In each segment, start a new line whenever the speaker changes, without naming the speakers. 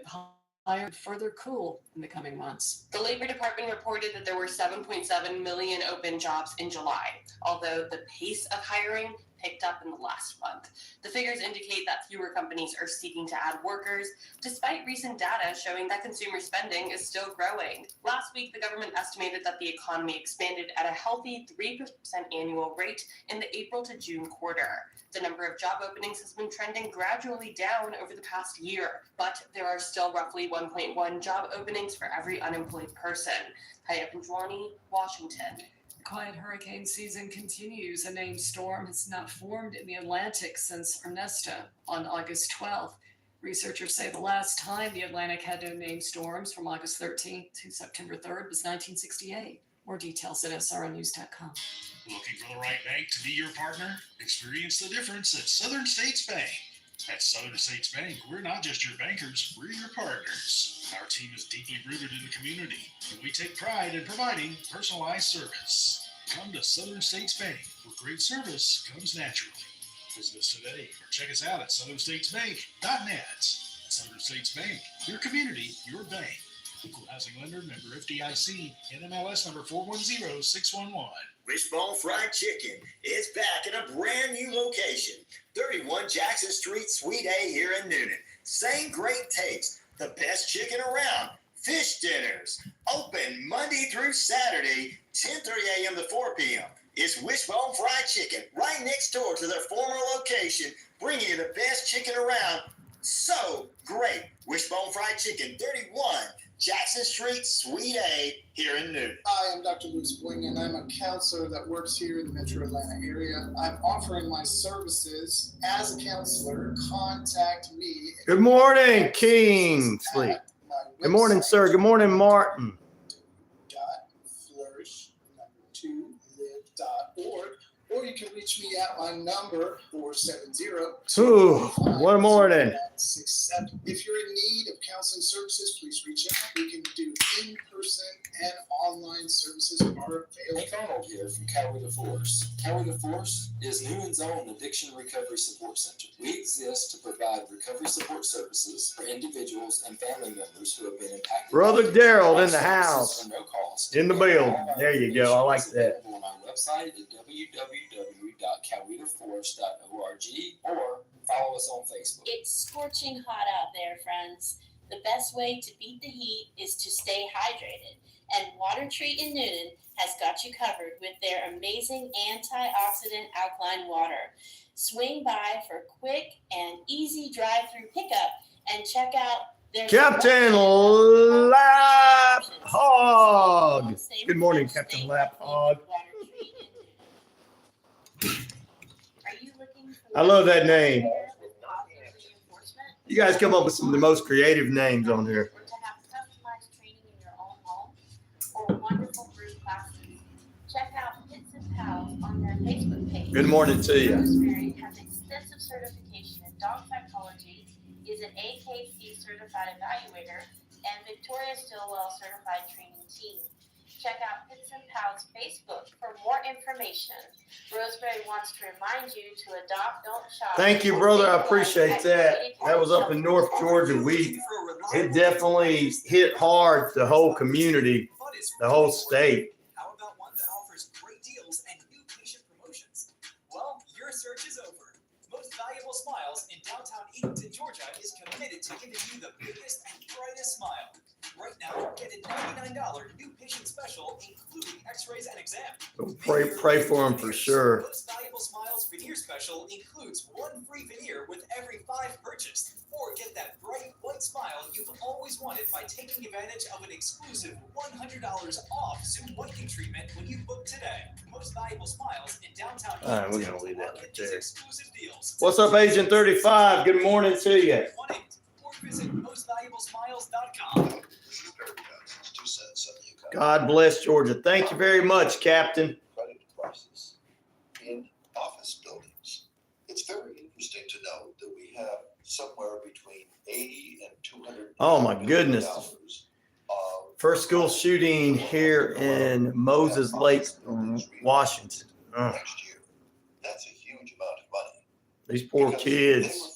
higher, further cool in the coming months.
The Labor Department reported that there were 7.7 million open jobs in July, although the pace of hiring picked up in the last month. The figures indicate that fewer companies are seeking to add workers, despite recent data showing that consumer spending is still growing. Last week, the government estimated that the economy expanded at a healthy 3% annual rate in the April to June quarter. The number of job openings has been trending gradually down over the past year, but there are still roughly 1.1 job openings for every unemployed person. Kaya Panjwani, Washington.
Quiet hurricane season continues. A named storm has not formed in the Atlantic since Ernesto on August 12th. Researchers say the last time the Atlantic had no named storms, from August 13th to September 3rd, was 1968. More details at srnews.com.
Looking for the right bank to be your partner? Experience the difference at Southern States Bank. At Southern States Bank, we're not just your bankers, we're your partners. Our team is deeply rooted in the community, and we take pride in providing personalized service. Come to Southern States Bank, where great service comes naturally. Visit us today or check us out at southernstatesbank.net. Southern States Bank, your community, your bank. Equal housing lender, member FDIC, NMLS number 410611.
Wishbone Fried Chicken is back in a brand new location, 31 Jackson Street, Suite A here in Newnan. Same great taste, the best chicken around. Fish dinners, open Monday through Saturday, 10:30 a.m. to 4 p.m. It's Wishbone Fried Chicken right next door to their former location, bringing you the best chicken around. So great. Wishbone Fried Chicken, 31 Jackson Street, Suite A, here in Newnan.
Hi, I'm Dr. Bruce Boing, and I'm a counselor that works here in the Metro Atlanta area. I'm offering my services as a counselor. Contact me.
Good morning, Kingsley. Good morning, sir. Good morning, Martin.
.flourish2live.org, or you can reach me at my number 470.
Ooh, one morning.
If you're in need of counseling services, please reach out. We can do in-person and online services are available.
Nick Arnold here from Cowee to Force. Cowee to Force is Newman's own addiction recovery support center. We exist to provide recovery support services for individuals and family members who have been impacted.
Brother Daryl in the house.
For no cost.
In the building. There you go. I like that.
On our website at www.coweetoforce.org or follow us on Facebook.
It's scorching hot out there, friends. The best way to beat the heat is to stay hydrated. And Water Treat in Newnan has got you covered with their amazing antioxidant alkaline water. Swing by for quick and easy drive-through pickup and check out their
Captain Lap Hog. Good morning, Captain Lap Hog. I love that name. You guys come up with some of the most creative names on here.
Or to have customized training in your own home or wonderful group classes. Check out Pits and Pals on their Facebook page.
Good morning to you.
Rosemary has extensive certification in dog psychology, is an AKC certified evaluator, and Victoria Stillwell certified training team. Check out Pits and Pals Facebook for more information. Rosemary wants to remind you to adopt, don't shop.
Thank you, brother. I appreciate that. That was up in North Georgia. It definitely hit hard, the whole community, the whole state.
How about one that offers great deals and new patient promotions? Well, your search is over. Most Valuable Smiles in downtown Eatonton, Georgia is committed to giving you the biggest and brightest smile. Right now, get a $99 new patient special, including x-rays and exams.
Pray for him for sure.
Most Valuable Smiles veneer special includes one free veneer with every 5 purchased. Or get that bright white smile you've always wanted by taking advantage of an exclusive $100 off Zoom whitening treatment when you book today. Most Valuable Smiles in downtown.
All right, we're going to leave that right there.
Exclusive deals.
What's up, Agent 35? Good morning to you.
Or visit mostvaluablesmiles.com.
God bless Georgia. Thank you very much, Captain.
Credit crisis in office buildings. It's very interesting to know that we have somewhere between 80 and 200.
Oh my goodness. First school shooting here in Moses Lake, Washington.
Next year. That's a huge amount of money.
These poor kids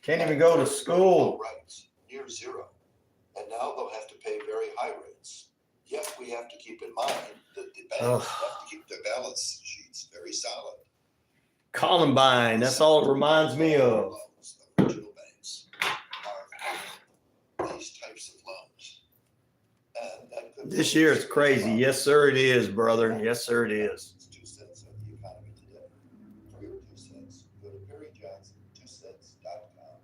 can't even go to school.
Rights, near near zero. And now they'll have to pay very high rates. Yet we have to keep in mind that the banks have to keep their balance sheets very solid.
Columbine, that's all it reminds me of.
Loans of regional banks are these types of loans. And that could
This year is crazy. Yes, sir, it is, brother. Yes, sir, it is.
2 cents on the economy today. For your 2 cents, go to perryjohnson2cents.com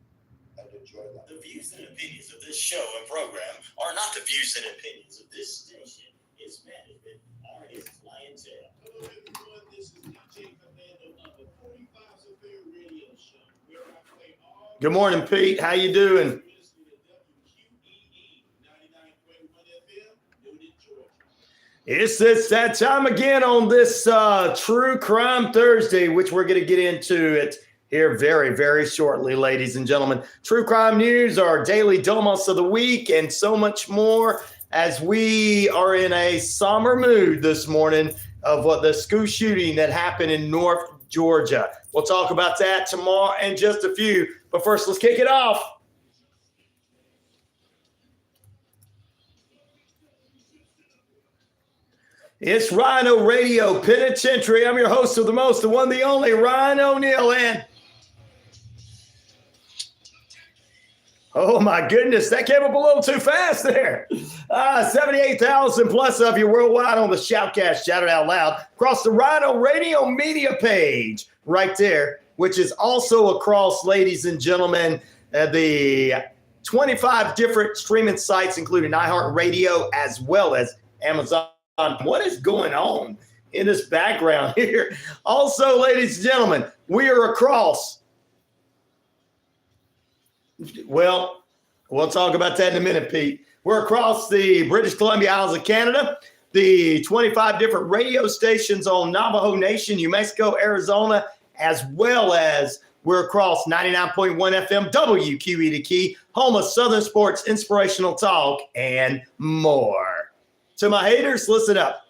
and enjoy life.
The views and opinions of this show and program are not the views and opinions of this station, its management, or its clientele.
Hello everyone, this is DJ Commando of the 45 Severe Radio Show, where I play all.
Good morning, Pete. How you doing?
You're listening to WQEE 99.1 FM, Newnan, Georgia.
It's that time again on this True Crime Thursday, which we're going to get into it here very, very shortly, ladies and gentlemen. True crime news, our daily domos of the week, and so much more as we are in a somber mood this morning of what the school shooting that happened in North Georgia. We'll talk about that tomorrow and just a few. But first, let's kick it off. It's RyanORadio Penitentiary. I'm your host of the most, the one, the only, Ryan O'Neal. And oh my goodness, that came up a little too fast there. 78,000 plus of you worldwide on the Shoutcast, shout it out loud, across the RyanORadio media page right there, which is also across, ladies and gentlemen, the 25 different streaming sites, including iHeartRadio as well as Amazon. What is going on in this background here? Also, ladies and gentlemen, we are across. Well, we'll talk about that in a minute, Pete. We're across the British Columbia Isles of Canada, the 25 different radio stations on Navajo Nation, New Mexico, Arizona, as well as we're across 99.1 FM, WQEE the Key, home of Southern Sports, inspirational talk, and more. To my haters, listen up.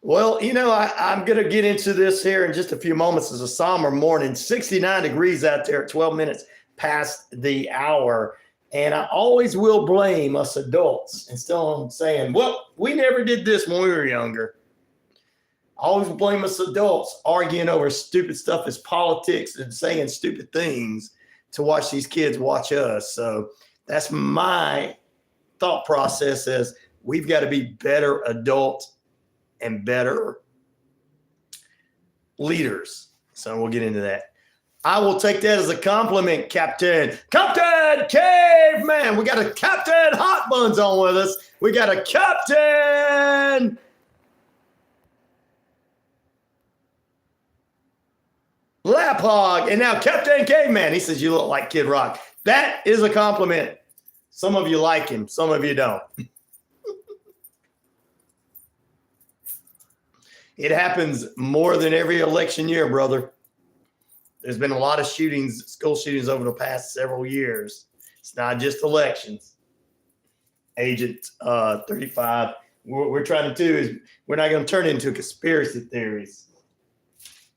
Well, you know, I'm going to get into this here in just a few moments. It's a somber morning, 69 degrees out there at 12 minutes past the hour. And I always will blame us adults instead of saying, well, we never did this when we were younger. I always blame us adults arguing over stupid stuff as politics and saying stupid things to watch these kids watch us. So that's my thought process, is we've got to be better adults and better leaders. So we'll get into that. I will take that as a compliment, Captain Caveman. We got a Captain Hot Buns on with us. We got a Captain Lap Hog, and now Captain Caveman. He says you look like Kid Rock. That is a compliment. Some of you like him, some of you don't. It happens more than every election year, brother. There's been a lot of shootings, school shootings over the past several years. It's not just elections. Agent 35, what we're trying to do is we're not going to turn it into conspiracy theories.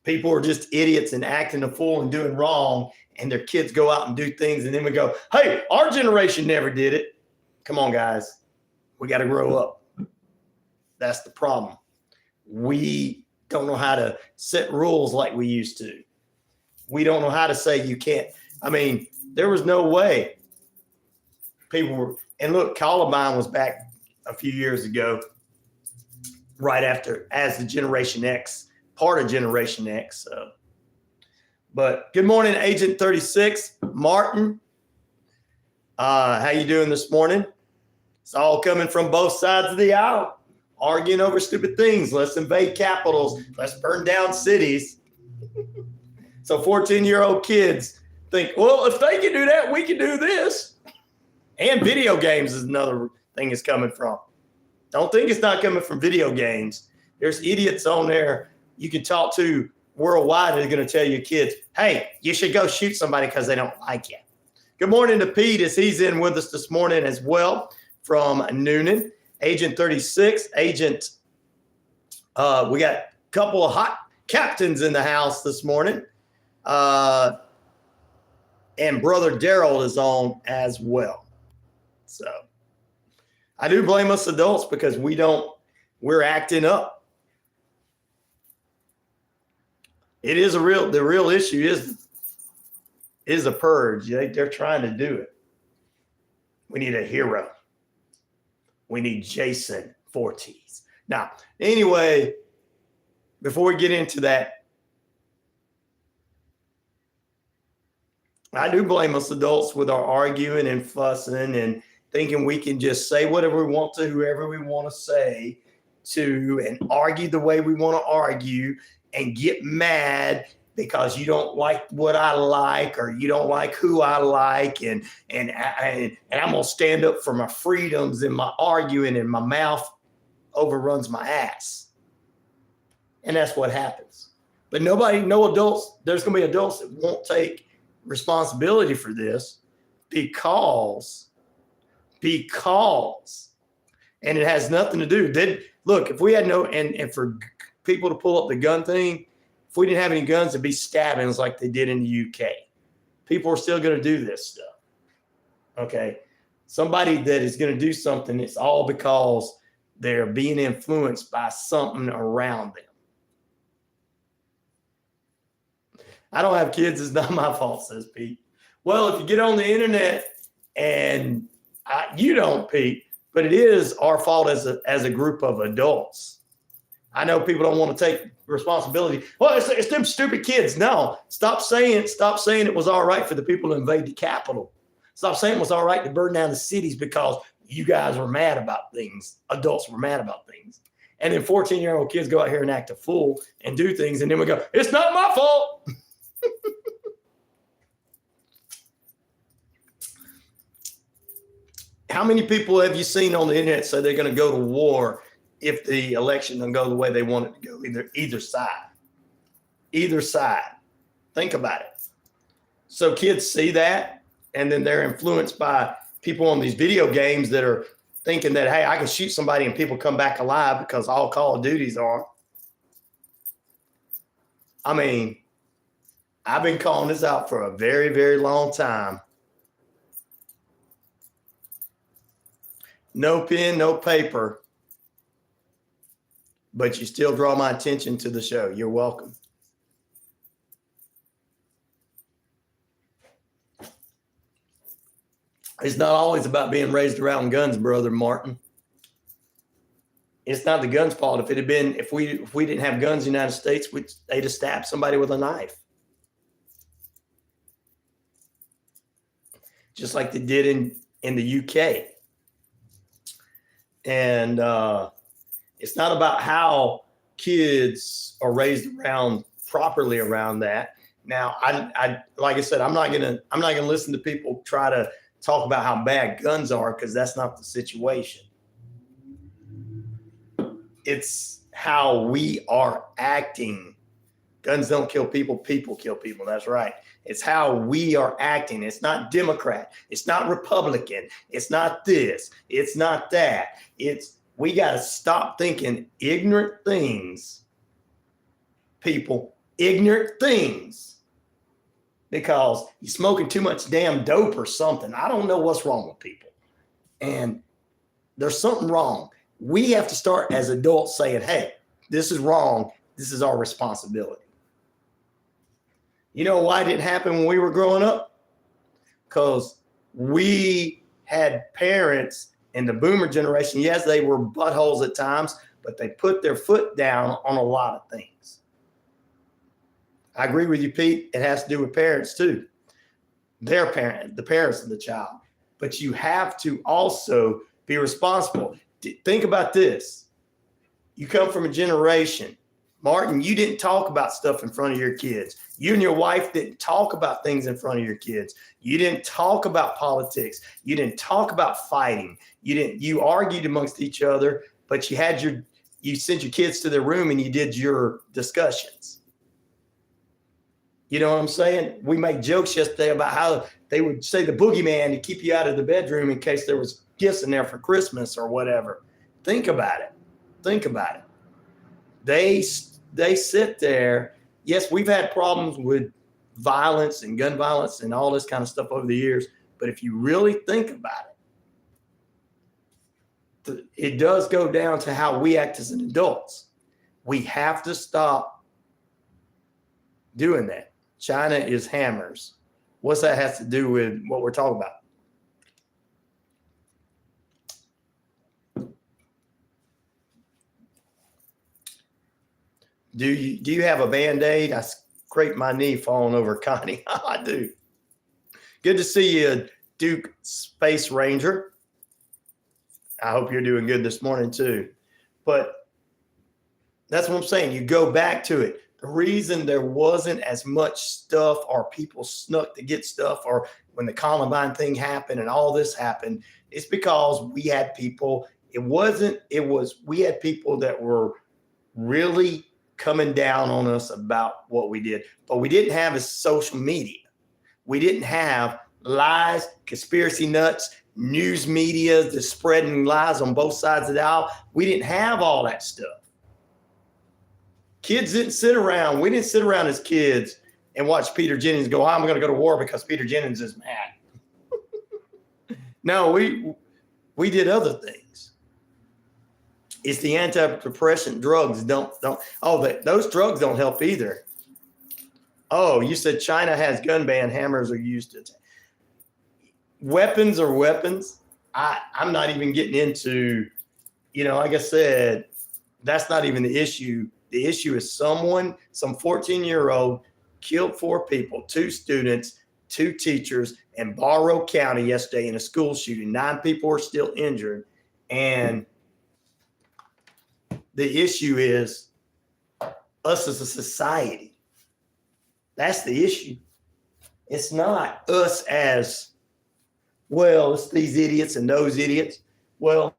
People are just idiots and acting a fool and doing wrong, and their kids go out and do things, and then we go, hey, our generation never did it. Come on, guys. We got to grow up. That's the problem. We don't know how to set rules like we used to. We don't know how to say you can't. I mean, there was no way people were, and look, Columbine was back a few years ago, right after, as the Generation X, part of Generation X. So, but good morning, Agent 36, Martin. How you doing this morning? It's all coming from both sides of the aisle, arguing over stupid things. Let's invade capitals. Let's burn down cities. So 14-year-old kids think, well, if they can do that, we can do this. And video games is another thing it's coming from. Don't think it's not coming from video games. There's idiots on there you can talk to worldwide that are going to tell your kids, hey, you should go shoot somebody because they don't like you. Good morning to Pete, as he's in with us this morning as well from Newnan. Agent 36, Agent, we got a couple of hot captains in the house this morning. And Brother Daryl is on as well. So I do blame us adults because we're acting up. It is the real issue is a purge. They're trying to do it. We need a hero. We need Jason Voorhees. Now, anyway, before we get into that, I do blame us adults with our arguing and fussing and thinking we can just say whatever we want to, whoever we want to say to, and argue the way we want to argue and get mad because you don't like what I like or you don't like who I like. And I'm going to stand up for my freedoms and my arguing, and my mouth overruns my ass. And that's what happens. But no adults, there's going to be adults that won't take responsibility for this because, and it has nothing to do. Look, if we had and for people to pull up the gun thing, if we didn't have any guns, it'd be stabbings like they did in the UK. People are still going to do this stuff. Okay. Somebody that is going to do something, it's all because they're being influenced by something around them. I don't have kids. It's not my fault, says Pete. Well, if you get on the internet and you don't, Pete, but it is our fault as a group of adults. I know people don't want to take responsibility. Well, it's them stupid kids. No, stop saying it was all right for the people to invade the Capitol. Stop saying it was all right to burn down the cities because you guys were mad about things. Adults were mad about things. And then 14-year-old kids go out here and act a fool and do things. And then we go, it's not my fault. How many people have you seen on the internet say they're going to go to war if the election doesn't go the way they want it to go? Either side. Think about it. So kids see that, and then they're influenced by people on these video games that are thinking that, hey, I can shoot somebody and people come back alive because all Call of Duties are. I mean, I've been calling this out for a very, very long time. No pen, no paper, but you still draw my attention to the show. You're welcome. It's not always about being raised around guns, Brother Martin. It's not the gun's fault. If we didn't have guns in the United States, they'd have stabbed somebody with a knife. Just like they did in the UK. And it's not about how kids are raised properly around that. Now, I like I said, I'm not gonna listen to people try to talk about how bad guns are, because that's not the situation. It's how we are acting. Guns don't kill people, people kill people. That's right. It's how we are acting. It's not Democrat. It's not Republican. It's not this. It's not that. We got to stop thinking ignorant things, people, ignorant things, because you're smoking too much damn dope or something. I don't know what's wrong with people. And there's something wrong. We have to start as adults saying, hey, this is wrong. This is our responsibility. You know why it didn't happen when we were growing up? Because we had parents in the boomer generation. Yes, they were buttholes at times, but they put their foot down on a lot of things. I agree with you, Pete. It has to do with parents too. The parents of the child. But you have to also be responsible. Think about this. You come from a generation. Martin, you didn't talk about stuff in front of your kids. You and your wife didn't talk about things in front of your kids. You didn't talk about politics. You didn't talk about fighting. You argued amongst each other, but you sent your kids to their room and you did your discussions. You know what I'm saying? We made jokes yesterday about how they would say the boogeyman to keep you out of the bedroom in case there was gifts in there for Christmas or whatever. Think about it. They sit there. Yes, we've had problems with violence and gun violence and all this kind of stuff over the years. But if you really think about it, it does go down to how we act as adults. We have to stop doing that. China is hammers. What's that has to do with what we're talking about? Do you have a Band-Aid? I scraped my knee falling over Connie. I do. Good to see you, Duke Space Ranger. I hope you're doing good this morning too. But that's what I'm saying. You go back to it. The reason there wasn't as much stuff or people snuck to get stuff or when the Columbine thing happened and all this happened, it's because we had people. We had people that were really coming down on us about what we did, but we didn't have a social media. We didn't have lies, conspiracy nuts, news media that's spreading lies on both sides of the aisle. We didn't have all that stuff. Kids didn't sit around. We didn't sit around as kids and watch Peter Jennings go, I'm going to go to war because Peter Jennings is mad. No, we did other things. It's the antidepressant drugs those drugs don't help either. Oh, you said China has gun ban, hammers are used to. Weapons are weapons. I'm not even getting into, like I said, that's not even the issue. The issue is some 14-year-old killed 4 people, 2 students, 2 teachers in Barrow County yesterday in a school shooting. 9 people are still injured. And the issue is us as a society. That's the issue. It's not us as, well, it's these idiots and those idiots. Well,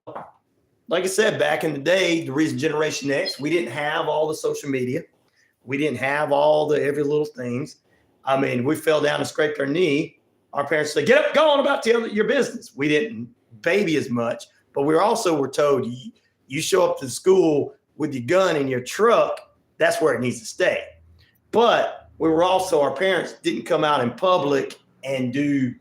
like I said, back in the day, the reason Generation X, we didn't have all the social media. We didn't have all the every little things. I mean, we fell down and scraped our knee. Our parents said, get up, go on about your business. We didn't baby as much, but we were told you show up to school with your gun in your truck, that's where it needs to stay. But our parents didn't come out in public and do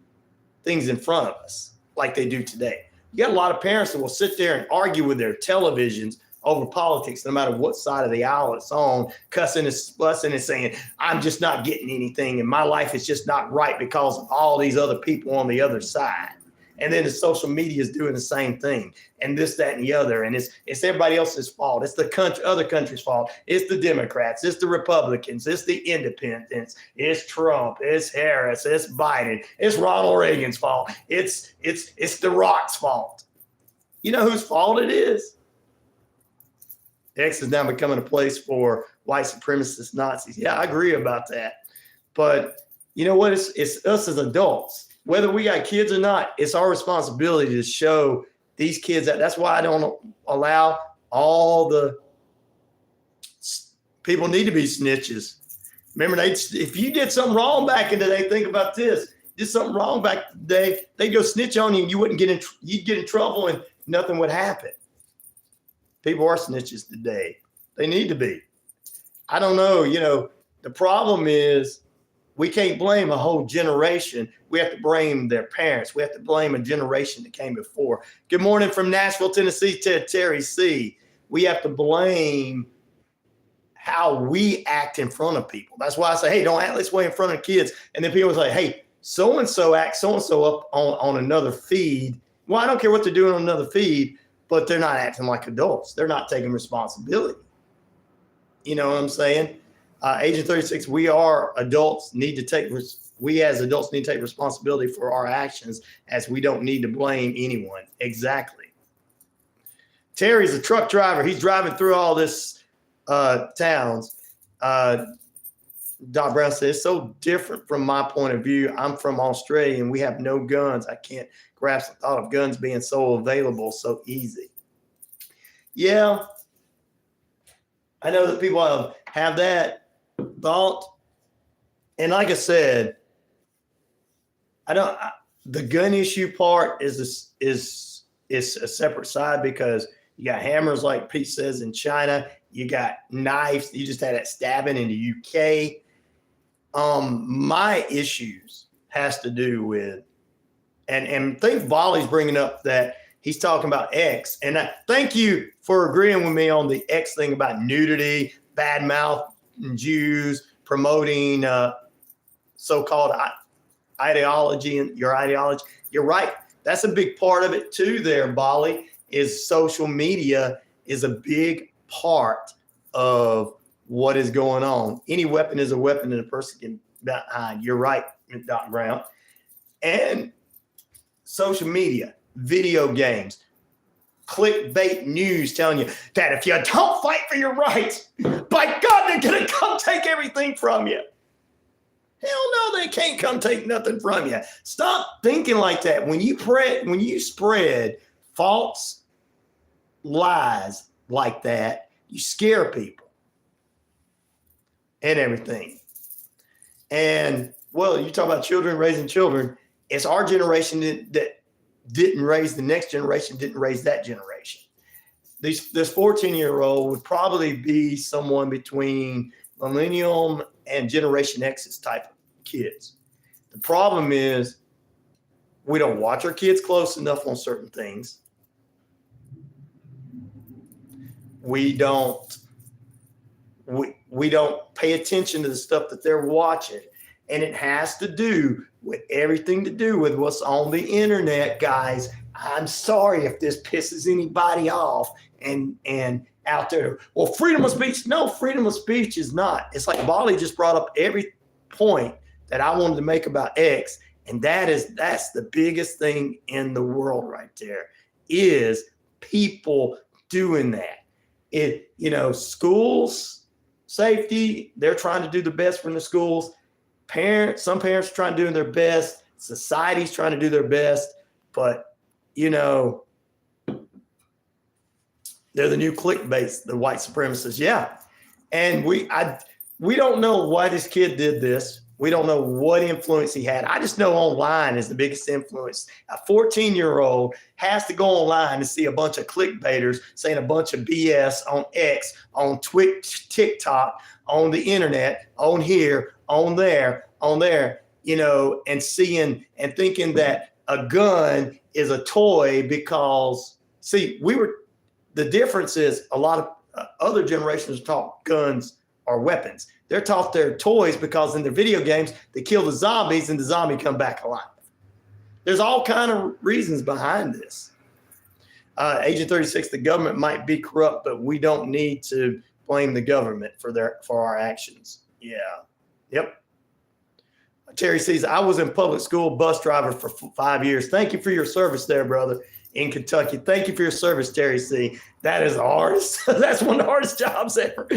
things in front of us like they do today. You got a lot of parents that will sit there and argue with their televisions over politics, no matter what side of the aisle it's on, cussing and fussing and saying, I'm just not getting anything and my life is just not right because of all these other people on the other side. And then the social media is doing the same thing and this, that, and the other. And it's everybody else's fault. It's the other country's fault. It's the Democrats. It's the Republicans. It's the independents. It's Trump. It's Harris. It's Biden. It's Ronald Reagan's fault. It's the Rock's fault. You know whose fault it is? X is now becoming a place for white supremacist Nazis. Yeah, I agree about that. But you know what? It's us as adults. Whether we got kids or not, it's our responsibility to show these kids that. That's why I don't allow all the people need to be snitches. Remember, if you did something wrong back in the day, think about this. Did something wrong back in the day, they'd go snitch on you and you'd get in trouble and nothing would happen. People are snitches today. They need to be. I don't know. The problem is we can't blame a whole generation. We have to blame their parents. We have to blame a generation that came before. Good morning from Nashville, Tennessee, Terry C. We have to blame how we act in front of people. That's why I say, hey, don't act this way in front of kids. And then people say, hey, so-and-so acts so-and-so up on another feed. Well, I don't care what they're doing on another feed, but they're not acting like adults. They're not taking responsibility. You know what I'm saying? Agent 36, we as adults need to take responsibility for our actions, as we don't need to blame anyone. Exactly. Terry's a truck driver. He's driving through all this towns. Doc Brown says, it's so different from my point of view. I'm from Australia and we have no guns. I can't grasp the thought of guns being so available so easy. Yeah, I know that people have that thought. And like I said, the gun issue part is a separate side, because you got hammers, like Pete says, in China. You got knives. You just had that stabbing in the UK. My issues has to do with, and I think Volley's bringing up that he's talking about X. And thank you for agreeing with me on the X thing about nudity, bad mouth Jews, promoting so-called ideology and your ideology. You're right. That's a big part of it too there, Volley, is social media is a big part of what is going on. Any weapon is a weapon and a person can hide. You're right, Dr. Brown. And social media, video games, clickbait news telling you that if you don't fight for your rights, by God, they're going to come take everything from you. Hell no, they can't come take nothing from you. Stop thinking like that. When you spread false lies like that, you scare people and everything. And, well, you talk about children raising children. It's our generation that didn't raise the next generation, didn't raise that generation. This 14-year-old would probably be someone between Millennium and Generation X's type of kids. The problem is we don't watch our kids close enough on certain things. We don't pay attention to the stuff that they're watching. And it has to do with everything to do with what's on the internet, guys. I'm sorry if this pisses anybody off and out there. Well, freedom of speech. No, freedom of speech is not. It's like Volley just brought up every point that I wanted to make about X. And that's the biggest thing in the world right there is people doing that. Schools, safety, they're trying to do the best for the schools. Some parents are trying to do their best. Society's trying to do their best. But, they're the new clickbaits, the white supremacists. Yeah. And we don't know why this kid did this. We don't know what influence he had. I just know online is the biggest influence. A 14-year-old has to go online to see a bunch of clickbaiters saying a bunch of BS on X, on Twitch, TikTok, on the internet, on here, on there, and seeing and thinking that a gun is a toy because, the difference is a lot of other generations taught guns are weapons. They're taught they're toys because in their video games, they kill the zombies and the zombie come back alive. There's all kind of reasons behind this. Agent 36, the government might be corrupt, but we don't need to blame the government for our actions. Yeah. Yep. Terry says, I was in public school bus driver for 5 years. Thank you for your service there, brother, in Kentucky. Thank you for your service, Terry C. That is the hardest. That's one of the hardest jobs ever,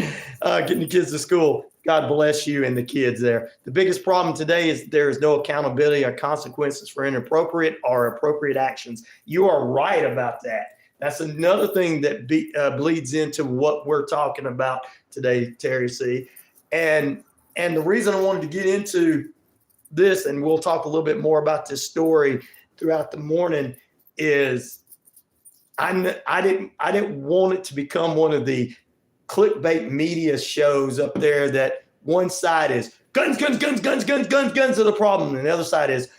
getting the kids to school. God bless you and the kids there. The biggest problem today is there is no accountability or consequences for inappropriate or appropriate actions. You are right about that. That's another thing that bleeds into what we're talking about today, Terry C. And the reason I wanted to get into this, and we'll talk a little bit more about this story throughout the morning, is I didn't want it to become one of the clickbait media shows up there that one side is guns are the problem, and the other side is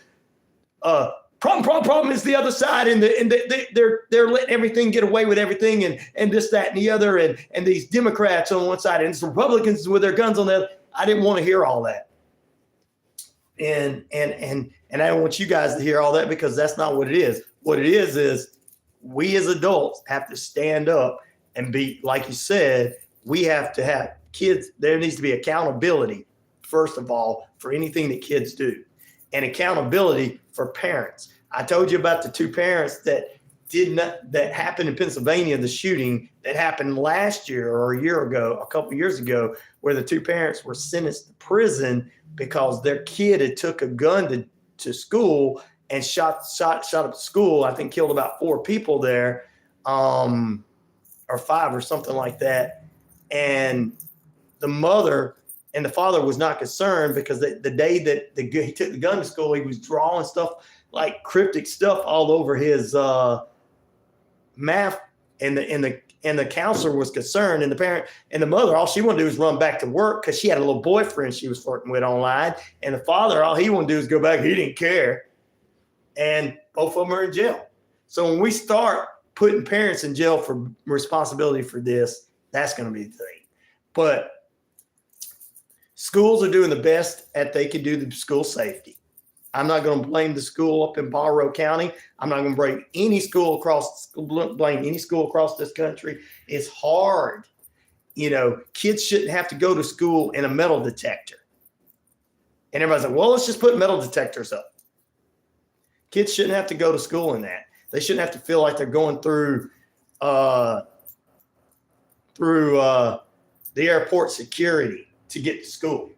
problem is the other side, and they're letting everything get away with everything, and this, that, and the other, and these Democrats on one side and it's Republicans with their guns on the other. I didn't want to hear all that. And I don't want you guys to hear all that because that's not what it is. What it is we as adults have to stand up and be, like you said, we have to have kids. There needs to be accountability, first of all, for anything that kids do, and accountability for parents. I told you about the two parents that happened in Pennsylvania, the shooting that happened last year or a couple of years ago, where the two parents were sentenced to prison because their kid had took a gun to school and shot up the school. I think killed about 4 people there, or 5 or something like that. And the mother and the father was not concerned because the day that he took the gun to school, he was drawing stuff like cryptic stuff all over his map and And the counselor was concerned, and the parent and the mother, all she wanted to do was run back to work because she had a little boyfriend she was flirting with online. And the father, all he wanted to do is go back. He didn't care. And both of them are in jail. So when we start putting parents in jail for responsibility for this, that's going to be the thing. But schools are doing the best that they can do the school safety. I'm not going to blame the school up in Palm County. I'm not going to blame any school across this country. It's hard. You know, kids shouldn't have to go to school in a metal detector. And everybody's like, well, let's just put metal detectors up. Kids shouldn't have to go to school in that. They shouldn't have to feel like they're going through the airport security to get to school,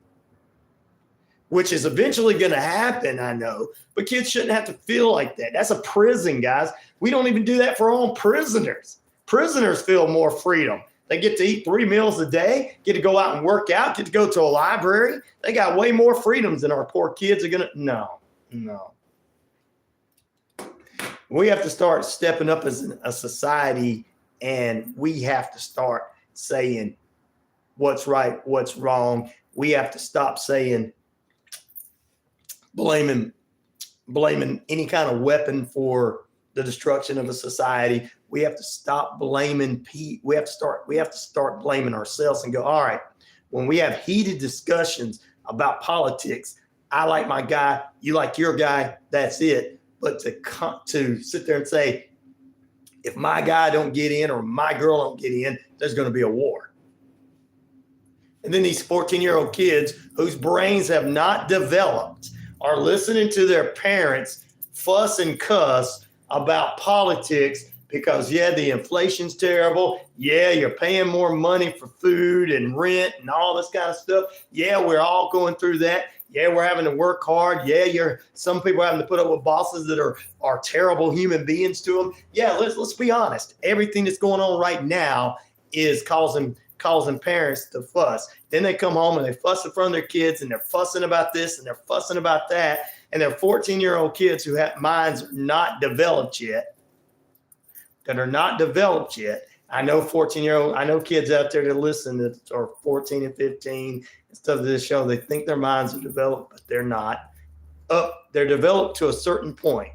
which is eventually going to happen, I know, but kids shouldn't have to feel like that. That's a prison, guys. We don't even do that for our own prisoners. Prisoners feel more freedom. They get to eat 3 meals a day, get to go out and work out, get to go to a library. They got way more freedoms than our poor kids are going to. No. We have to start stepping up as a society, and we have to start saying what's right, what's wrong. We have to stop saying blaming any kind of weapon for the destruction of a society. We have to stop blaming people. We have to start blaming ourselves and go, all right, when we have heated discussions about politics, I like my guy, you like your guy, that's it. But to sit there and say, if my guy don't get in or my girl don't get in, there's going to be a war. And then these 14-year-old kids whose brains have not developed are listening to their parents fuss and cuss about politics because, yeah, the inflation's terrible. Yeah, you're paying more money for food and rent and all this kind of stuff. Yeah, we're all going through that. Yeah, we're having to work hard. Yeah, some people are having to put up with bosses that are terrible human beings to them. Yeah, let's be honest. Everything that's going on right now is causing parents to fuss. Then they come home and they fuss in front of their kids, and they're fussing about this and they're fussing about that. And they're 14-year-old kids who have minds not developed yet. I know 14-year-old, I know kids out there that listen that are 14 and 15 and stuff to this show. They think their minds are developed, but they're not. They're developed to a certain point.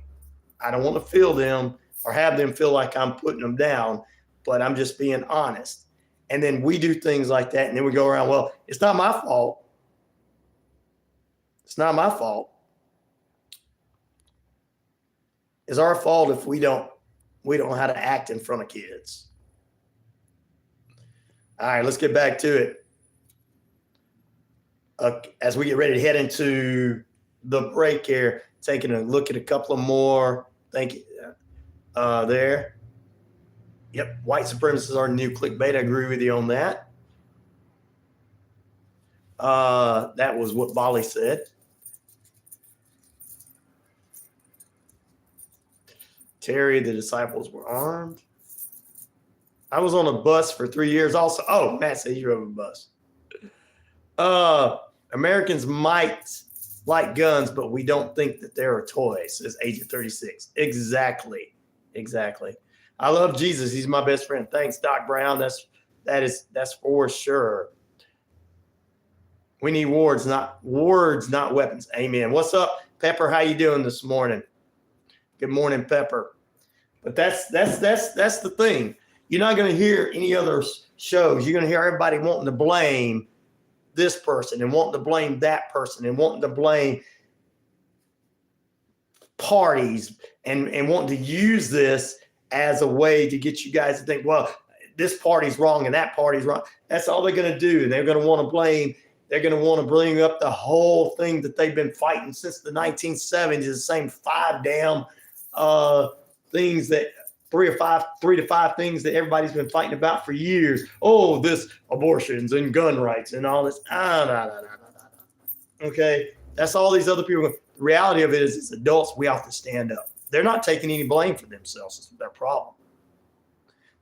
I don't want to feel them or have them feel like I'm putting them down, but I'm just being honest. And then we do things like that, and then we go around, well, it's not my fault. It's not my fault. It's our fault if we don't know how to act in front of kids. All right, let's get back to it. As we get ready to head into the break here, taking a look at a couple of more. Thank you. There. Yep, white supremacists are new clickbait. I agree with you on that. That was what Bali said. Terry, the disciples were armed. I was on a bus for 3 years also. Oh, Matt said you drove a bus. Americans might like guns, but we don't think that they're a toy, says Agent 36. Exactly. I love Jesus. He's my best friend. Thanks, Doc Brown. That's for sure. We need words, not weapons. Amen. What's up, Pepper? How you doing this morning? Good morning, Pepper. But that's the thing. You're not going to hear any other shows. You're going to hear everybody wanting to blame this person and wanting to blame that person and wanting to blame parties and wanting to use this as a way to get you guys to think, well, this party's wrong and that party's wrong. That's all they're going to do. They're going to want to blame. They're going to want to bring up the whole thing that they've been fighting since the 1970s, the same 5 damn things that 3 to 5 things that everybody's been fighting about for years. Oh, this abortions and gun rights and all this. No. Okay. That's all these other people. The reality of it is, as adults, we have to stand up. They're not taking any blame for themselves. It's their problem.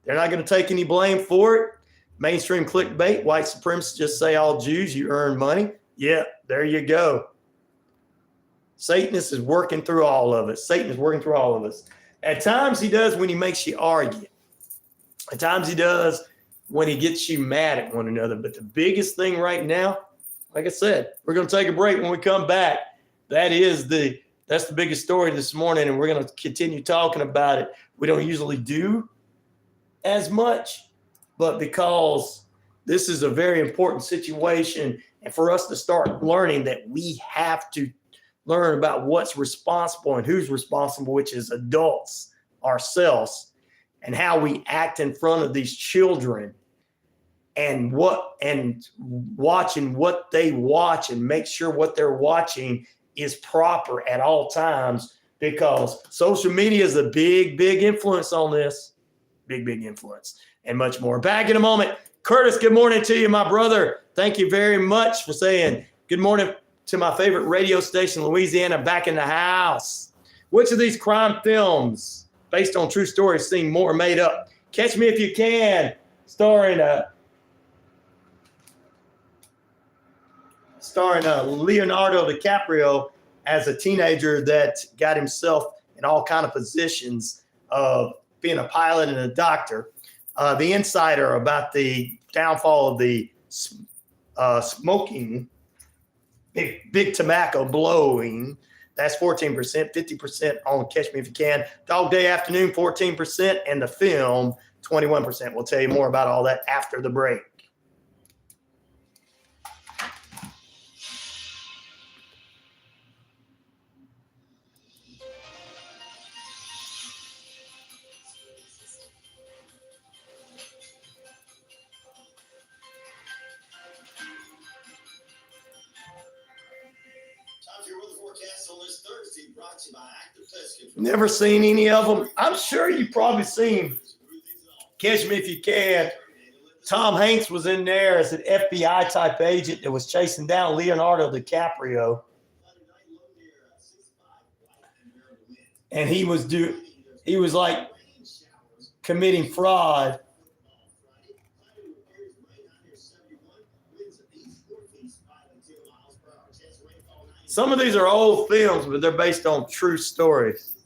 They're not going to take any blame for it. Mainstream clickbait, white supremacists just say all Jews, you earn money. Yeah, there you go. Satanist is working through all of us. Satan is working through all of us. At times he does when he makes you argue. At times he does when he gets you mad at one another. But the biggest thing right now, like I said, we're going to take a break. When we come back, that's the biggest story this morning, and we're going to continue talking about it. We don't usually do as much, but because this is a very important situation, and for us to start learning that we have to learn about what's responsible and who's responsible, which is adults, ourselves, and how we act in front of these children, and watching what they watch, and make sure what they're watching is proper at all times, because social media is a big influence on this. Big influence, and much more. Back in a moment. Curtis, good morning to you, my brother. Thank you very much for saying good morning to my favorite radio station, Louisiana, back in the house. Which of these crime films based on true stories seem more made up? Catch Me If You Can, starring Leonardo DiCaprio as a teenager that got himself in all kind of positions of being a pilot and a doctor. The Insider, about the downfall of the smoking, big tobacco blowing. That's 14%, 50% on Catch Me If You Can. Dog Day Afternoon, 14%, and the film, 21%. We'll tell you more about all that after the break. Never seen any of them. I'm sure you've probably seen Catch Me If You Can. Tom Hanks was in there as an FBI type agent that was chasing down Leonardo DiCaprio. And he was like committing fraud. Some of these are old films, but they're based on true stories.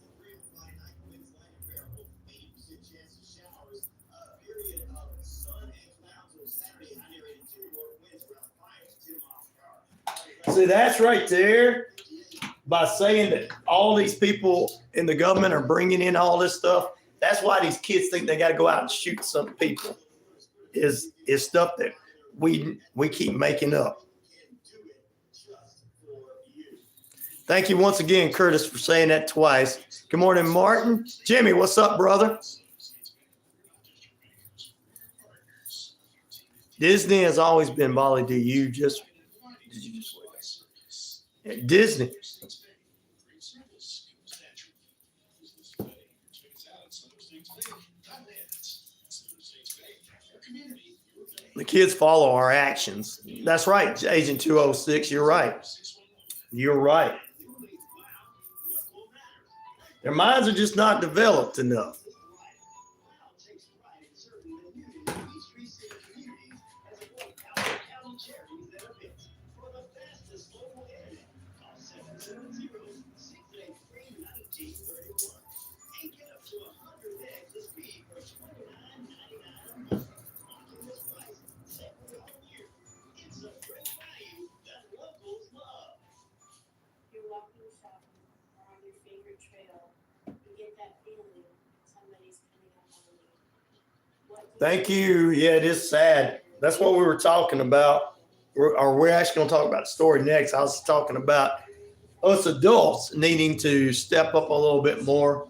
See, that's right there. By saying that all these people in the government are bringing in all this stuff, that's why these kids think they got to go out and shoot some people. Is stuff that we keep making up. Thank you once again, Curtis, for saying that twice. Good morning, Martin. Jimmy, what's up, brother? Disney has always been Molly. Did you just wait? Disney. The kids follow our actions. That's right, Agent 206. You're right. You're right. Their minds are just not developed enough. Thank you. Yeah, it is sad. That's what we were talking about. We're actually going to talk about the story next. I was talking about us adults needing to step up a little bit more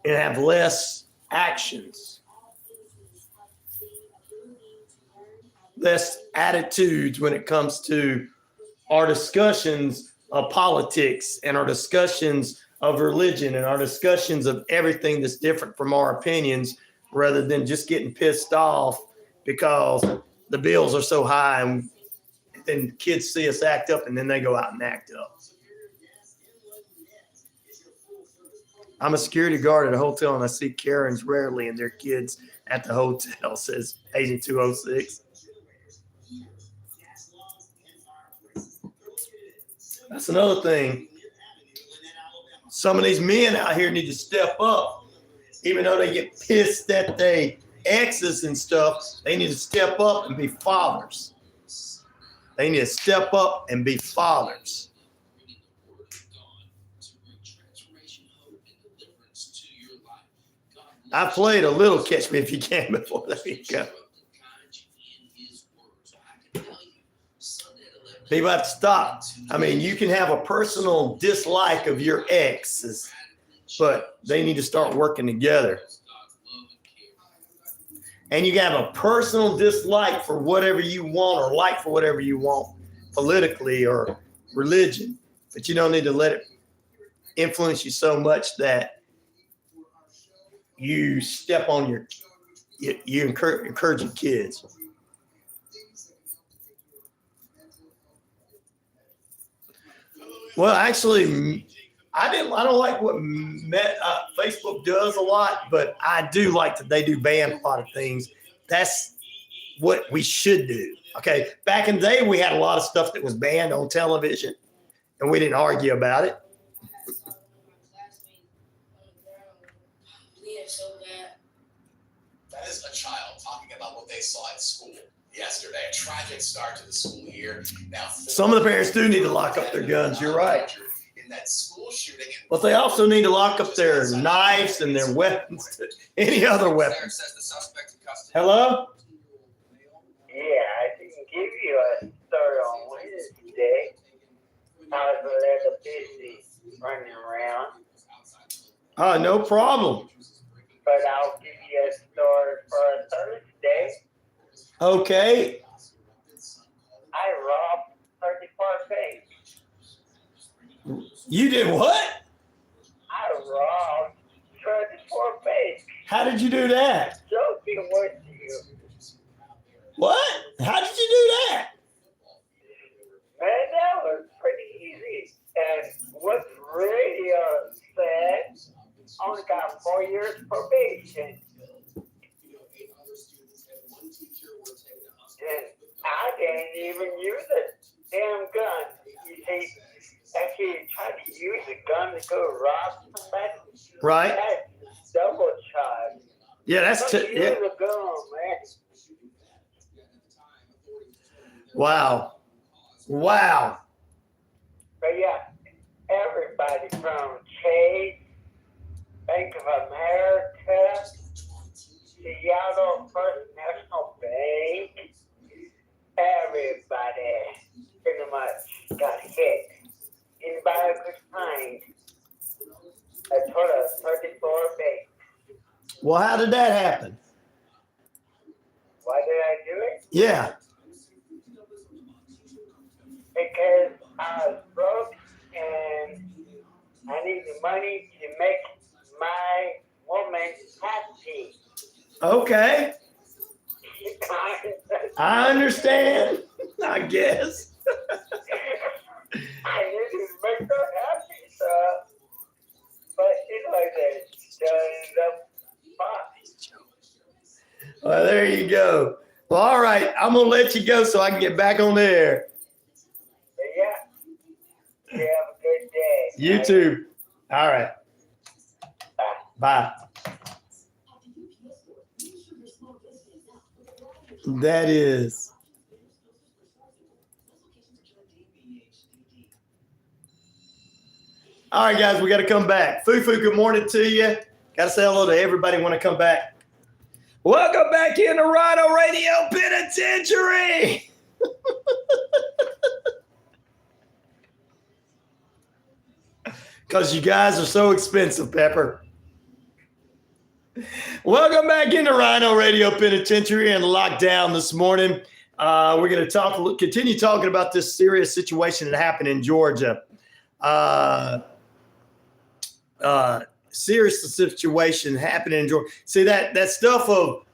and have less actions, less attitudes when it comes to our discussions of politics and our discussions of religion and our discussions of everything that's different from our opinions, rather than just getting pissed off because the bills are so high, and then kids see us act up and then they go out and act up. I'm a security guard at a hotel and I see Karens rarely and their kids at the hotel, says Agent 206. That's another thing. Some of these men out here need to step up even though they get pissed at their exes and stuff, they need to step up and be fathers. They need to step up and be fathers. I played a little Catch Me If You Can before. There you go. People have to stop. I mean, you can have a personal dislike of your exes, but they need to start working together. And you can have a personal dislike for whatever you want or like for whatever you want politically or religion, but you don't need to let it influence you so much that you step on you encourage your kids. Well, actually, I don't like what Facebook does a lot, but I do like that they do ban a lot of things. That's what we should do. Okay. Back in the day, we had a lot of stuff that was banned on television, and we didn't argue about it.
That is a child talking about what they saw at school yesterday. A tragic start to the school year. Now,
some of the parents do need to lock up their guns. You're right.
In that school shooting,
But they also need to lock up their knives and their weapons, any other weapon. Hello?
Yeah, I can give you a story on Wednesday. I was a little busy running around.
Oh, no problem.
But I'll give you a story for a Thursday.
Okay.
I robbed 34 banks.
You did what?
I robbed 34 banks.
How did you do that?
Joking with you.
What? How did you do that?
Man, that was pretty easy. And what's really sad, only got 4 years probation. And I didn't even use a damn gun. You see, actually, you try to use a gun to go rob somebody.
Right.
That's double charge.
Yeah, that's
Don't use
yeah.
a gun, man.
Wow. Wow.
But yeah, everybody from Tate, Bank of America, Seattle First National Bank, everybody pretty much got hit. Anybody could find a total of 34 banks.
Well, how did that happen?
Why did I do it?
Yeah.
Because I was broke and I needed money to make my woman happy.
Okay. I understand. I guess.
I needed to make her happy, so. But it was a stand up fight.
Well, there you go. Well, all right. I'm going to let you go so I can get back on the air.
Yeah. You have a good day.
You too. All right. Bye. That is. All right, guys, we got to come back. Fufu, good morning to you. Got to say hello to everybody when I come back. Welcome back into RyanORadio Penitentiary. Because you guys are so expensive, Pepper. Welcome back into RyanORadio Penitentiary and lockdown this morning. We're going to continue talking about this serious situation that happened in Georgia. Serious situation happening in Georgia. See that stuff of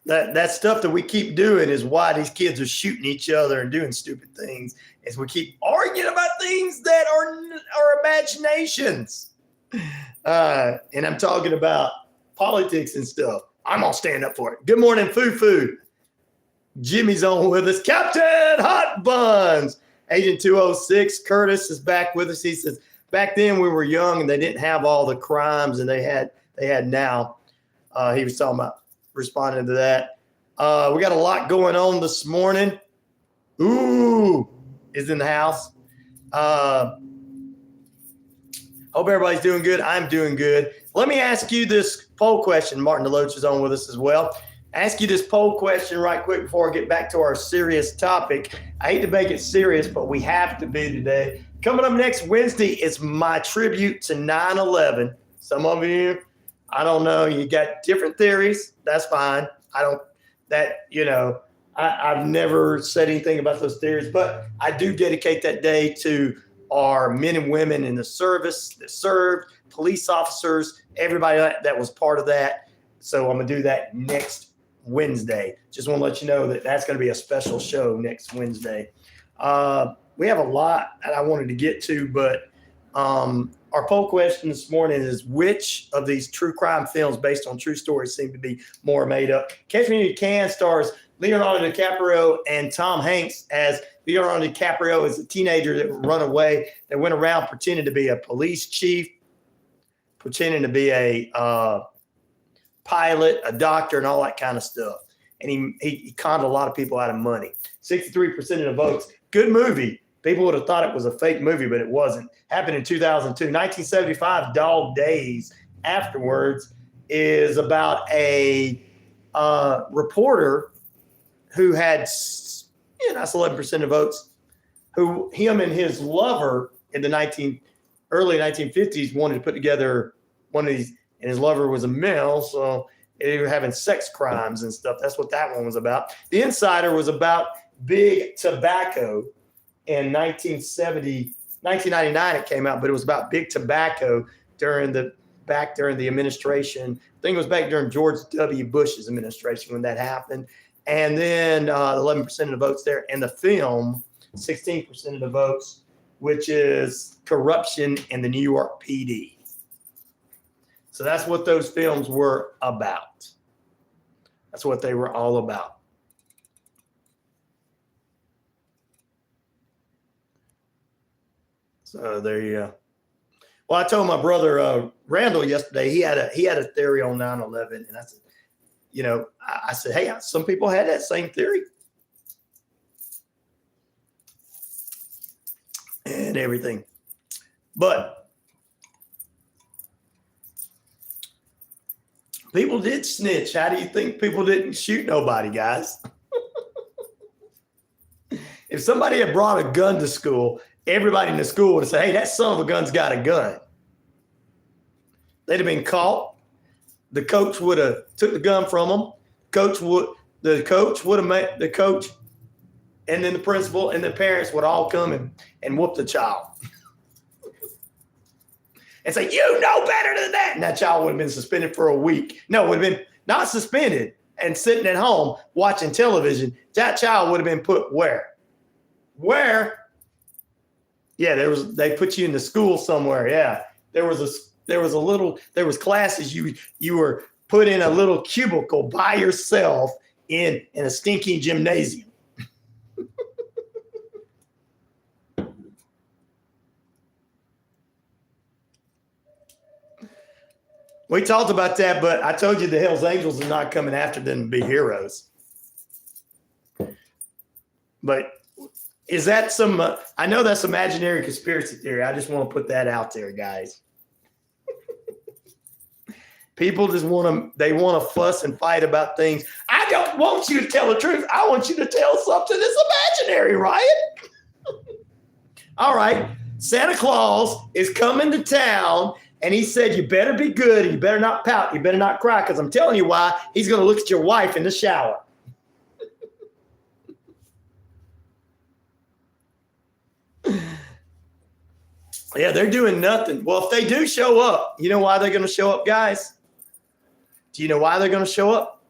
that stuff that we keep doing is why these kids are shooting each other and doing stupid things. Is we keep arguing about things that are imaginations. And I'm talking about politics and stuff. I'm gonna stand up for it. Good morning, Fufu. Jimmy's on with us. Captain Hot Buns. Agent 206, Curtis is back with us. He says, back then we were young and they didn't have all the crimes and they had now. He was talking about responding to that. We got a lot going on this morning. Ooh is in the house. Hope everybody's doing good. I'm doing good. Let me ask you this poll question. Martin DeLoach is on with us as well. Ask you this poll question right quick before I get back to our serious topic. I hate to make it serious, but we have to be today. Coming up next Wednesday is my tribute to 9/11. Some of you, I don't know, you got different theories. That's fine. I've never said anything about those theories, but I do dedicate that day to our men and women in the service that served, police officers, everybody that was part of that. So I'm going to do that next Wednesday. Just want to let you know that that's going to be a special show next Wednesday. We have a lot that I wanted to get to, but our poll question this morning is, which of these true crime films based on true stories seem to be more made up? Catch Me If You Can stars Leonardo DiCaprio and Tom Hanks as Leonardo DiCaprio is a teenager that run away, that went around pretending to be a police chief, pretending to be a pilot, a doctor, and all that kind of stuff. And he conned a lot of people out of money. 63% of the votes. Good movie. People would have thought it was a fake movie, but it wasn't. Happened in 2002. 1975, Dog Days Afterwards is about a reporter who had, that's 11% of votes, who him and his lover in the early 1950s wanted to put together one of these, and his lover was a male, so they were having sex crimes and stuff. That's what that one was about. The Insider was about big tobacco. In 1999 it came out, but it was about big tobacco during the administration. I think it was back during George W. Bush's administration when that happened. And then 11% of the votes there. And the film, 16% of the votes, which is Corruption in the New York PD. So that's what those films were about. That's what they were all about. So there you go. Well, I told my brother Randall yesterday, he had a theory on 9/11, and I said, I said, hey, some people had that same theory and everything, but people did snitch. How do you think people didn't shoot nobody, guys? If somebody had brought a gun to school, everybody in the school would have said, hey, that son of a gun's got a gun. They'd have been caught. The coach would have took the gun from them. The coach and then the principal and the parents would all come and whoop the child. And say, you know better than that. And that child would have been suspended for a week. No, it would have been not suspended and sitting at home watching television. That child would have been put where? Where? Yeah, they put you in the school somewhere. Yeah. There was classes you were put in a little cubicle by yourself in a stinking gymnasium. We talked about that, but I told you the Hells Angels are not coming after them to be heroes. But is that I know that's imaginary conspiracy theory. I just want to put that out there, guys. People just want to fuss and fight about things. I don't want you to tell the truth. I want you to tell something that's imaginary, Ryan. All right. Santa Claus is coming to town, and he said, you better be good, and you better not pout, you better not cry, because I'm telling you why. He's going to look at your wife in the shower. Yeah, they're doing nothing. Well, if they do show up, you know why they're going to show up, guys? Do you know why they're going to show up?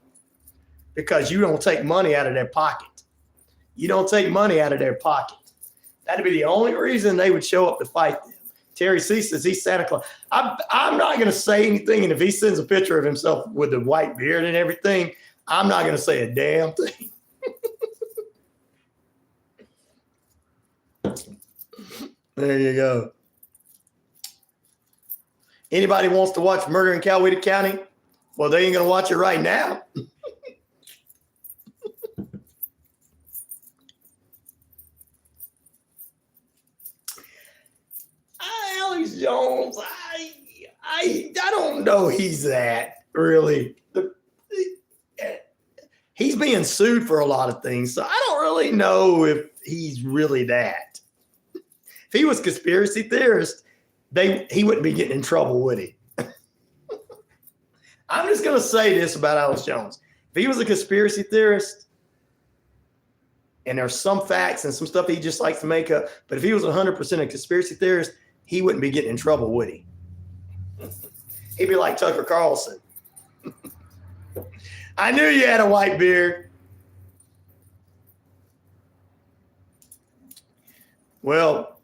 Because you don't take money out of their pocket. You don't take money out of their pocket. That'd be the only reason they would show up to fight them. Terry C says he's Santa Claus. I'm not going to say anything, and if he sends a picture of himself with the white beard and everything, I'm not going to say a damn thing. There you go. Anybody wants to watch Murder in Coweta County? Well, they ain't going to watch it right now. Alex Jones, I don't know he's that, really. He's being sued for a lot of things, so I don't really know if he's really that. If he was a conspiracy theorist, he wouldn't be getting in trouble, would he? I'm just going to say this about Alex Jones. If he was a conspiracy theorist, and there's some facts and some stuff he just likes to make up, but if he was 100% a conspiracy theorist, he wouldn't be getting in trouble, would he? He'd be like Tucker Carlson. I knew you had a white beard. Well,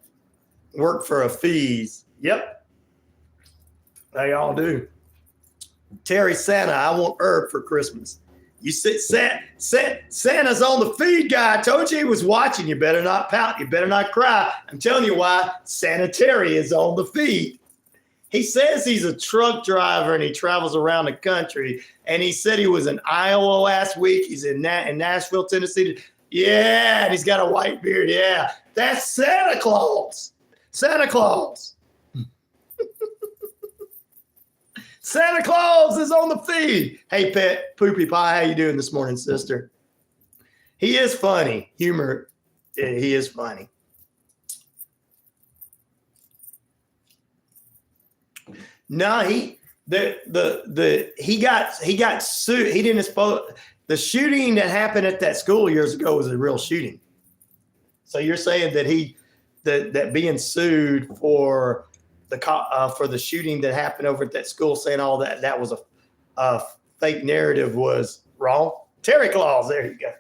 work for a fees. Yep. They all do. Terry Santa, I want herb for Christmas. You said Santa's on the feed, guy. I told you he was watching. You better not pout. You better not cry. I'm telling you why. Santa Terry is on the feed. He says he's a truck driver and he travels around the country. And he said he was in Iowa last week. He's in Nashville, Tennessee. Yeah, and he's got a white beard. Yeah, that's Santa Claus. Santa Claus. Santa Claus is on the feed. Hey, Pet Poopy Pie, how you doing this morning, sister? He is funny. Humor, he is funny. No, he got sued. He didn't expose the shooting that happened at that school years ago was a real shooting. So you're saying that that being sued for the shooting that happened over at that school, saying all that was a fake narrative was wrong. Terry Claus, there you go.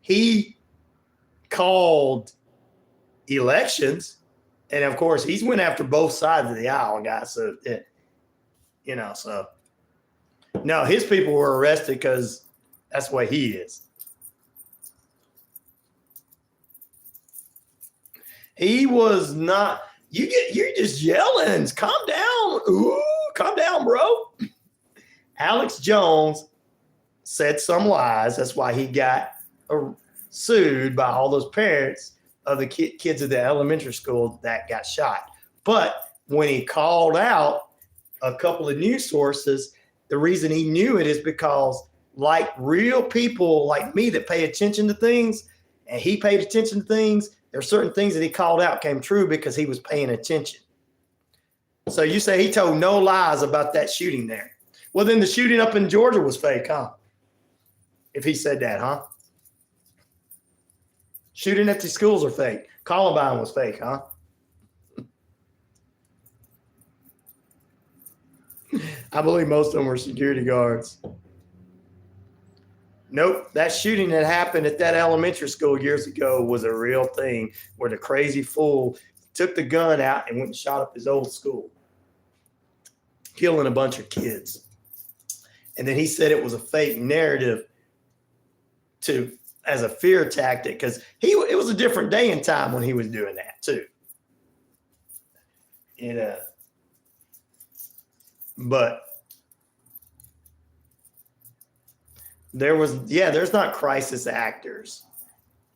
He called elections. And of course, he's went after both sides of the aisle, guys. So, so no, his people were arrested because that's the way he is. He was not. You're just yelling. Calm down. Ooh, calm down, bro. Alex Jones said some lies. That's why he got sued by all those parents of the kids at the elementary school that got shot. But when he called out a couple of news sources, the reason he knew it is because like real people like me that pay attention to things, and he paid attention to things, there are certain things that he called out came true because he was paying attention. So you say he told no lies about that shooting there. Well, then the shooting up in Georgia was fake, huh? If he said that, huh? Shooting at the schools are fake. Columbine was fake, huh? I believe most of them were security guards. Nope. That shooting that happened at that elementary school years ago was a real thing where the crazy fool took the gun out and went and shot up his old school, killing a bunch of kids. And then he said it was a fake narrative as a fear tactic because it was a different day and time when he was doing that too. But there's not crisis actors.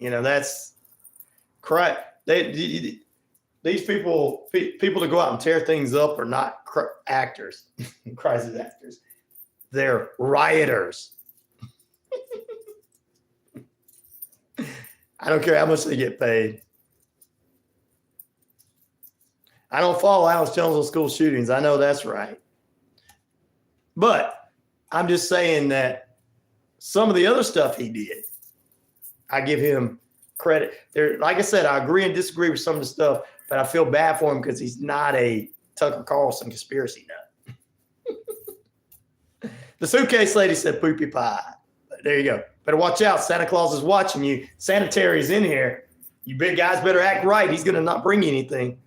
That's correct. These people to go out and tear things up are not actors, crisis actors. They're rioters. I don't care how much they get paid. I don't follow Alex Jones on school shootings. I know that's right. But I'm just saying that some of the other stuff he did, I give him credit. Like I said, I agree and disagree with some of the stuff, but I feel bad for him because he's not a Tucker Carlson conspiracy nut. The suitcase lady said poopy pie. There you go. Better watch out. Santa Claus is watching you. Santa Terry's in here. You big guys better act right. He's going to not bring you anything.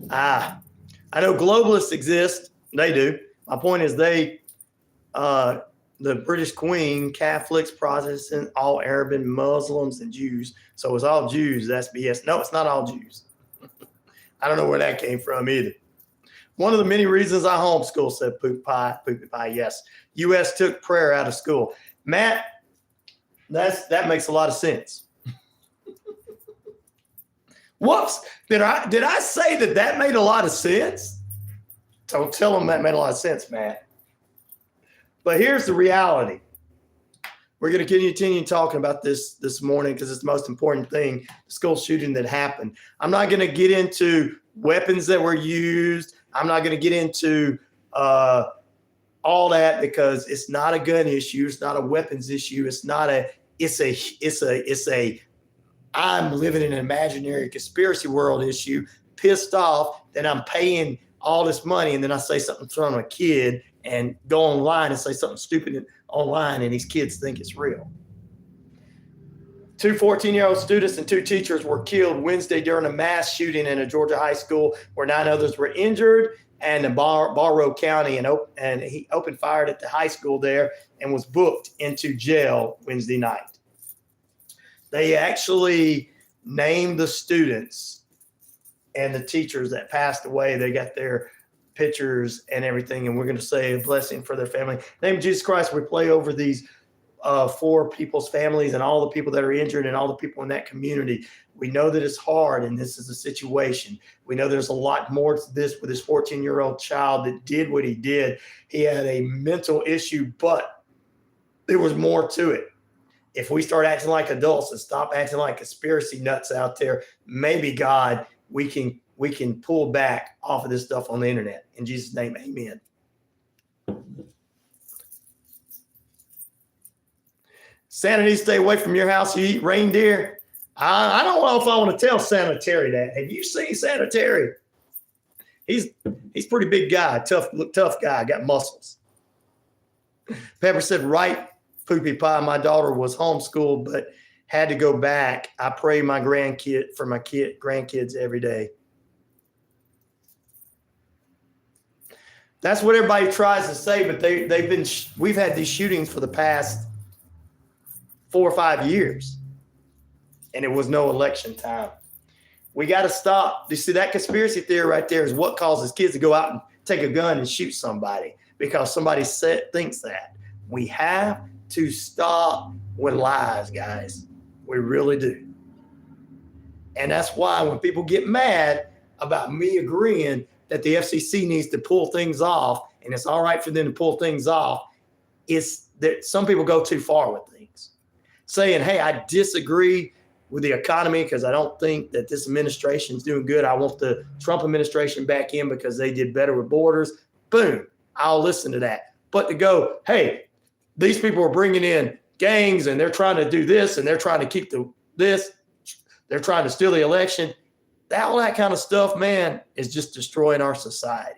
I know globalists exist. They do. My point is the British Queen, Catholics, Protestants, all Arab and Muslims and Jews. So it's all Jews. That's BS. No, it's not all Jews. I don't know where that came from either. One of the many reasons I homeschool, said Poopy Pie. Yes. U.S. took prayer out of school. Matt, that makes a lot of sense. Whoops. Did I say that made a lot of sense? Don't tell them that made a lot of sense, Matt. But here's the reality. We're going to continue talking about this morning because it's the most important thing, the school shooting that happened. I'm not going to get into weapons that were used. I'm not going to get into all that because it's not a gun issue. It's not a weapons issue. It's a I'm living in an imaginary conspiracy world issue, pissed off that I'm paying all this money and then I say something in front of a kid and go online and say something stupid online and these kids think it's real. 2 14-year-old students and 2 teachers were killed Wednesday during a mass shooting in a Georgia high school where 9 others were injured, and in Barrow County, and he opened fire at the high school there and was booked into jail Wednesday night. They actually named the students and the teachers that passed away. They got their pictures and everything, and we're going to say a blessing for their family. In the name of Jesus Christ, we pray over these 4 people's families and all the people that are injured and all the people in that community. We know that it's hard and this is a situation. We know there's a lot more to this with this 14-year-old child that did what he did. He had a mental issue, but there was more to it. If we start acting like adults and stop acting like conspiracy nuts out there, maybe God, we can pull back off of this stuff on the internet. In Jesus' name, amen. Santa needs to stay away from your house. You eat reindeer. I don't know if I want to tell Santa Terry that. Have you seen Santa Terry? He's a pretty big guy, tough guy, got muscles. Pepper said, right, Poopy Pie, my daughter was homeschooled, but had to go back. I pray for my grandkids every day. That's what everybody tries to say, but we've had these shootings for the past 4 or 5 years, and it was no election time. We got to stop. You see, that conspiracy theory right there is what causes kids to go out and take a gun and shoot somebody because somebody thinks that. We have to stop with lies, guys. We really do. And that's why when people get mad about me agreeing that the FCC needs to pull things off, and it's all right for them to pull things off, it's that some people go too far with things. Saying, hey, I disagree with the economy because I don't think that this administration is doing good. I want the Trump administration back in because they did better with borders. Boom, I'll listen to that. But to go, hey, these people are bringing in gangs and they're trying to do this and they're trying to keep they're trying to steal the election. All that kind of stuff, man, is just destroying our society.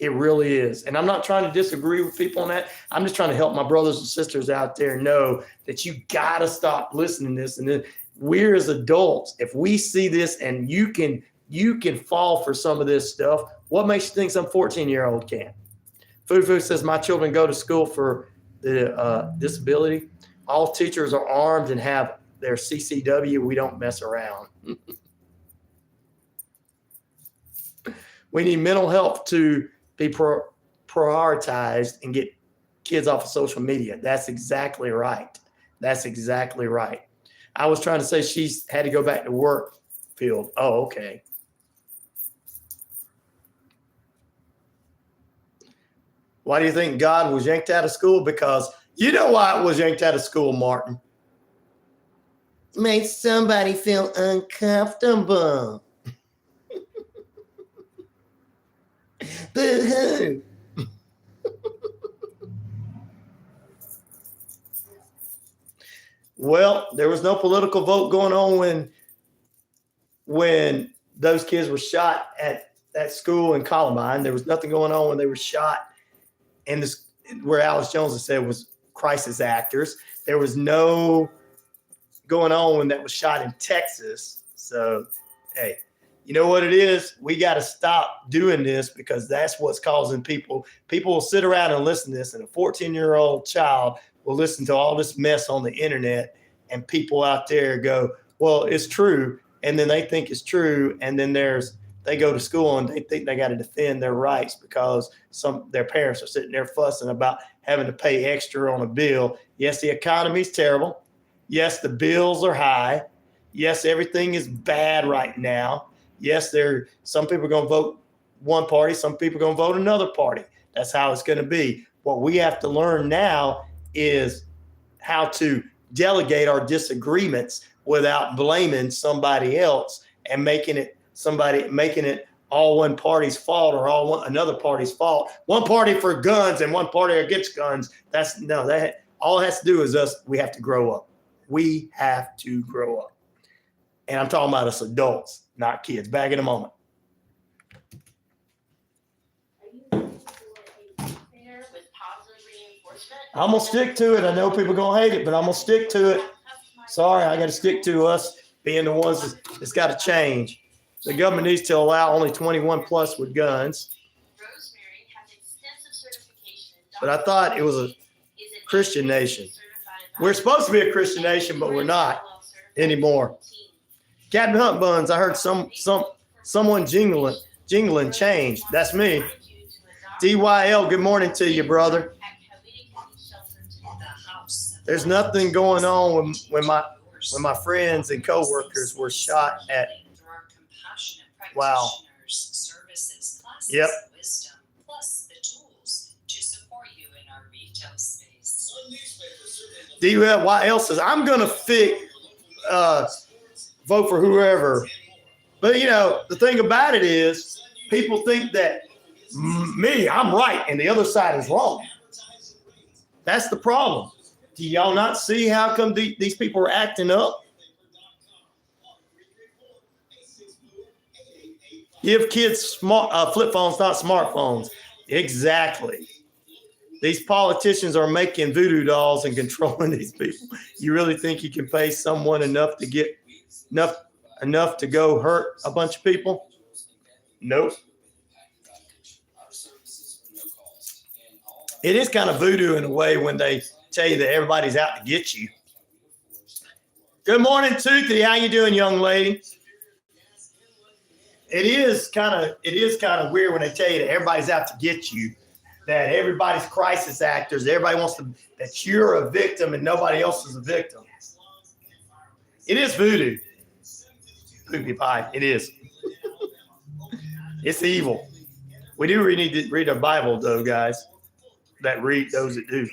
It really is. And I'm not trying to disagree with people on that. I'm just trying to help my brothers and sisters out there know that you got to stop listening to this. And then we're as adults, if we see this and you can fall for some of this stuff, what makes you think some 14-year-old can? Fufu says, my children go to school for the disability. All teachers are armed and have their CCW. We don't mess around. We need mental health to be prioritized and get kids off of social media. That's exactly right. That's exactly right. I was trying to say she's had to go back to work field. Oh, okay. Why do you think God was yanked out of school? Because you know why it was yanked out of school, Martin. Made somebody feel uncomfortable. Boo-hoo. Well, there was no political vote going on when those kids were shot at that school in Columbine. There was nothing going on when they were shot in this, where Alex Jones has said was crisis actors. There was no going on when that was shot in Texas. So, hey, you know what it is? We got to stop doing this because that's what's causing people. People will sit around and listen to this, and a 14-year-old child will listen to all this mess on the internet, and people out there go, well, it's true. and then they think it's true. And then they go to school and they think they got to defend their rights because their parents are sitting there fussing about having to pay extra on a bill. Yes, the economy's terrible. Yes, the bills are high. Yes, everything is bad right now. Yes, some people are going to vote one party, some people are going to vote another party. That's how it's going to be. What we have to learn now is how to delegate our disagreements without blaming somebody else and making it all one party's fault or another party's fault. One party for guns and one party against guns. That all it has to do is us. We have to grow up. We have to grow up. And I'm talking about us adults, not kids. Back in a moment. I'm going to stick to it. I know people are going to hate it, but I'm going to stick to it. Sorry, I got to stick to us being the ones that's got to change. The government needs to allow only 21 plus with guns. But I thought it was a Christian nation. We're supposed to be a Christian nation, but we're not anymore. Captain Hunt Buns, I heard someone jingling change. That's me. DYL, good morning to you, brother. There's nothing going on when my friends and coworkers were shot at. Wow. Yep. DYL says, I'm going to vote for whoever. But, the thing about it is people think that I'm right and the other side is wrong. That's the problem. Do y'all not see how come these people are acting up? Give kids flip phones, not smartphones. Exactly. These politicians are making voodoo dolls and controlling these people. You really think you can pay someone enough to get enough to go hurt a bunch of people? Nope. It is kind of voodoo in a way when they tell you that everybody's out to get you. Good morning, Toothy. How you doing, young lady? It is kind of weird when they tell you that everybody's out to get you, that everybody's crisis actors. Everybody wants that you're a victim and nobody else is a victim. It is voodoo. Poopy pie. It is. It's evil. We do need to read our Bible, though, guys. Those that do.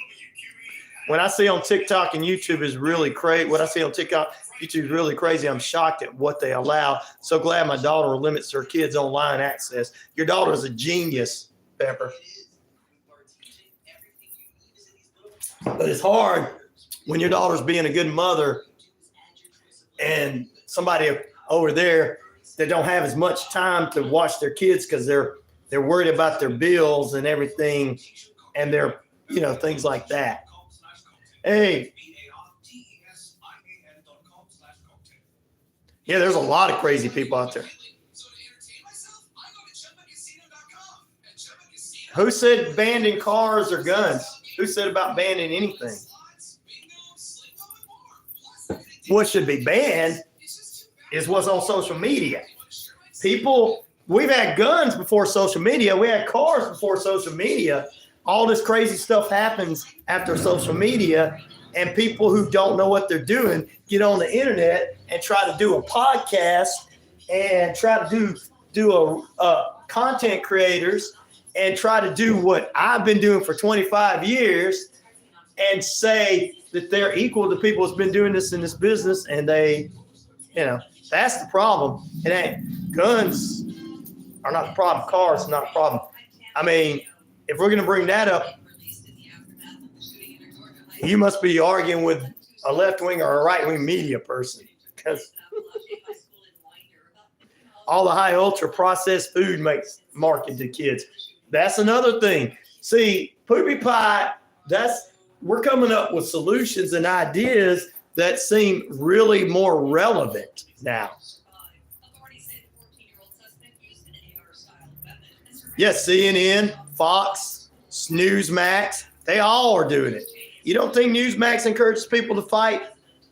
When I see on TikTok and YouTube is really crazy. What I see on TikTok, YouTube is really crazy. I'm shocked at what they allow. So glad my daughter limits her kids' online access. Your daughter is a genius, Pepper. But it's hard when your daughter's being a good mother and somebody over there that don't have as much time to watch their kids because they're worried about their bills and everything, and they're things like that. Hey, yeah, there's a lot of crazy people out there. Who said banning cars or guns? Who said about banning anything? What should be banned is what's on social media. We've had guns before social media. We had cars before social media. All this crazy stuff happens after social media, and people who don't know what they're doing get on the internet and try to do a podcast and try to do content creators and try to do what I've been doing for 25 years and say that they're equal to people who's been doing this in this business. And that's the problem. It ain't. Guns are not the problem. Cars are not a problem. I mean, if we're going to bring that up, you must be arguing with a left-wing or a right-wing media person, because all the high ultra-processed food makes marketed to kids. That's another thing. See, Poopy Pie, we're coming up with solutions and ideas that seem really more relevant now. Yes, CNN, Fox, Newsmax, they all are doing it. You don't think Newsmax encourages people to fight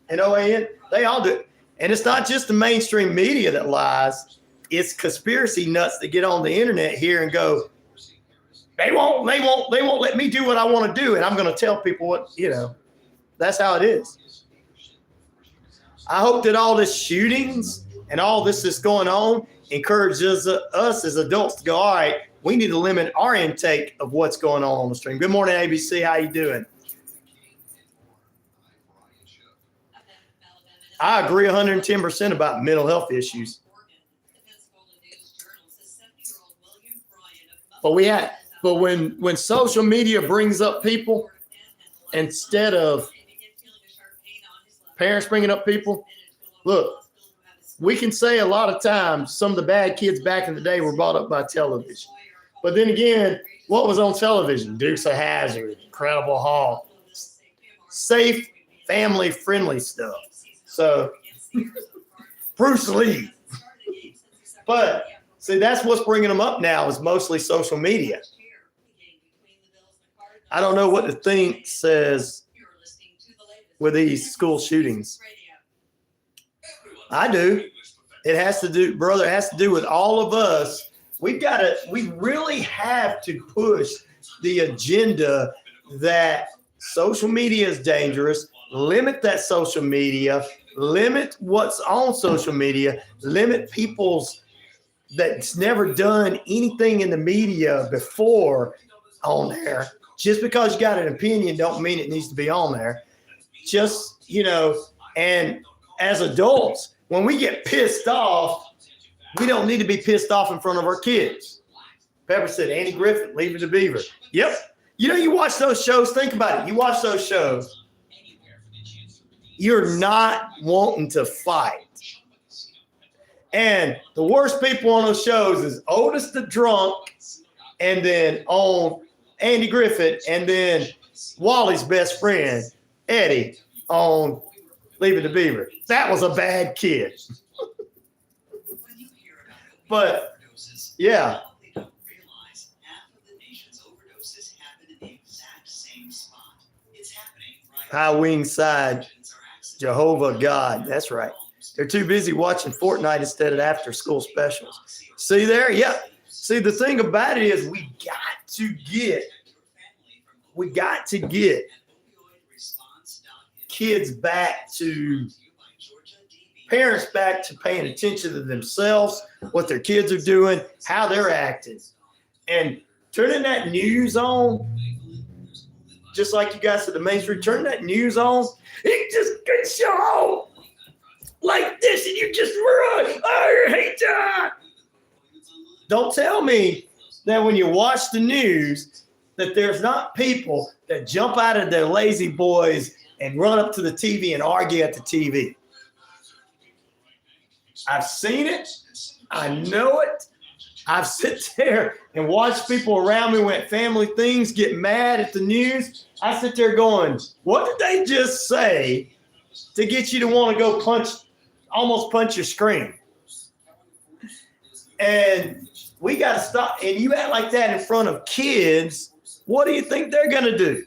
and OAN? They all do it. And it's not just the mainstream media that lies. It's conspiracy nuts that get on the internet here and go, they won't let me do what I want to do. And I'm going to tell people what, that's how it is. I hope that all this shootings and all this that's going on encourages us as adults to go, all right, we need to limit our intake of what's going on the stream. Good morning, ABC. How you doing? I agree 110% about mental health issues. But when social media brings up people instead of parents bringing up people, look, we can say a lot of times some of the bad kids back in the day were brought up by television. But then again, what was on television? Dukes of Hazzard, Incredible Hulk, safe, family-friendly stuff. So, Bruce Lee. But, see, that's what's bringing them up now is mostly social media. I don't know what the thing says with these school shootings. I do. It has to do, brother, it has to do with all of us. We really have to push the agenda that social media is dangerous, limit that social media, limit what's on social media, limit people's that's never done anything in the media before on there. Just because you got an opinion don't mean it needs to be on there. Just, and as adults, when we get pissed off, we don't need to be pissed off in front of our kids. Pepper said, Andy Griffith, Leave It to Beaver. Yep. You watch those shows, think about it. You watch those shows, you're not wanting to fight. And the worst people on those shows is Otis the drunk, and then on Andy Griffith, and then Wally's best friend, Eddie, on Leave It to Beaver. That was a bad kid. But, yeah. High wing side, Jehovah God. That's right. They're too busy watching Fortnite instead of after school specials. See there? Yeah. See, the thing about it is we got to get kids back to, parents back to paying attention to themselves, what their kids are doing, how they're acting. And turning that news on, just like you guys at the Main Street, turn that news on, it just gets you home like this and you just run. I hate that. Don't tell me that when you watch the news that there's not people that jump out of their lazy boys and run up to the TV and argue at the TV. I've seen it. I know it. I've sit there and watched people around me when family things get mad at the news. I sit there going, what did they just say to get you to want to go almost punch your screen? And we got to stop. And you act like that in front of kids. What do you think they're going to do?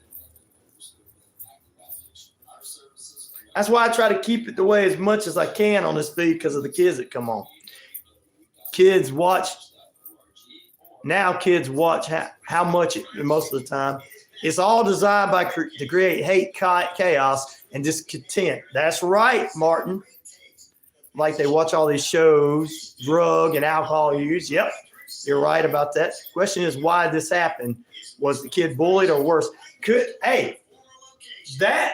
That's why I try to keep it the way as much as I can on this feed because of the kids that come on. Kids watch how much most of the time. It's all designed to create hate, chaos, and discontent. That's right, Martin. Like they watch all these shows, drug and alcohol use. Yep, you're right about that. Question is why this happened. Was the kid bullied or worse? That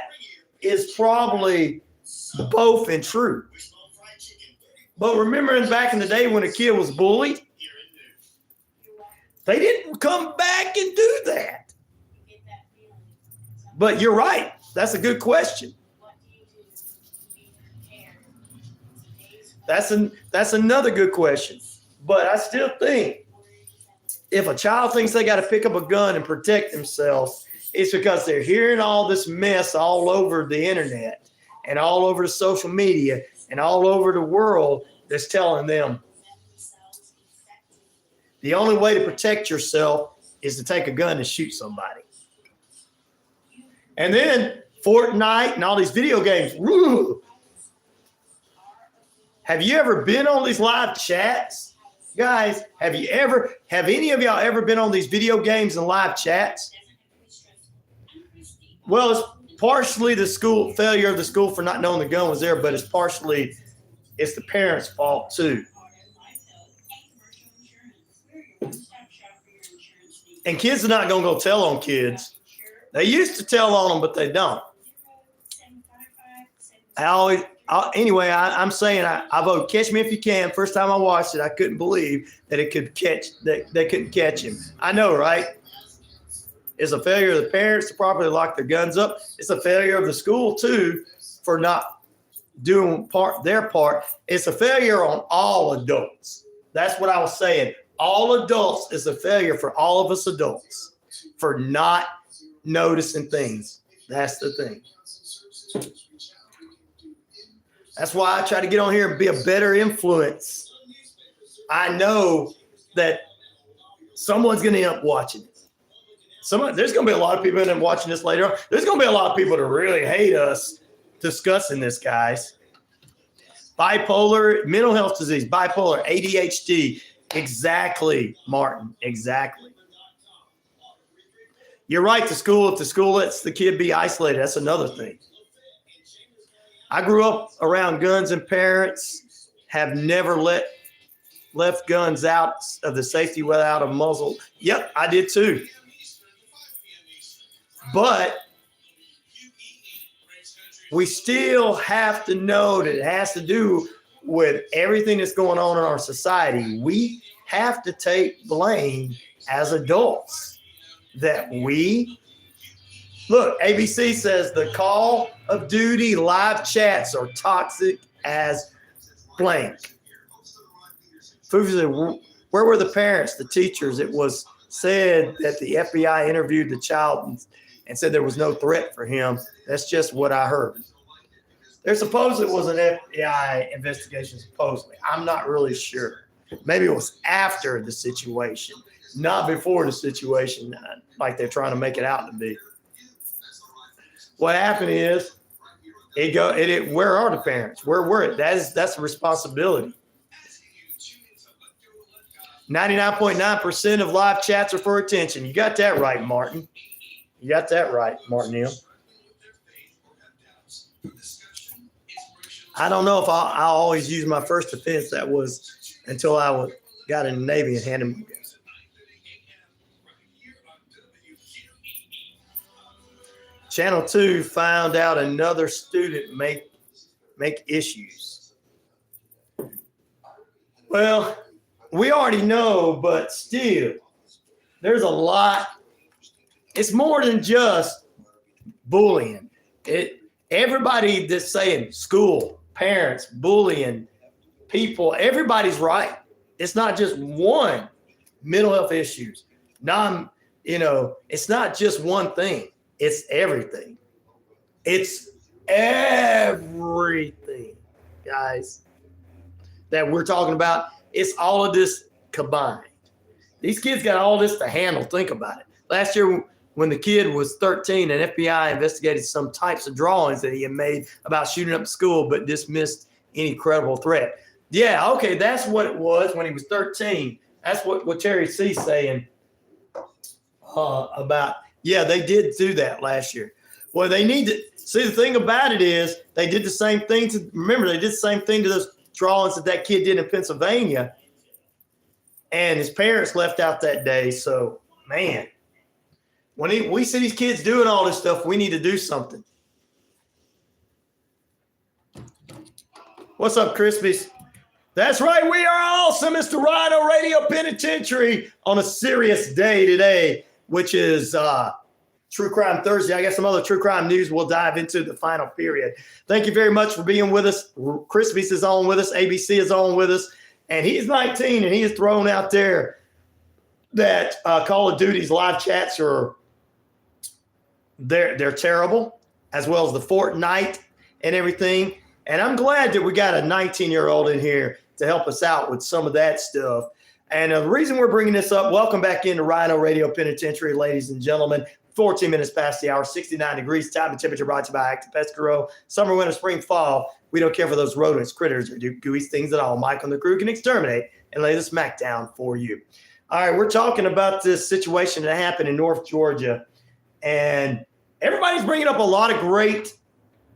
is probably both and true. But remember back in the day when a kid was bullied, they didn't come back and do that. But you're right. That's a good question. That's another good question. But I still think if a child thinks they got to pick up a gun and protect themselves, it's because they're hearing all this mess all over the internet and all over the social media and all over the world that's telling them the only way to protect yourself is to take a gun and shoot somebody. And then Fortnite and all these video games. Woo! Have you ever been on these live chats? Guys, have any of y'all ever been on these video games and live chats? Well, it's partially the school failure of the school for not knowing the gun was there, but it's the parents' fault too. And kids are not going to go tell on kids. They used to tell on them, but they don't. I'm saying I vote Catch Me If You Can. First time I watched it, I couldn't believe that they couldn't catch him. I know, right? It's a failure of the parents to properly lock their guns up. It's a failure of the school too for not doing their part. It's a failure on all adults. That's what I was saying. All adults is a failure for all of us adults for not noticing things. That's the thing. That's why I try to get on here and be a better influence. I know that someone's going to end up watching it. There's going to be a lot of people end up watching this later on. There's going to be a lot of people that really hate us discussing this, guys. Bipolar, mental health disease, bipolar, ADHD. Exactly, Martin. Exactly. You're right. If the school lets the kid be isolated, that's another thing. I grew up around guns, and parents have never left guns out of the safety without a muzzle. Yep, I did too. But we still have to know that it has to do with everything that's going on in our society. We have to take blame as adults that look, ABC says the Call of Duty live chats are toxic as blank. Fufu said, where were the parents, the teachers? It was said that the FBI interviewed the child and said there was no threat for him. That's just what I heard. There supposedly was an FBI investigation, supposedly. I'm not really sure. Maybe it was after the situation, not before the situation, like they're trying to make it out to be. What happened is, where are the parents? Where were it? That's a responsibility. 99.9% of live chats are for attention. You got that right, Martin. You got that right, Martin Neal. I don't know if I always use my first defense. That was until I got in the Navy and handed them. Channel 2 found out another student make issues. Well, we already know, but still, there's a lot. It's more than just bullying. Everybody that's saying school, parents, bullying, people, everybody's right. It's not just one. Mental health issues. It's not just one thing. It's everything. It's everything, guys, that we're talking about. It's all of this combined. These kids got all this to handle. Think about it. Last year, when the kid was 13, an FBI investigated some types of drawings that he had made about shooting up the school, but dismissed any credible threat. Yeah, okay, that's what it was when he was 13. That's what Terry C's saying about. Yeah, they did do that last year. Well, they need to see. The thing about it is they did the same thing to those drawings that kid did in Pennsylvania, and his parents left out that day. So, man, when we see these kids doing all this stuff, we need to do something. What's up, Crispies? That's right. We are awesome. It's the RyanORadio Penitentiary on a serious day today, which is True Crime Thursday. I got some other true crime news we'll dive into the final period. Thank you very much for being with us. Crispies is on with us. ABC is on with us. And he's 19, and he is thrown out there that Call of Duty's live chats are they're terrible, as well as the Fortnite and everything. And I'm glad that we got a 19-year-old in here to help us out with some of that stuff. And the reason we're bringing this up, welcome back into RyanORadio Penitentiary, ladies and gentlemen. 14 minutes past the hour, 69 degrees. Time and temperature brought to you by Active Pest Control. Summer, winter, spring, fall. We don't care for those rodents, critters, or gooey things at all. Mike on the crew can exterminate and lay the smack down for you. All right, we're talking about this situation that happened in North Georgia. And everybody's bringing up a lot of great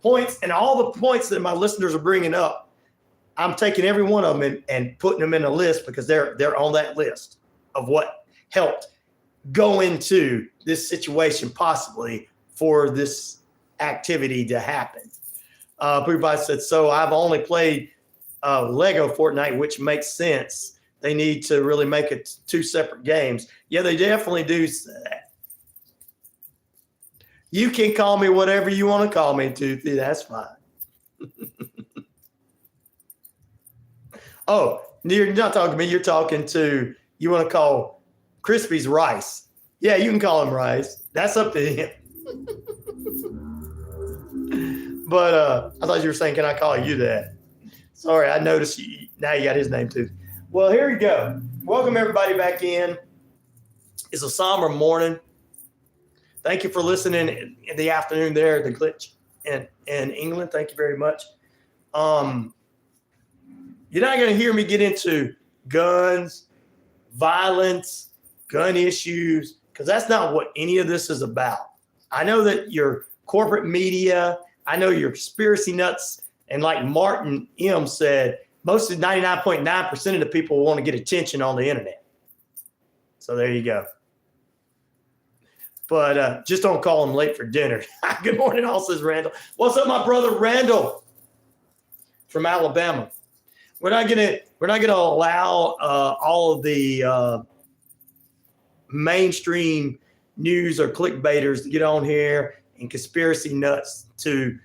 points. And all the points that my listeners are bringing up, I'm taking every one of them and putting them in a list because they're on that list of what helped go into this situation possibly for this activity to happen. Everybody said, so I've only played Lego Fortnite, which makes sense. They need to really make it 2 separate games. Yeah, they definitely do that. You can call me whatever you want to call me, Toothy. That's fine. Oh, you're not talking to me. You're talking to, you want to call Crispy's Rice. Yeah, you can call him Rice. That's up to him. But I thought you were saying, can I call you that? Sorry, I noticed now you got his name too. Well, here we go. Welcome everybody back in. It's a somber morning. Thank you for listening in the afternoon there, the glitch in England. Thank you very much. You're not going to hear me get into guns, violence, gun issues, because that's not what any of this is about. I know that your corporate media, I know your conspiracy nuts, and like Martin M. said, most of 99.9% of the people want to get attention on the internet. So there you go. But just don't call them late for dinner. Good morning, all, says Randall. What's up, my brother Randall from Alabama? We're not gonna allow all of the mainstream news or clickbaiters to get on here and conspiracy nuts to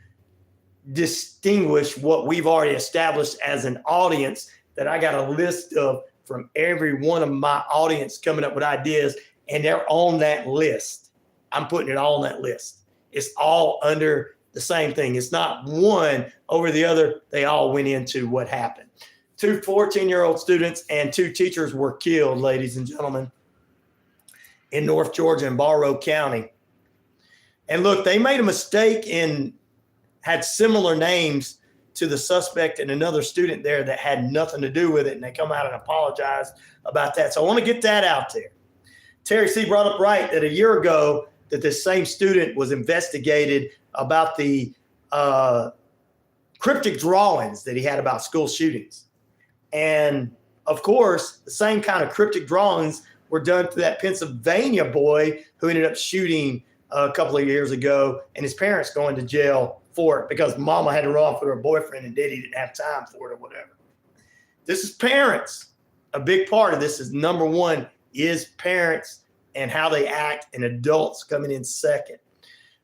distinguish what we've already established as an audience that I got a list of from every one of my audience coming up with ideas, and they're on that list. I'm putting it all on that list. It's all under the same thing. It's not one over the other. They all went into what happened. 2 14-year-old students and 2 teachers were killed, ladies and gentlemen, in North Georgia in Barrow County. And look, they made a mistake and had similar names to the suspect and another student there that had nothing to do with it. And they come out and apologized about that. So I want to get that out there. Terry C. brought up right that a year ago that this same student was investigated about the cryptic drawings that he had about school shootings. And of course, the same kind of cryptic drawings were done to that Pennsylvania boy who ended up shooting a couple of years ago, and his parents going to jail for it because mama had to run off with her boyfriend and daddy didn't have time for it or whatever. This is parents. A big part of this is number one is parents and how they act, and adults coming in second.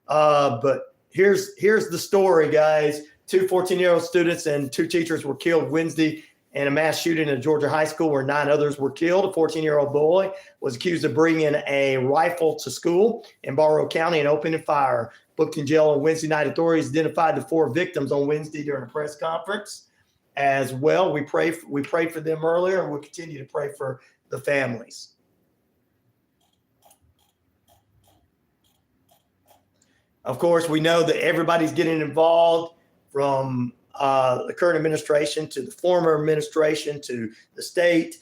But here's the story, guys. 2 14-year-old students and 2 teachers were killed Wednesday in a mass shooting at a Georgia high school where 9 others were killed. A 14-year-old boy was accused of bringing a rifle to school in Barrow County and opening fire. Booked in jail on Wednesday night. Authorities identified the 4 victims on Wednesday during a press conference as well. We prayed for them earlier, and we'll continue to pray for the families. Of course, we know that everybody's getting involved, from the current administration to the former administration to the state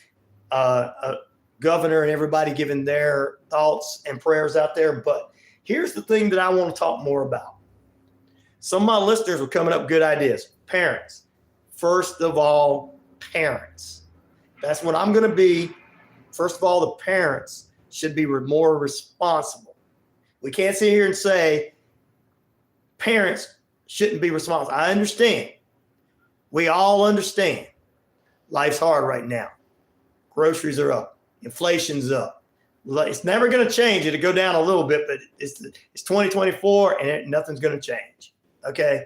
governor, and everybody giving their thoughts and prayers out there. But here's the thing that I want to talk more about. Some of my listeners were coming up with good ideas. Parents. First of all, parents. That's what I'm going to be. First of all, the parents should be more responsible. We can't sit here and say parents shouldn't be responsible. I understand. We all understand. Life's hard right now. Groceries are up. Inflation's up. It's never going to change. It'll go down a little bit, but it's 2024 and nothing's going to change. Okay?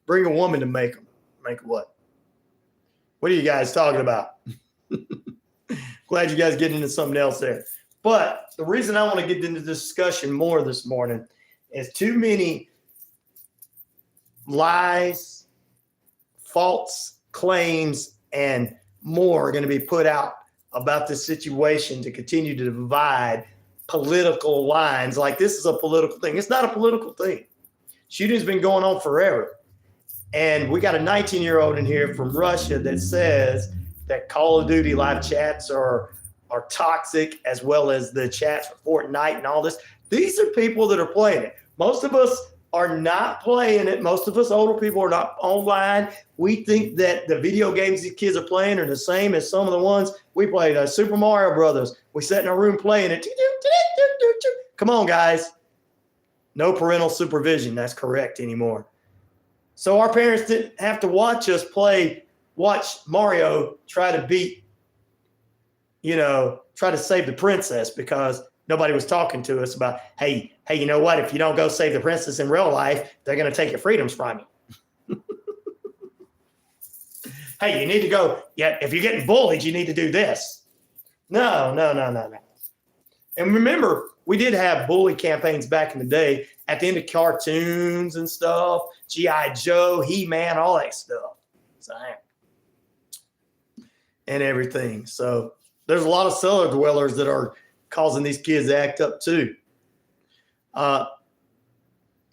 Bring a woman to make them. Make what? What are you guys talking about? Glad you guys get into something else there. But the reason I want to get into this discussion more this morning is too many lies, false claims, and more are going to be put out about this situation to continue to divide political lines. Like this is a political thing. It's not a political thing. Shooting's been going on forever. And we got a 19-year-old in here from Russia that says that Call of Duty live chats are toxic, as well as the chats for Fortnite and all this. These are people that are playing it. Most of us are not playing it. Most of us older people are not online. We think that the video games these kids are playing are the same as some of the ones we played. Super Mario Brothers. We sat in our room playing it. Come on, guys. No parental supervision. That's correct anymore. So our parents didn't have to watch us watch Mario try to beat, try to save the princess, because nobody was talking to us about, hey, you know what? If you don't go save the princess in real life, they're going to take your freedoms from you. Hey, you need to go. Yeah, if you're getting bullied, you need to do this. No. And remember, we did have bully campaigns back in the day at the end of cartoons and stuff, G.I. Joe, He-Man, all that stuff. And everything. So there's a lot of cellar dwellers that are causing these kids to act up too.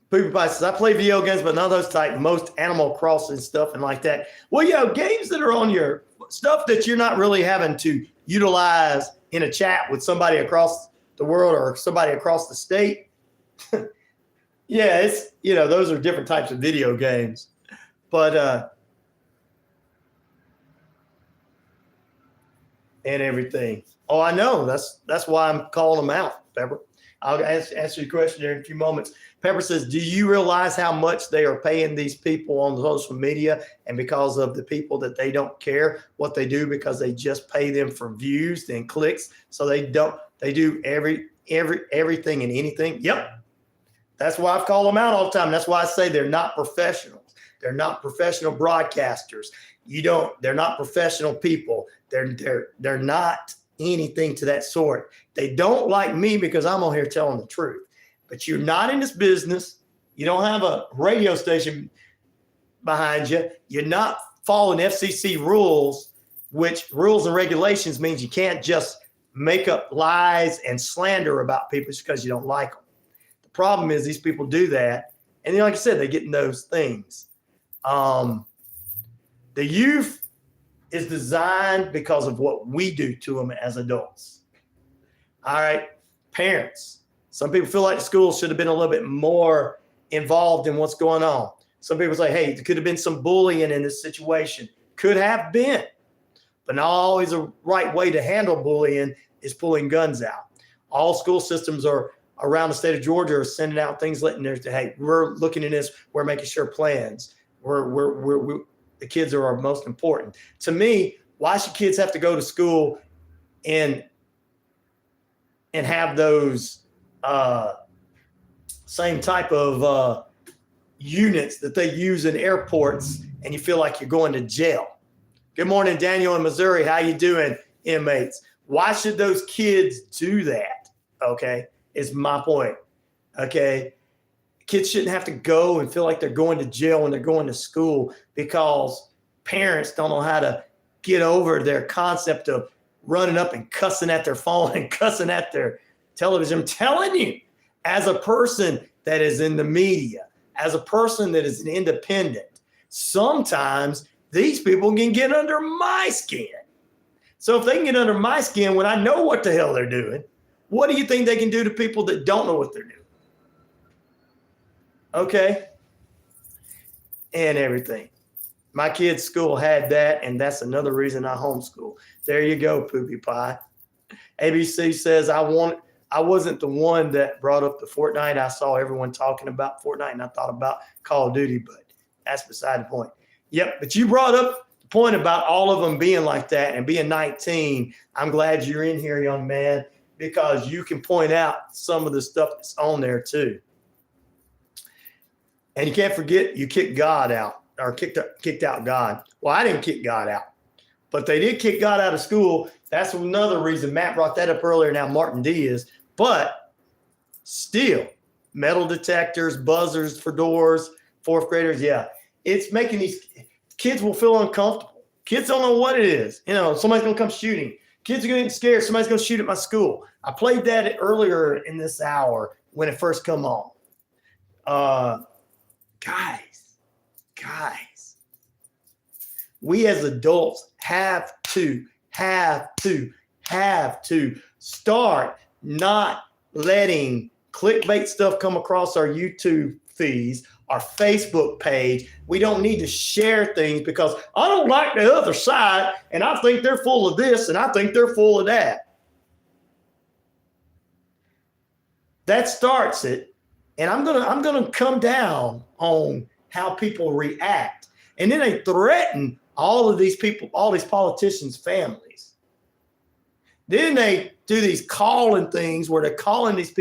Poopy Pie says, I play video games, but none of those type, most Animal Crossing stuff and like that. Well, games that are on your stuff that you're not really having to utilize in a chat with somebody across the world or somebody across the state. Yeah, it's, those are different types of video games. But, and everything. Oh, I know. That's why I'm calling them out, Pepper. I'll answer your question there in a few moments. Pepper says, do you realize how much they are paying these people on social media, and because of the people that they don't care what they do because they just pay them for views and clicks. So they do everything and anything. Yep. That's why I've called them out all the time. That's why I say they're not professionals. They're not professional broadcasters. They're not professional people. They're not anything to that sort. They don't like me because I'm on here telling the truth. But you're not in this business. You don't have a radio station behind you. You're not following FCC rules, which rules and regulations means you can't just make up lies and slander about people just because you don't like them. The problem is these people do that. And like I said, they get in those things. The youth is designed because of what we do to them as adults. All right, parents. Some people feel like the school should have been a little bit more involved in what's going on. Some people say, hey, there could have been some bullying in this situation. Could have been. But not always a right way to handle bullying is pulling guns out. All school systems are around the state of Georgia are sending out things letting them, hey, we're looking at this. We're making sure plans. The kids are our most important. To me, why should kids have to go to school and have those same type of units that they use in airports, and you feel like you're going to jail? Good morning, Daniel in Missouri. How you doing, inmates? Why should those kids do that? Okay, is my point. Okay. Kids shouldn't have to go and feel like they're going to jail when they're going to school because parents don't know how to get over their concept of running up and cussing at their phone and cussing at their television. I'm telling you, as a person that is in the media, as a person that is an independent, sometimes these people can get under my skin. So if they can get under my skin when I know what the hell they're doing, what do you think they can do to people that don't know what they're doing? Okay. And everything. My kids' school had that, and that's another reason I homeschool. There you go, Poopy Pie. ABC says, I wasn't the one that brought up the Fortnite. I saw everyone talking about Fortnite, and I thought about Call of Duty, but that's beside the point. Yep, but you brought up the point about all of them being like that and being 19. I'm glad you're in here, young man, because you can point out some of the stuff that's on there too. And you can't forget you kicked God out, or kicked out God. Well, I didn't kick God out, but they did kick God out of school. That's another reason. Matt brought that up earlier. Now Martin D is, but still metal detectors, buzzers for doors, fourth graders. Yeah. It's making these kids will feel uncomfortable. Kids don't know what it is. Somebody's going to come shooting. Kids are getting scared. Somebody's going to shoot at my school. I played that earlier in this hour when it first come on. Guys, we as adults have to start not letting clickbait stuff come across our YouTube feeds, our Facebook page. We don't need to share things because I don't like the other side and I think they're full of this and I think they're full of that. That starts it. And I'm gonna come down on how people react. And then they threaten all of these people, all these politicians' families. Then they do these calling things where they're calling police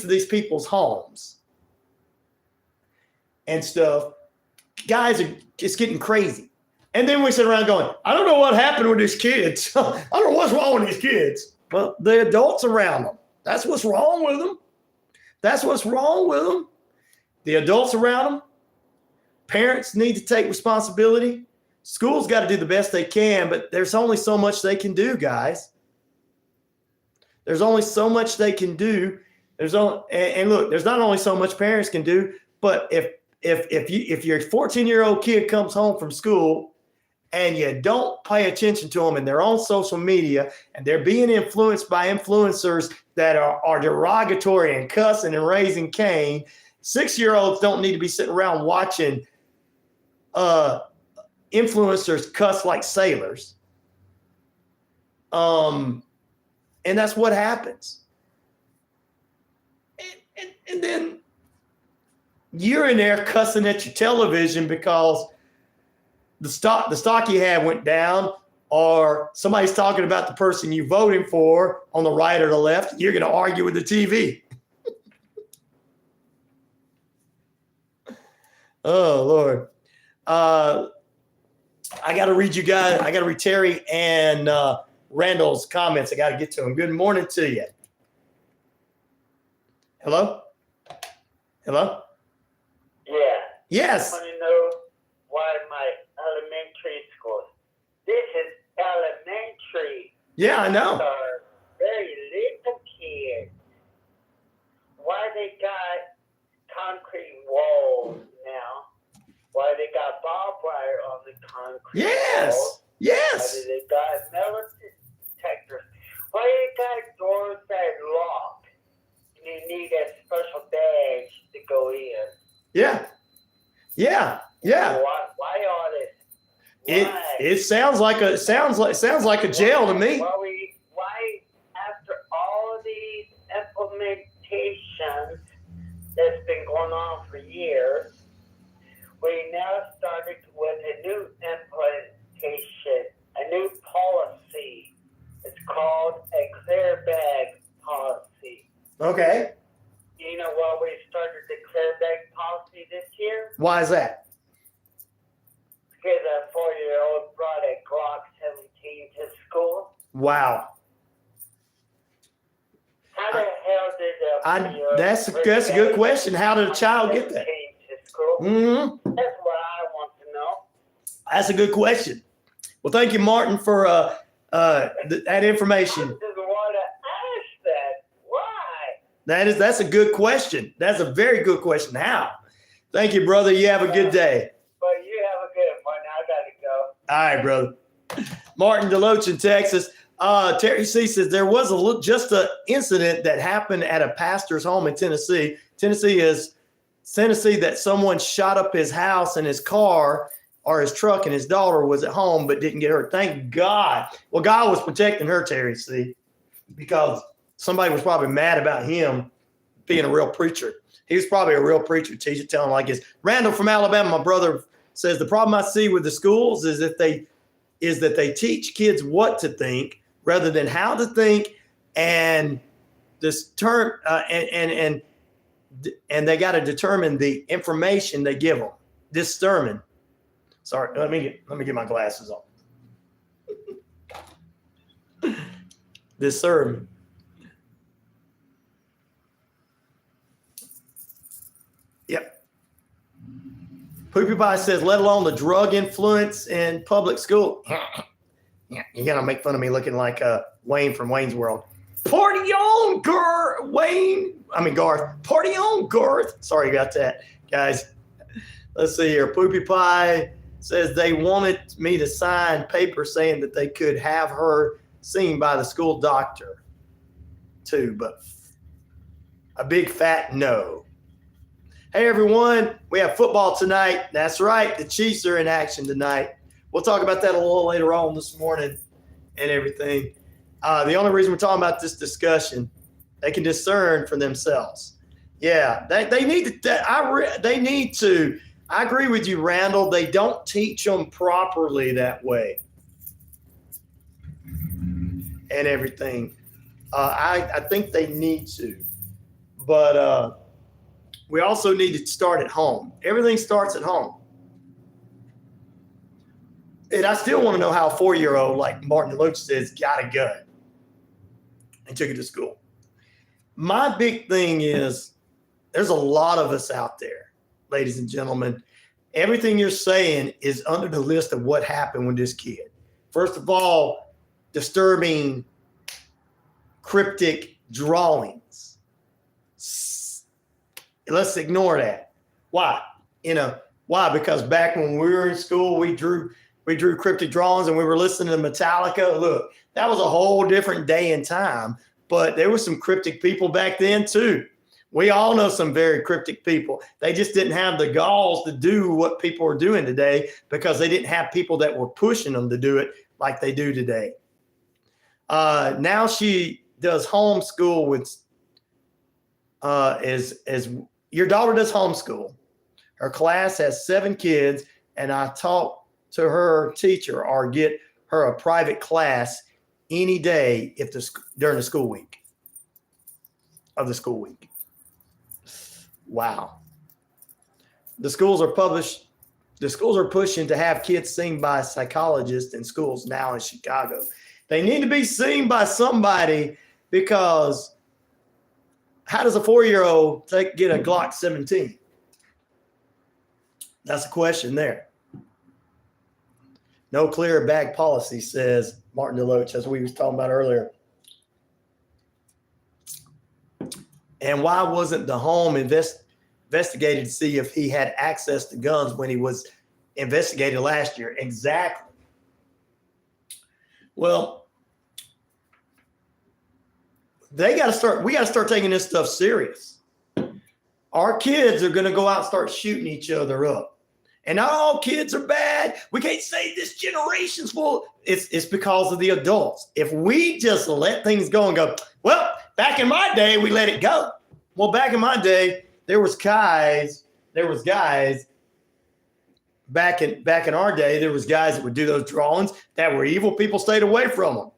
to these people's homes and stuff. Guys are just getting crazy. And then we sit around going, I don't know what happened with these kids. I don't know what's wrong with these kids. Well, the adults around them. That's what's wrong with them. That's what's wrong with them. The adults around them. Parents need to take responsibility. School's got to do the best they can, but there's only so much they can do, guys. There's only so much they can do. And look, there's not only so much parents can do, but if your 14-year-old kid comes home from school and you don't pay attention to them and they're on social media and they're being influenced by influencers that are derogatory and cussing and raising Cain, 6-year-olds don't need to be sitting around watching influencers cuss like sailors. And that's what happens. And then you're in there cussing at your television because the stock you had went down, or somebody's talking about the person you're voting for on the right or the left. You're going to argue with the TV. Oh, Lord. I got to read you guys. I got to read Terry and Randall's comments. I got to get to them. Good morning to you. Hello? Hello?
Yeah.
Yes.
I want to know why my elementary school. This is elementary.
Yeah, I know.
Are very little kids. Why they got concrete walls now? Why they got barbed wire on the concrete
Yes.
walls?
Yes.
Why they got metal detectors? Why they got doors that lock? You need a special badge to go in.
Yeah. Yeah. Yeah.
Why all this? Why?
It sounds like a jail to me.
Why after all these implementations that's been going on for years, we now started with a new implementation, a new policy. It's called a clear bag policy.
Okay.
You know why we started the clear bag policy this year?
Why is that?
Because a 4-year-old brought a Glock 17 to school.
Wow.
How the hell did a 4-year-old
That's a good question. How did a child get that?
To school?
Mm-hmm.
That's what I want to know.
That's a good question. Well, thank you, Martin, for that information.
I just want to ask that. Why?
That's a good question. That's a very good question. How? Thank you, brother. You have a good day.
But you have a good one. I got to go.
All right, brother. Martin Deloach in Texas. Terry C says there was just an incident that happened at a pastor's home in Tennessee. Tennessee that someone shot up his house and his car or his truck, and his daughter was at home but didn't get hurt. Thank God. Well, God was protecting her, Terry C, because somebody was probably mad about him being a real preacher. He was probably a real preacher, teacher, telling like this. Randall from Alabama, my brother, says the problem I see with the schools is that they teach kids what to think rather than how to think, and this term and they got to determine the information they give them. Determine. Sorry, let me get my glasses on. Discern. Yep. Poopy Pie says, let alone the drug influence in public school. Yeah. You're going to make fun of me looking like Wayne from Wayne's World. Party on, Garth. Party on, Garth. Sorry about that, guys. Let's see here. Poopy Pie says they wanted me to sign paper saying that they could have her seen by the school doctor too, but a big fat no. Hey, everyone. We have football tonight. That's right. The Chiefs are in action tonight. We'll talk about that a little later on this morning and everything. The only reason we're talking about this discussion, they can discern for themselves. Yeah, they need to. They need to. I agree with you, Randall. They don't teach them properly that way and everything. I think they need to, but we also need to start at home. Everything starts at home. And I still want to know how a 4-year-old, like Martin Luke says, got a gun and took it to school. My big thing is there's a lot of us out there, ladies and gentlemen. Everything you're saying is under the list of what happened with this kid. First of all, disturbing, cryptic drawings. Let's ignore that. Why? Why? Because back when we were in school, we drew cryptic drawings and we were listening to Metallica. Look, that was a whole different day and time, but there were some cryptic people back then too. We all know some very cryptic people. They just didn't have the galls to do what people are doing today because they didn't have people that were pushing them to do it like they do today. Now she does homeschool with, as your daughter does homeschool. Her class has 7 kids, and I talk to her teacher or get her a private class any day during the school week. Wow. The schools are pushing to have kids seen by psychologists in schools now in Chicago. They need to be seen by somebody because how does a 4-year-old get a Glock 17? That's a question there. No clear bag policy, says Martin DeLoach, as we was talking about earlier. And why wasn't the home investigated to see if he had access to guns when he was investigated last year? Exactly. Well, we got to start taking this stuff serious. Our kids are going to go out and start shooting each other up. And not all kids are bad. We can't say this generation's full. It's because of the adults. If we just let things go and go, well, back in my day, we let it go. Well, back in my day, there was guys back in our day, there was guys that would do those drawings that were evil. People stayed away from them.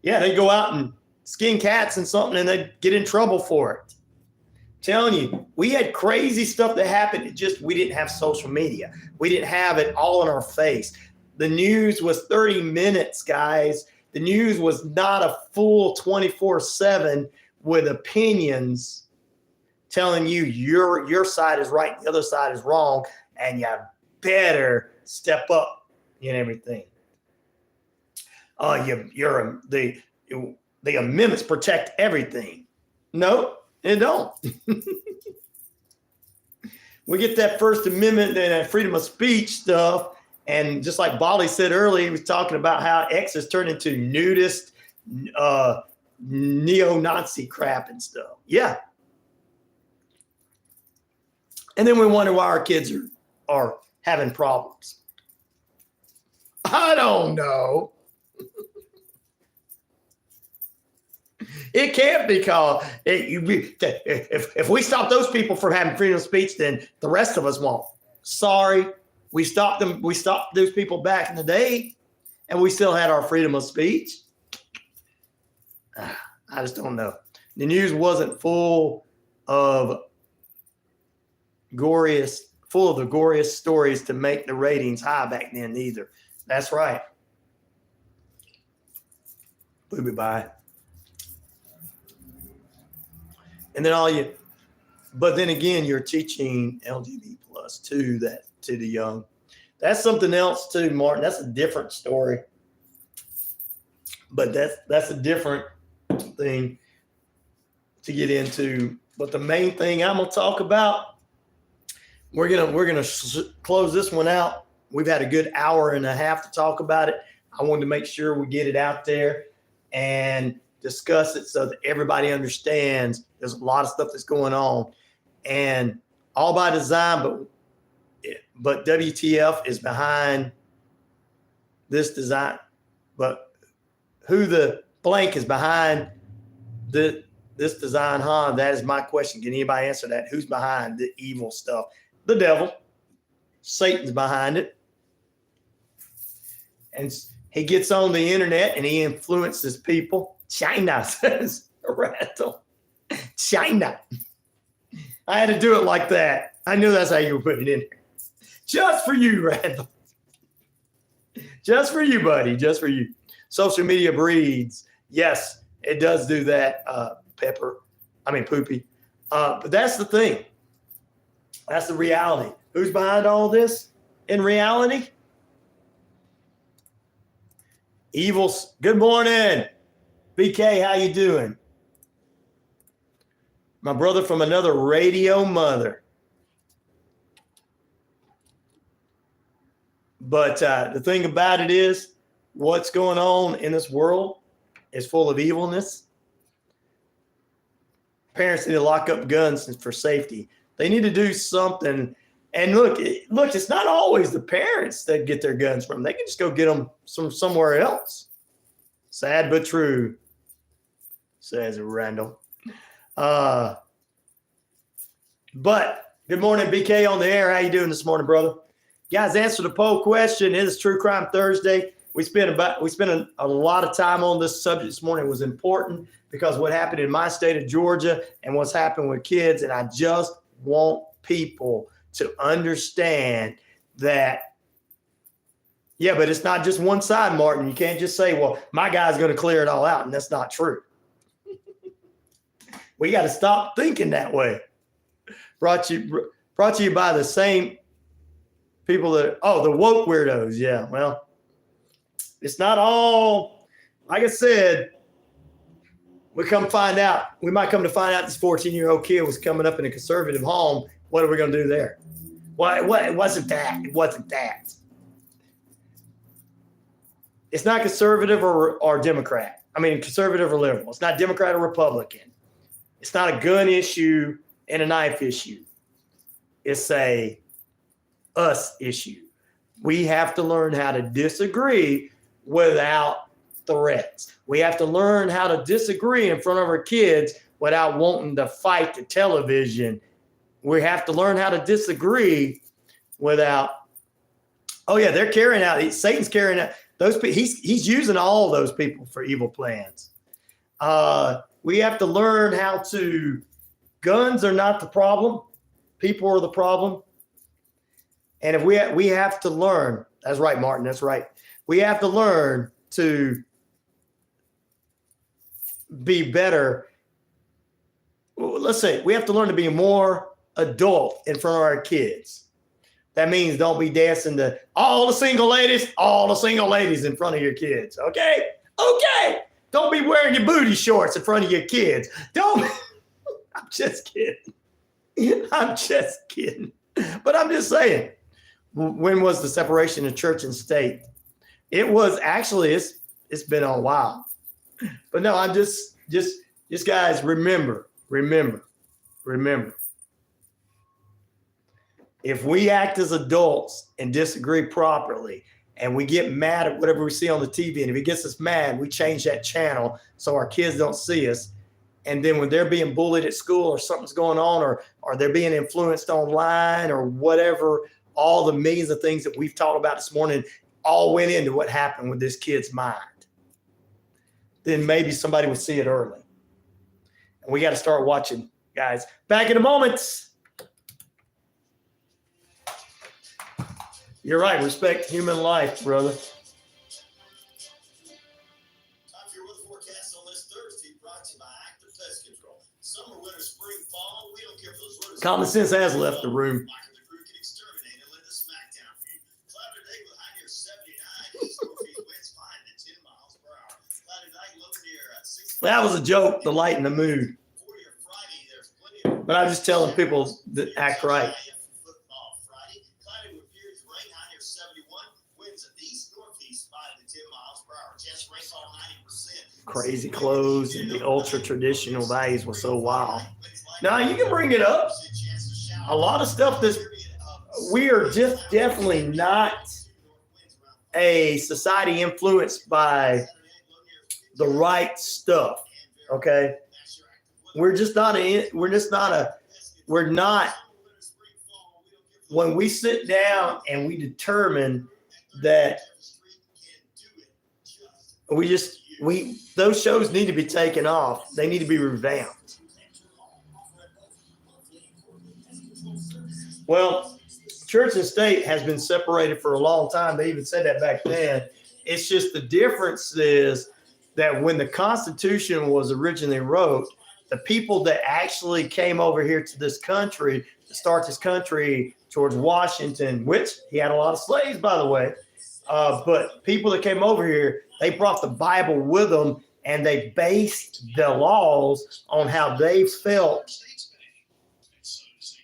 Yeah, they'd go out and skin cats and something, and they'd get in trouble for it. Telling you, we had crazy stuff that happened. We didn't have social media. We didn't have it all in our face. The news was 30 minutes, guys. The news was not a full 24/7 with opinions telling you your side is right, the other side is wrong, and you better step up in everything. The amendments protect everything. No, it don't. We get that First Amendment and that freedom of speech stuff, and just like Bali said earlier, he was talking about how X has turned into nudist, neo-Nazi crap and stuff. Yeah. And then we wonder why our kids are having problems. I don't know. It can't be called. If we stop those people from having freedom of speech, then the rest of us won't. Sorry, we stopped them. We stopped those people back in the day, and we still had our freedom of speech. I just don't know. The news wasn't full of the goriest stories to make the ratings high back then either. That's right. Bye. And then but then again, you're teaching LGBT plus to the young. That's something else too, Martin. That's a different story. But that's a different thing to get into. But the main thing I'm gonna talk about, we're gonna close this one out. We've had a good hour and a half to talk about it. I wanted to make sure we get it out there and discuss it so that everybody understands there's a lot of stuff that's going on, and all by design. But WTF is behind this design. But who the blank is behind this design, huh? That is my question. Can anybody answer that? Who's behind the evil stuff? The devil. Satan's behind it. And he gets on the internet and he influences people. China, says Randall. China. I had to do it like that. I knew that's how you were putting it in there. Just for you, Randall. Just for you, buddy. Just for you. Social media breeds. Yes, it does do that, Poopy. But that's the thing. That's the reality. Who's behind all this in reality? Evils. Good morning. BK, how you doing? My brother from another radio mother. But the thing about it is, what's going on in this world is full of evilness. Parents need to lock up guns for safety. They need to do something. And look, it's not always the parents that get their guns from. They can just go get them from somewhere else. Sad but true, says Randall. But good morning, BK on the air. How you doing this morning, brother? Guys, answer the poll question. It is True Crime Thursday. We spent a lot of time on this subject this morning. It was important because what happened in my state of Georgia and what's happened with kids. And I just want people to understand that, yeah, but it's not just one side, Martin. You can't just say, well, my guy's going to clear it all out. And that's not true. We got to stop thinking that way. Brought to you by the same people that, the woke weirdos. Yeah, well, it's not all, like I said, we might come to find out this 14-year-old kid was coming up in a conservative home. What are we going to do there? Well, it wasn't that. It wasn't that. It's not conservative or Democrat. I mean, conservative or liberal. It's not Democrat or Republican. It's not a gun issue and a knife issue. It's a us issue. We have to learn how to disagree without threats. We have to learn how to disagree in front of our kids without wanting to fight the television. We have to learn how to disagree without, they're carrying out, Satan's carrying out those people. He's using all those people for evil plans. We have to learn how to, guns are not the problem. People are the problem. And if we have to learn, that's right, Martin, that's right. We have to learn to be better. Let's say we have to learn to be more adult in front of our kids. That means don't be dancing to all the single ladies in front of your kids. Okay. Don't be wearing your booty shorts in front of your kids. I'm just kidding. But I'm just saying, when was the separation of church and state? It was actually, it's been a while. But no, I'm just guys, remember. If we act as adults and disagree properly and we get mad at whatever we see on the TV, and if it gets us mad, we change that channel so our kids don't see us. And then when they're being bullied at school or something's going on or they're being influenced online or whatever, all the millions of things that we've talked about this morning all went into what happened with this kid's mind. Then maybe somebody would see it early. And we got to start watching, guys. Back in a moment. You're right. Respect human life, brother.
Time for your weather forecast on this Thursday, brought to you by Active Pest Control. Summer, winter, spring, fall, we don't care for those roads.
Common sense has left the room. That was a joke to lighten the mood. But I'm just telling people that act right. Crazy clothes and the ultra traditional values were so wild. Now you can bring it up. A lot of stuff that's we are just definitely not a society influenced by the right stuff. Okay. We're not when we sit down and we determine that those shows need to be taken off. They need to be revamped. Well, church and state has been separated for a long time. They even said that back then. It's just the difference is that when the Constitution was originally wrote, the people that actually came over here to this country to start this country, George Washington, which he had a lot of slaves, by the way, but people that came over here, they brought the Bible with them, and they based the laws on how they felt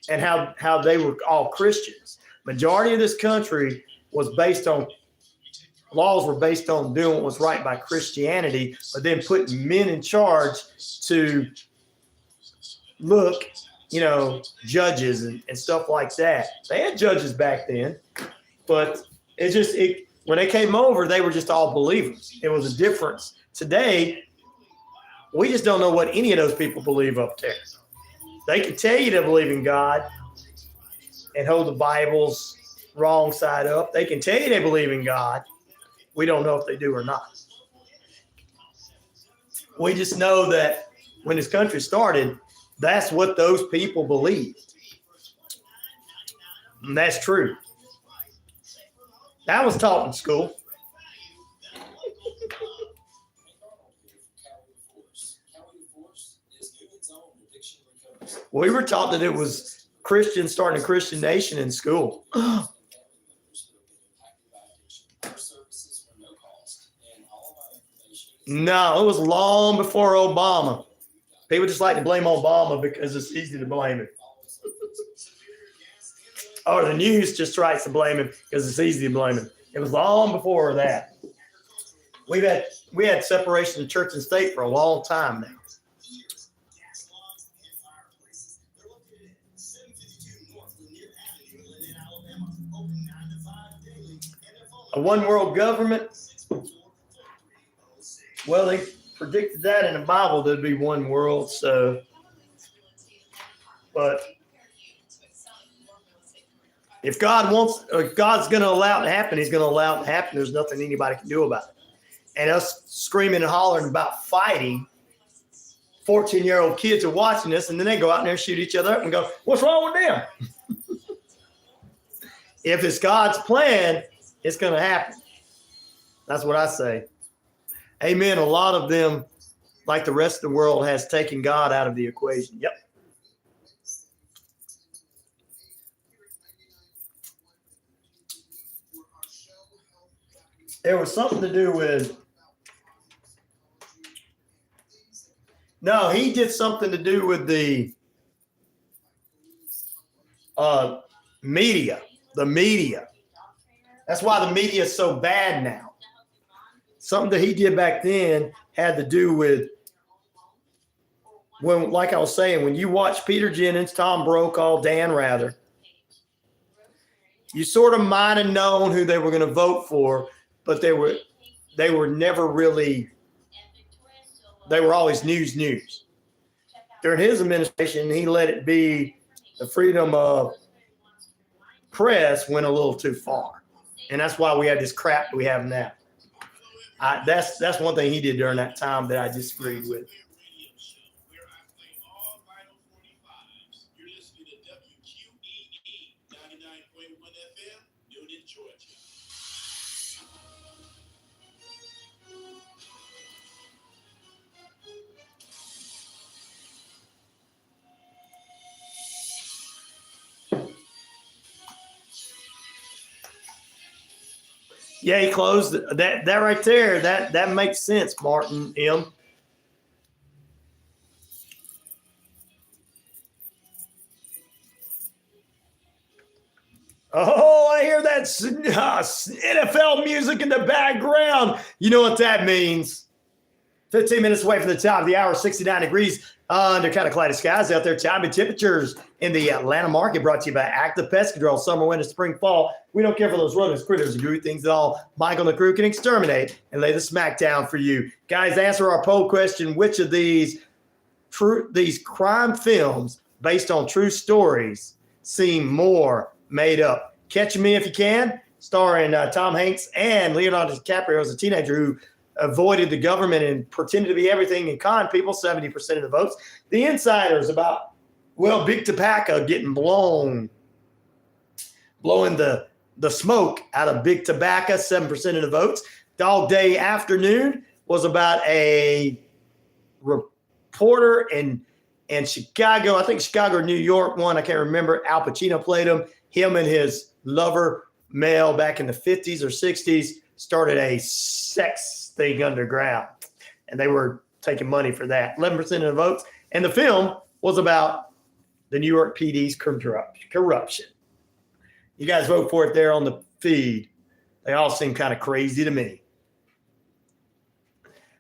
and how they were all Christians. Majority of this country was based on laws were based on doing what was right by Christianity, but then putting men in charge to look, judges and stuff like that. They had judges back then, but when they came over, they were just all believers. It was a difference. Today, we just don't know what any of those people believe up there. They can tell you they believe in God and hold the Bible's wrong side up. They can tell you they believe in God. We don't know if they do or not. We just know that when this country started, that's what those people believed. And that's true. That was taught in school. We were taught that it was Christians starting a Christian nation in school. No, it was long before Obama. People just like to blame Obama because it's easy to blame him. Or the news just tries to blame him because it's easy to blame him. It was long before that. We had separation of church and state for a long time now. A one world government. Well, they predicted that in the Bible there'd be one world. So, but if God's going to allow it to happen, He's going to allow it to happen. There's nothing anybody can do about it. And us screaming and hollering about fighting, 14-year-old kids are watching this, and then they go out there and shoot each other up and go, "What's wrong with them?" If it's God's plan, it's going to happen. That's what I say. Amen. A lot of them, like the rest of the world, has taken God out of the equation. Yep. There was something to do with. No, he did something to do with the media. The media. That's why the media is so bad now. Something that he did back then had to do with when, like I was saying, when you watch Peter Jennings, Tom Brokaw, Dan Rather, you sort of might have known who they were going to vote for, but they were never really. They were always news. During his administration, he let it be the freedom of press went a little too far. And that's why we had this crap that we have now. That's one thing he did during that time that I disagreed with.
You're listening to WQEE 99.1 FM, Newnan, Georgia.
Yeah, he closed that right there. That makes sense, Martin M. Oh, I hear that NFL music in the background. You know what that means. 15 minutes away from the top of the hour, 69 degrees under kind of cloudy skies out there. Time and temperatures in the Atlanta market brought to you by Active Pest Control. Summer, winter, spring, fall. We don't care for those rodents, critters, or gooey things at all. Michael and the crew can exterminate and lay the smack down for you. Guys, answer our poll question. Which of these crime films based on true stories seem more made up? Catch Me If You Can, starring Tom Hanks and Leonardo DiCaprio as a teenager who avoided the government and pretended to be everything and con people, 70% of the votes. The Insiders about, big tobacco getting blowing the smoke out of big tobacco, 7% of the votes. Dog Day Afternoon was about a reporter in Chicago. I think Chicago or New York one. I can't remember. Al Pacino played him and his lover, Mel, back in the 50s or 60s, started a sex thing underground, and they were taking money for that. 11% of the votes. And the film was about the New York PD's corruption. You guys vote for it there on the feed. They all seem kind of crazy to me.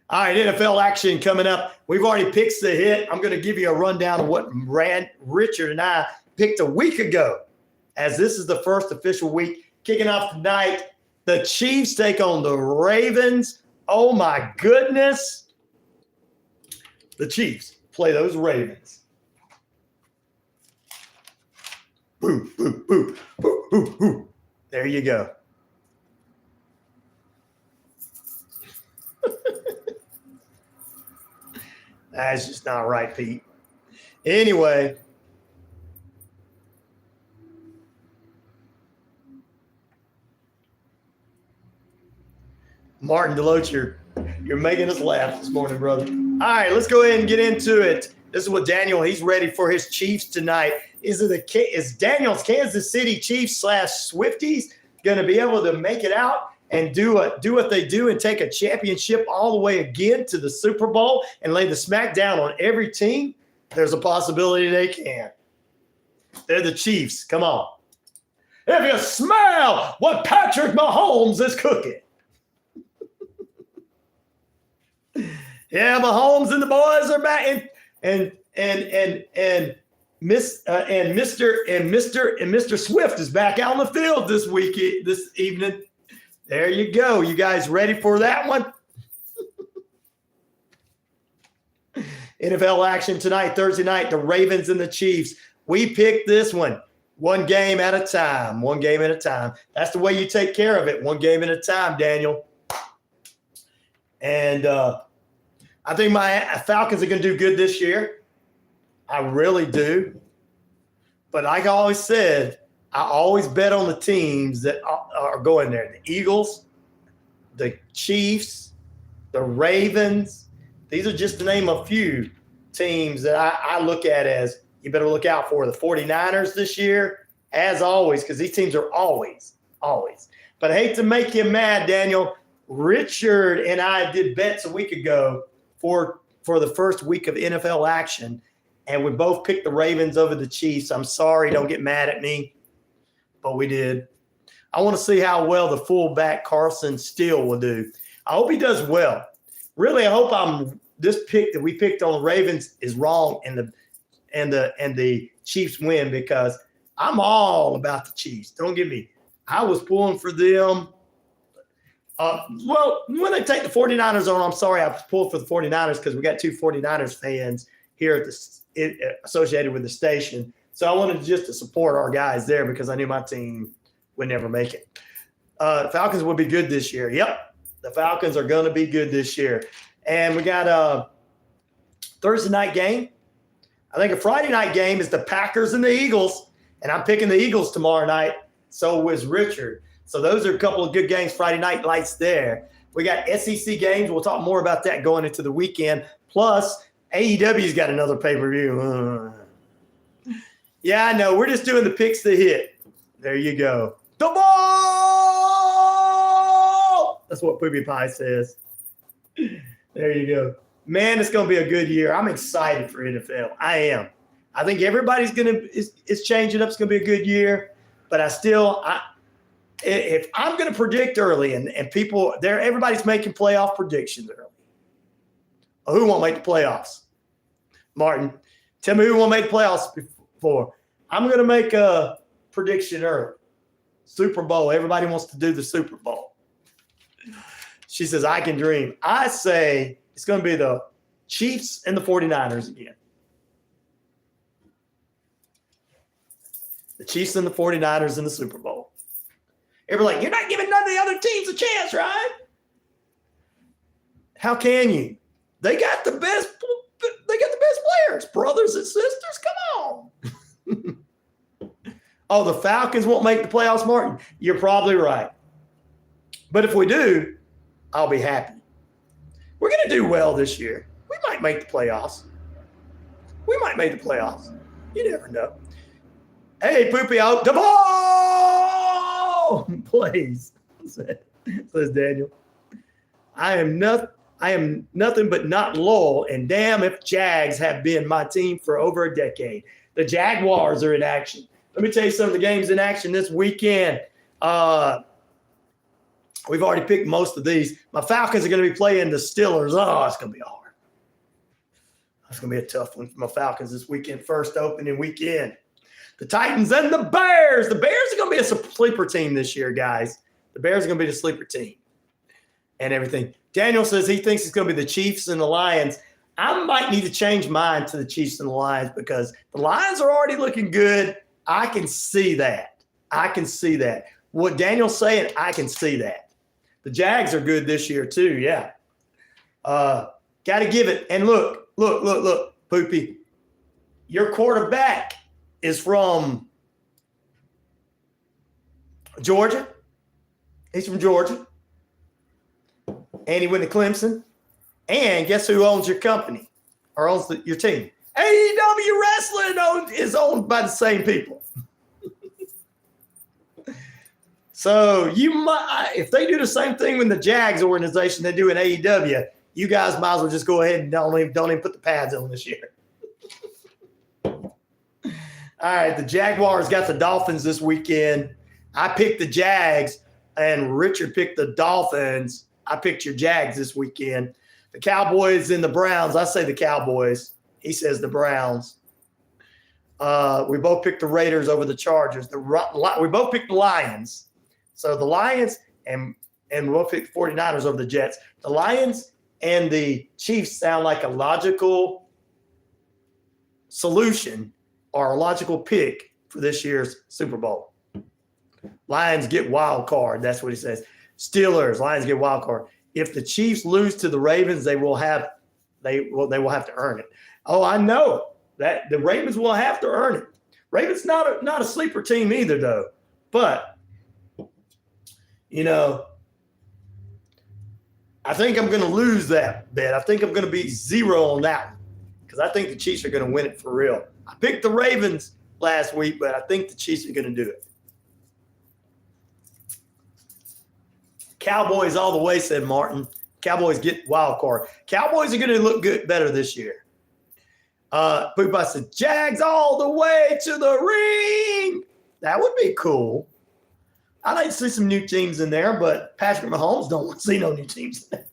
All right, NFL action coming up. We've already picked the hit. I'm going to give you a rundown of what Richard and I picked a week ago, as this is the first official week. Kicking off tonight, the Chiefs take on the Ravens. Oh, my goodness. The Chiefs play those Ravens. Boo, boo, boo, boo, boo, boo. There you go. That's just not right, Pete. Anyway. Martin Deloach, you're making us laugh this morning, brother. All right, let's go ahead and get into it. This is what Daniel, he's ready for his Chiefs tonight. Is Daniel's Kansas City Chiefs / Swifties going to be able to make it out and do what they do and take a championship all the way again to the Super Bowl and lay the smack down on every team? There's a possibility they can. They're the Chiefs. Come on. If you smell what Patrick Mahomes is cooking. Yeah, Mahomes and the boys are back, and Mr. Swift is back out on the field this evening. There you go. You guys ready for that one? NFL action tonight, Thursday night, the Ravens and the Chiefs. We picked this one game at a time. One game at a time. That's the way you take care of it. One game at a time, Daniel. And I think my Falcons are going to do good this year. I really do. But like I always said, I always bet on the teams that are going there. The Eagles, the Chiefs, the Ravens. These are just to name a few teams that I look at as you better look out for. The 49ers this year, as always, because these teams are always. But I hate to make you mad, Daniel. Richard and I did bets a week ago for the first week of NFL action, and we both picked the Ravens over the Chiefs. I'm sorry, don't get mad at me, but we did. I want to see how well the fullback Carson Steele will do. I hope he does well. Really, I hope this pick that we picked on the Ravens is wrong and the Chiefs win, because I'm all about the Chiefs. Don't get me. I was pulling for them. When they take the 49ers on, I'm sorry I pulled for the 49ers because we got two 49ers fans here associated with the station. So I wanted just to support our guys there because I knew my team would never make it. Falcons will be good this year. Yep, the Falcons are going to be good this year. And we got a Thursday night game. I think a Friday night game is the Packers and the Eagles, and I'm picking the Eagles tomorrow night. So was Richard. So those are a couple of good games, Friday night lights there. We got SEC games. We'll talk more about that going into the weekend. Plus, AEW's got another pay-per-view. Yeah, I know. We're just doing the picks that hit. There you go. The ball! That's what Poopy Pie says. There you go. Man, it's going to be a good year. I'm excited for NFL. I am. I think everybody's is changing up. It's going to be a good year. but if I'm going to predict early and people there, everybody's making playoff predictions early. Who won't make the playoffs? Martin, tell me who won't make the playoffs before. I'm going to make a prediction early. Super Bowl. Everybody wants to do the Super Bowl. She says, I can dream. I say it's going to be the Chiefs and the 49ers again. The Chiefs and the 49ers in the Super Bowl. Everybody's like, you're not giving none of the other teams a chance, right? How can you? They got the best players, brothers and sisters. Come on. Oh, the Falcons won't make the playoffs, Martin. You're probably right. But if we do, I'll be happy. We're going to do well this year. We might make the playoffs. We might make the playoffs. You never know. Hey, Poopy, out the ball, please, says Daniel. I am nothing but not loyal, and damn if Jags have been my team for over a decade. The Jaguars are in action. Let me tell you some of the games in action this weekend. We've already picked most of these. My Falcons are going to be playing the Steelers. Oh, it's going to be hard. It's going to be a tough one for my Falcons this weekend. First opening weekend. The Titans and the Bears. The Bears are going to be a sleeper team this year, guys. The Bears are going to be the sleeper team and everything. Daniel says he thinks it's going to be the Chiefs and the Lions. I might need to change mine to the Chiefs and the Lions because the Lions are already looking good. I can see that. What Daniel's saying, I can see that. The Jags are good this year too, yeah. Got to give it. And look, Poopy. Your quarterback is from Georgia. He's from Georgia. And he went to Clemson. And guess who owns your company or owns your team? AEW Wrestling is owned by the same people. So you might, if they do the same thing with the Jags organization they do in AEW, you guys might as well just go ahead and don't even put the pads on this year. All right, the Jaguars got the Dolphins this weekend. I picked the Jags, and Richard picked the Dolphins. I picked your Jags this weekend. The Cowboys and the Browns. I say the Cowboys. He says the Browns. We both picked the Raiders over the Chargers. We both picked the Lions. So the Lions and we both picked the 49ers over the Jets. The Lions and the Chiefs sound like a logical solution or a logical pick for this year's Super Bowl. Lions get wild card. That's what he says. Steelers, Lions get wild card. If the Chiefs lose to the Ravens, they will have to earn it. Oh, I know that the Ravens will have to earn it. Ravens not a sleeper team either, though. But I think I'm going to lose that bet. I think I'm going to be 0 on that one because I think the Chiefs are going to win it for real. I picked the Ravens last week, but I think the Chiefs are going to do it. Cowboys all the way, said Martin. Cowboys get wild card. Cowboys are going to look better this year. Poop said, Jags all the way to the ring. That would be cool. I'd like to see some new teams in there, but Patrick Mahomes don't want to see no new teams in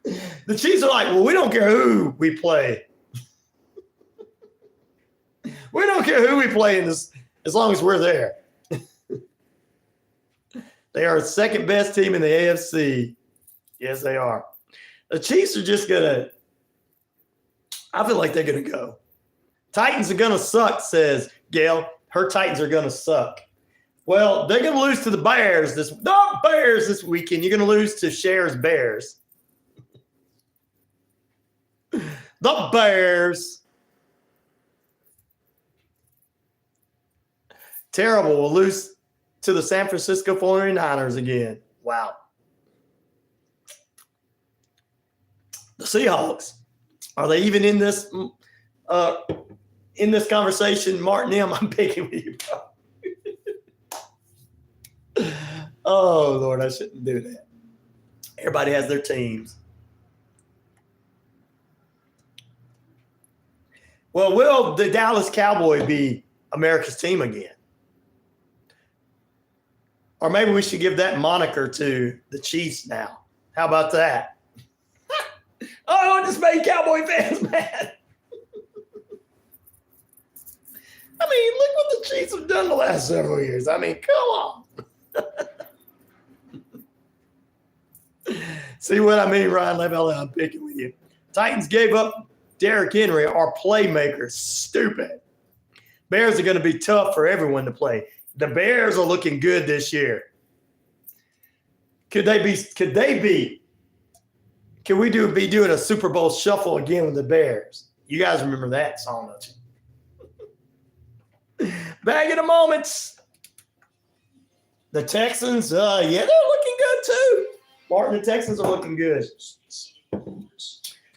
there. The Chiefs are like, well, we don't care who we play. We don't care who we play in this as long as we're there. They are the second best team in the AFC. Yes, they are. The Chiefs are just going to – I feel like they're going to go. Titans are going to suck, says Gail. Her Titans are going to suck. Well, they're going to lose to the Bears this weekend. You're going to lose to Cher's Bears. The Bears. Terrible. We'll lose to the San Francisco 49ers again. Wow. The Seahawks. Are they even in this conversation? Martin M., I'm picking with you, bro. Oh, Lord, I shouldn't do that. Everybody has their teams. Well, will the Dallas Cowboys be America's team again? Or maybe we should give that moniker to the Chiefs now. How about that? Oh, it just made Cowboy fans mad. I mean, look what the Chiefs have done the last several years. I mean, come on. See what I mean, Ryan? I'm picking with you. Titans gave up Derrick Henry, our playmaker. Stupid. Bears are going to be tough for everyone to play. The Bears are looking good this year. Could we be doing a Super Bowl shuffle again with the Bears? You guys remember that song, don't you? Bag of the moments. The Texans, yeah, they're looking good too. Martin, the Texans are looking good.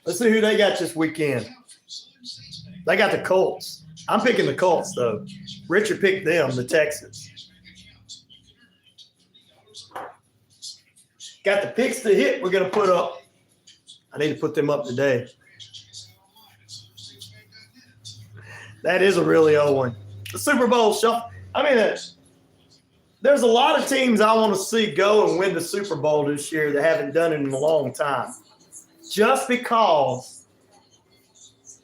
Let's see who they got this weekend. They got the Colts. I'm picking the Colts, though. Richard picked them, the Texans. Got the picks to hit we're going to put up. I need to put them up today. That is a really old one. The Super Bowl shuffle. I mean, there's a lot of teams I want to see go and win the Super Bowl this year that haven't done it in a long time. Just because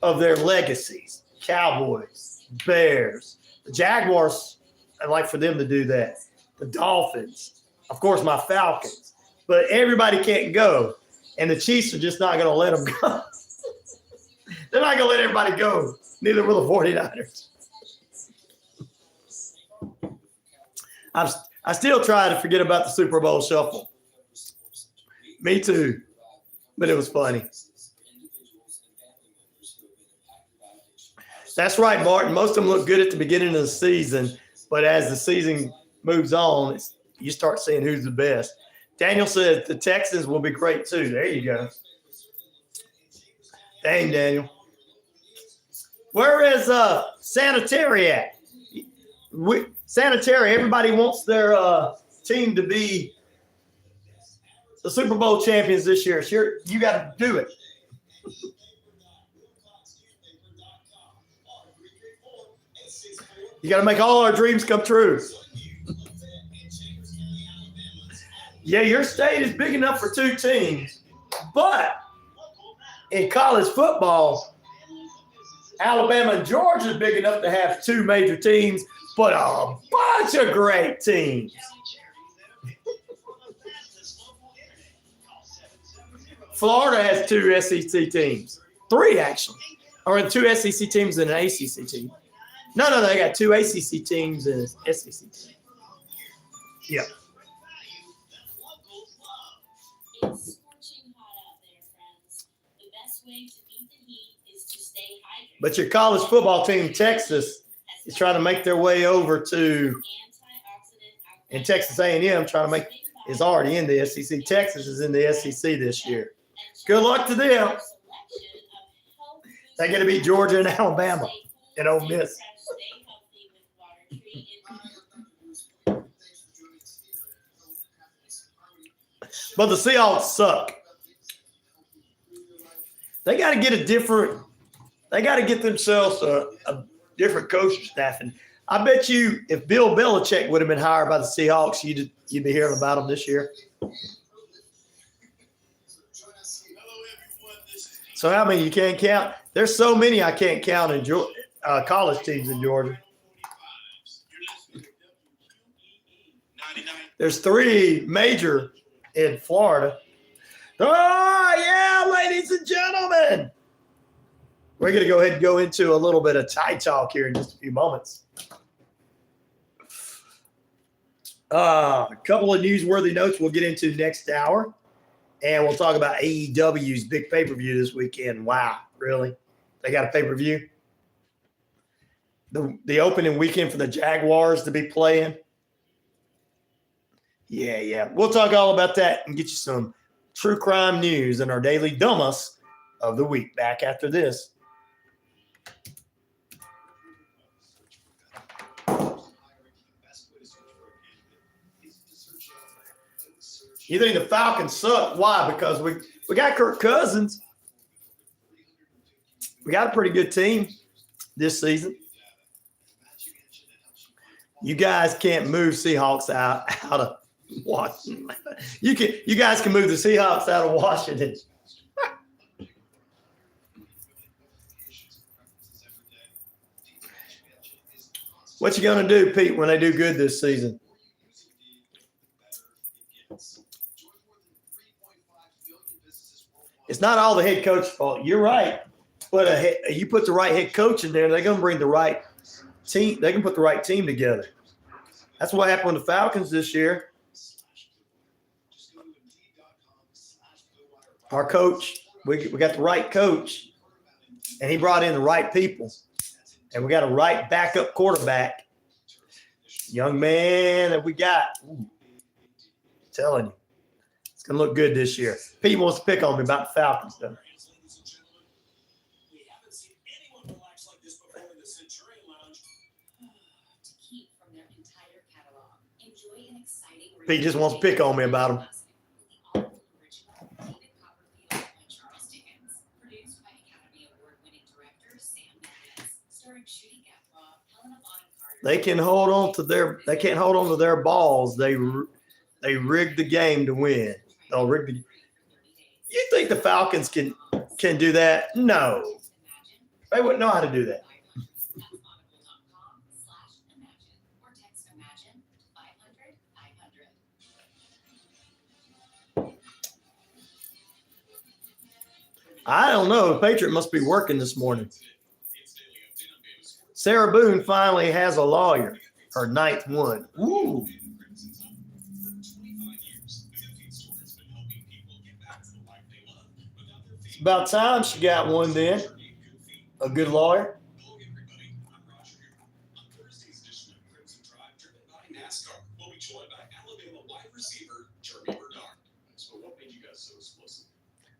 of their legacies. Cowboys, Bears, the Jaguars, I'd like for them to do that. The Dolphins, of course, my Falcons. But everybody can't go. And the Chiefs are just not going to let them go. They're not going to let everybody go. Neither will the 49ers. I still try to forget about the Super Bowl shuffle. Me too. But it was funny. That's right, Martin. Most of them look good at the beginning of the season. But as the season moves on, you start seeing who's the best. Daniel said the Texans will be great too. There you go. Dang, Daniel. Where is Sanitary at? Sanitary, everybody wants their team to be the Super Bowl champions this year. Sure, you got to do it. You got to make all our dreams come true. Yeah, your state is big enough for two teams, but in college football, Alabama and Georgia is big enough to have two major teams, but a bunch of great teams. Florida has two SEC teams. Three, actually. Or two SEC teams and an ACC team. No, they got two ACC teams and an SEC team. Yeah.
It's scorching hot out there, friends. The best way to beat the heat is to stay hydrated.
But your college football team, Texas, is trying to make their way over to, and Texas A&M is already in the SEC. Texas is in the SEC this year. Good luck to them. They're going to beat Georgia and Alabama and Ole Miss. But the Seahawks suck. They got to get themselves a different coaching staff. And I bet you if Bill Belichick would have been hired by the Seahawks, you'd be hearing about them this year. So how many you can't count? There's so many I can't count in college teams in Georgia. There's three major in Florida. Oh, yeah, ladies and gentlemen. We're going to go ahead and go into a little bit of Tide Talk here in just a few moments. A couple of newsworthy notes we'll get into next hour. And we'll talk about AEW's big pay-per-view this weekend. Wow, really? They got a pay-per-view? The opening weekend for the Jaguars to be playing? Yeah. We'll talk all about that and get you some true crime news and our daily dumbass of the week. Back after this. You think the Falcons suck? Why? Because we got Kirk Cousins. We got a pretty good team this season. You guys can't move Seahawks out of Washington. You guys can move the Seahawks out of Washington. What you gonna do, Pete, when they do good this season? It's not all the head coach's fault. You're right. But you put the right head coach in there, they're gonna bring the right team. They can put the right team together. That's what happened with the Falcons this year. Our coach, we got the right coach, and he brought in the right people. And we got a right backup quarterback. Young man that we got. Ooh, telling you. It's going to look good this year. Pete wants to pick on me about the Falcons, though.
We haven't seen anyone relax like this before in the Centurion Lounge.
To keep from their entire catalog. Enjoy an exciting
Pete just wants to pick on me about them.
Produced by Academy Award-winning director Sam Mendes, starring Shooty Gathwa, Helena Bonham Carter.
They can't hold on to their balls. They rigged the game to win. They'll rig the. You think the Falcons can do that? No. They wouldn't know how to do that. I don't know. The Patriot must be working this morning. Sarah Boone finally has a lawyer. Her ninth one. Ooh. It's about time she got one then. A good lawyer.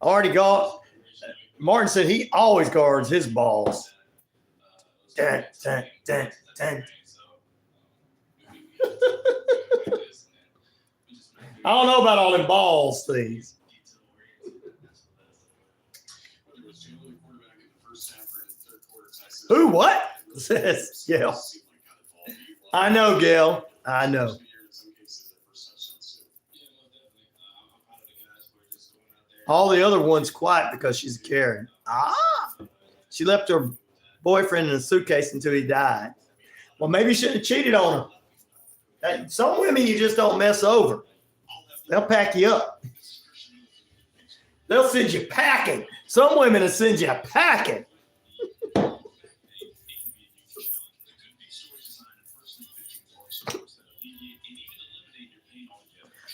Already got. Martin said he always guards his balls. Dun, dun, dun, dun. I don't know about all them balls things. Who? What? Says Gail. I know, Gail. I know. All the other ones quiet because she's a Karen. She left her boyfriend in a suitcase until he died. Well, maybe she shouldn't have cheated on him. Some women you just don't mess over. They'll pack you up. They'll send you packing. Some women will send you packing.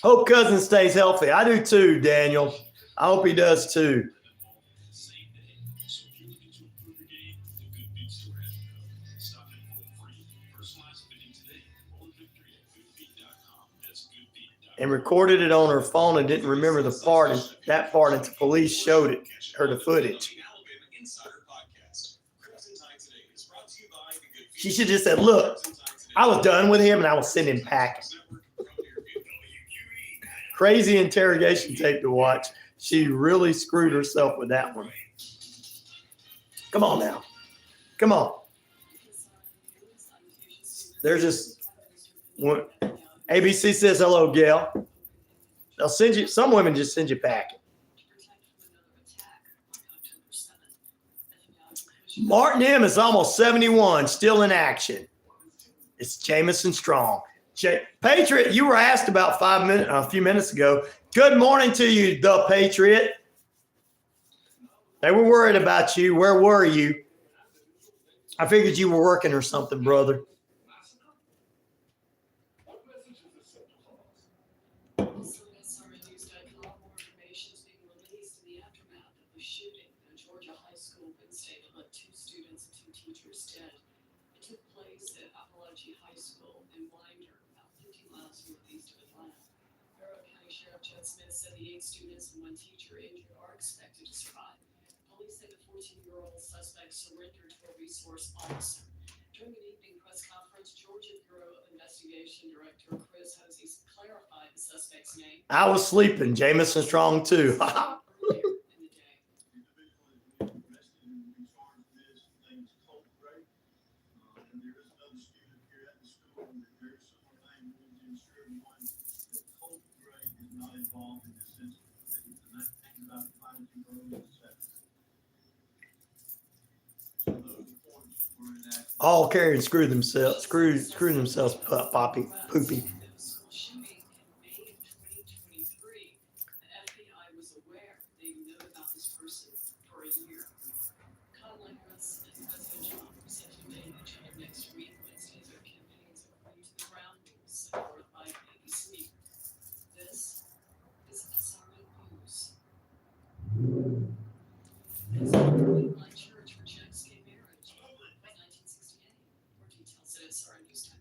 Hope cousin stays healthy. I do too, Daniel. I hope he does too. And recorded it on her phone and didn't remember that part until police showed her the footage. She should just said, look, I was done with him and I was sending him packing. Crazy interrogation tape to watch. She really screwed herself with that one. Come on now. Come on. There's just one. ABC says hello, Gail. They'll send you. Some women just send you packing. Martin M is almost 71, still in action. It's Jamison Strong. Patriot, you were asked about a few minutes ago. Good morning to you, the Patriot. They were worried about you. Where were you? I figured you were working or something, brother.
Students and one teacher injured are expected to survive. Police say the 14-year-old suspect surrendered to a resource officer. During an evening press conference, Georgia Bureau of Investigation Director Chris Hosey clarified the suspect's name.
I was sleeping. Jamison Strong, too. all carry and screw themselves poopy.
School shooting in May of 2023. The FBI was aware. They knew about this person for a year. Conley Russ and President Trump are set to debate each other next week. Wednesday, their campaigns according to the ground rules set forth by ABC. This is SRN News. Pennsylvania Line Church rejects gay marriage by 1968. More details at srnnews.com.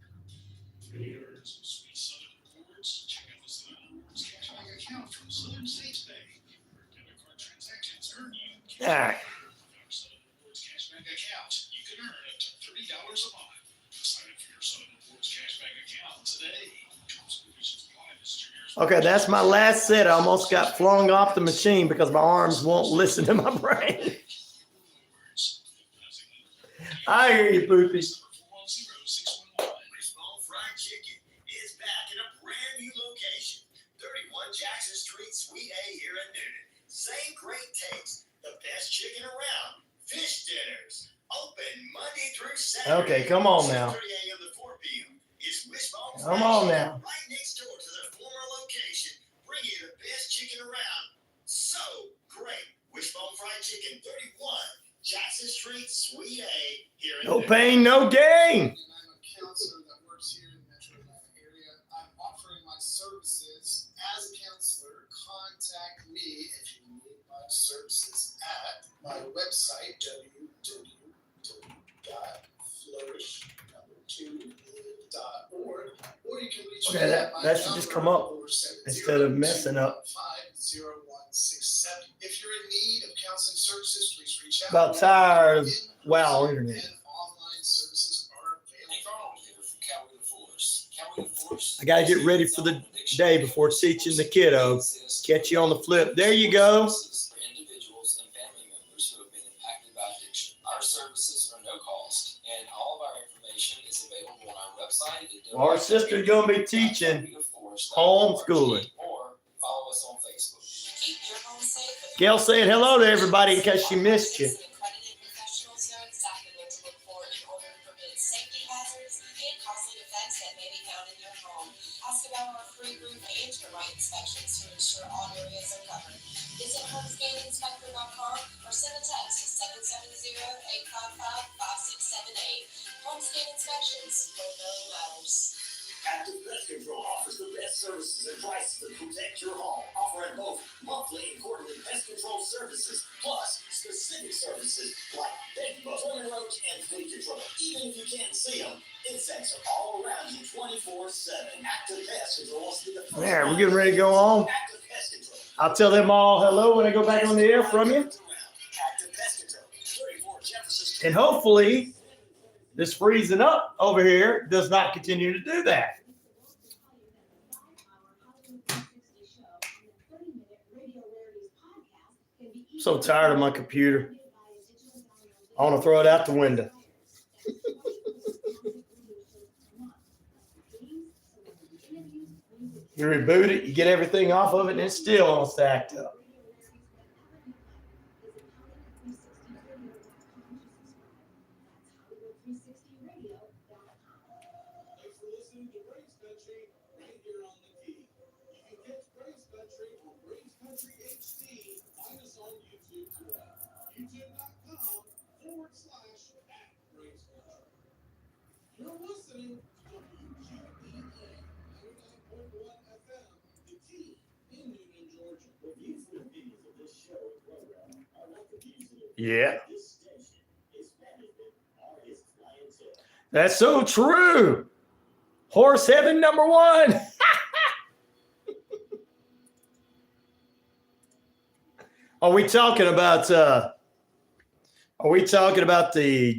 Sweet Southern Rewards. Check out the Southern Rewards cashback account from Southern States Bank. Where debit card transactions earn you
Ah.
With our Southern Rewards cashback account, you can earn up to $30 a month. Sign up for your Southern Rewards cashback account today. Terms and conditions apply. Distributors.
Okay, that's my last set. I almost got flung off the machine because my arms won't listen to my brain. I hear you, Poopy.
Wishbone Fried Chicken is back in a brand new location, 31 Jackson Street, Suite A here in Newton. Same great taste, the best chicken around. Fish dinners, open Monday through Saturday.
Okay, come on now.
6:30 a.m. to 4 p.m. It's Wishbone
Come
Fried
on
Chicken
now.
right next door to their former location, bringing you the best chicken around. So great. Wishbone Fried Chicken, 31 Jackson Street, Suite A here in
No
Newton.
pain, no gain.
And I'm a counselor that works here in the Metro Atlanta area. I'm offering my services as a counselor. Contact me if you need my services at my website, www.flourish2.org, or you can reach
Okay,
me
that-
at my
that should just come
number,
up
470
instead of messing up.
50167. If you're in need of counseling services, please reach out.
About tired of
In-person
wow internet.
and online services are available.
I gotta get ready for the day before teaching the kiddo. Catch you on the flip. There you go.
For individuals and family members who have been impacted by addiction. Our services are no cost, and all of our information is available on our website at
Our sister's gonna be teaching homeschooling.
or follow us on Facebook.
Keep your home safe.
Gail saying hello to everybody in case she missed you.
Accredited professionals know exactly what to look for in order to prevent safety hazards and costly defects that may be found in your home. Ask about our free roof and termite inspections to ensure all areas are covered. Visit homescaninspector.com or send a text to 770-855-5678. Homescan Inspections, where knowing matters.
Active Pest Control offers the best services and prices to protect your home, offering both monthly and quarterly pest control services, plus specific services like bed bug, toilet roach, and flea control. Even if you can't see them, insects are all around you 24/7. Active Pest Control wants to be the first.
There, we're getting ready to go on.
Active Pest Control.
I'll tell them all hello when I go back on the air from you.
Active Pest Control, 34 Jefferson Street.
And hopefully this freezing up over here does not continue to do that. So tired of my computer. I want to throw it out the window. You reboot it, you get everything off of it, and it's still all stacked up.
Thanks for listening to Braves Country right here on the key. You can catch Braves Country on Braves Country HD. Find us on YouTube today. YouTube.com/@Braves Country. You're listening to WQEE 99.1 FM, the key in Newton, Georgia. The views and opinions of this show and program are not the views and opinions
Yeah.
of this station, its management, or its clientele.
That's so true. Horse heaven number one. Are we talking about the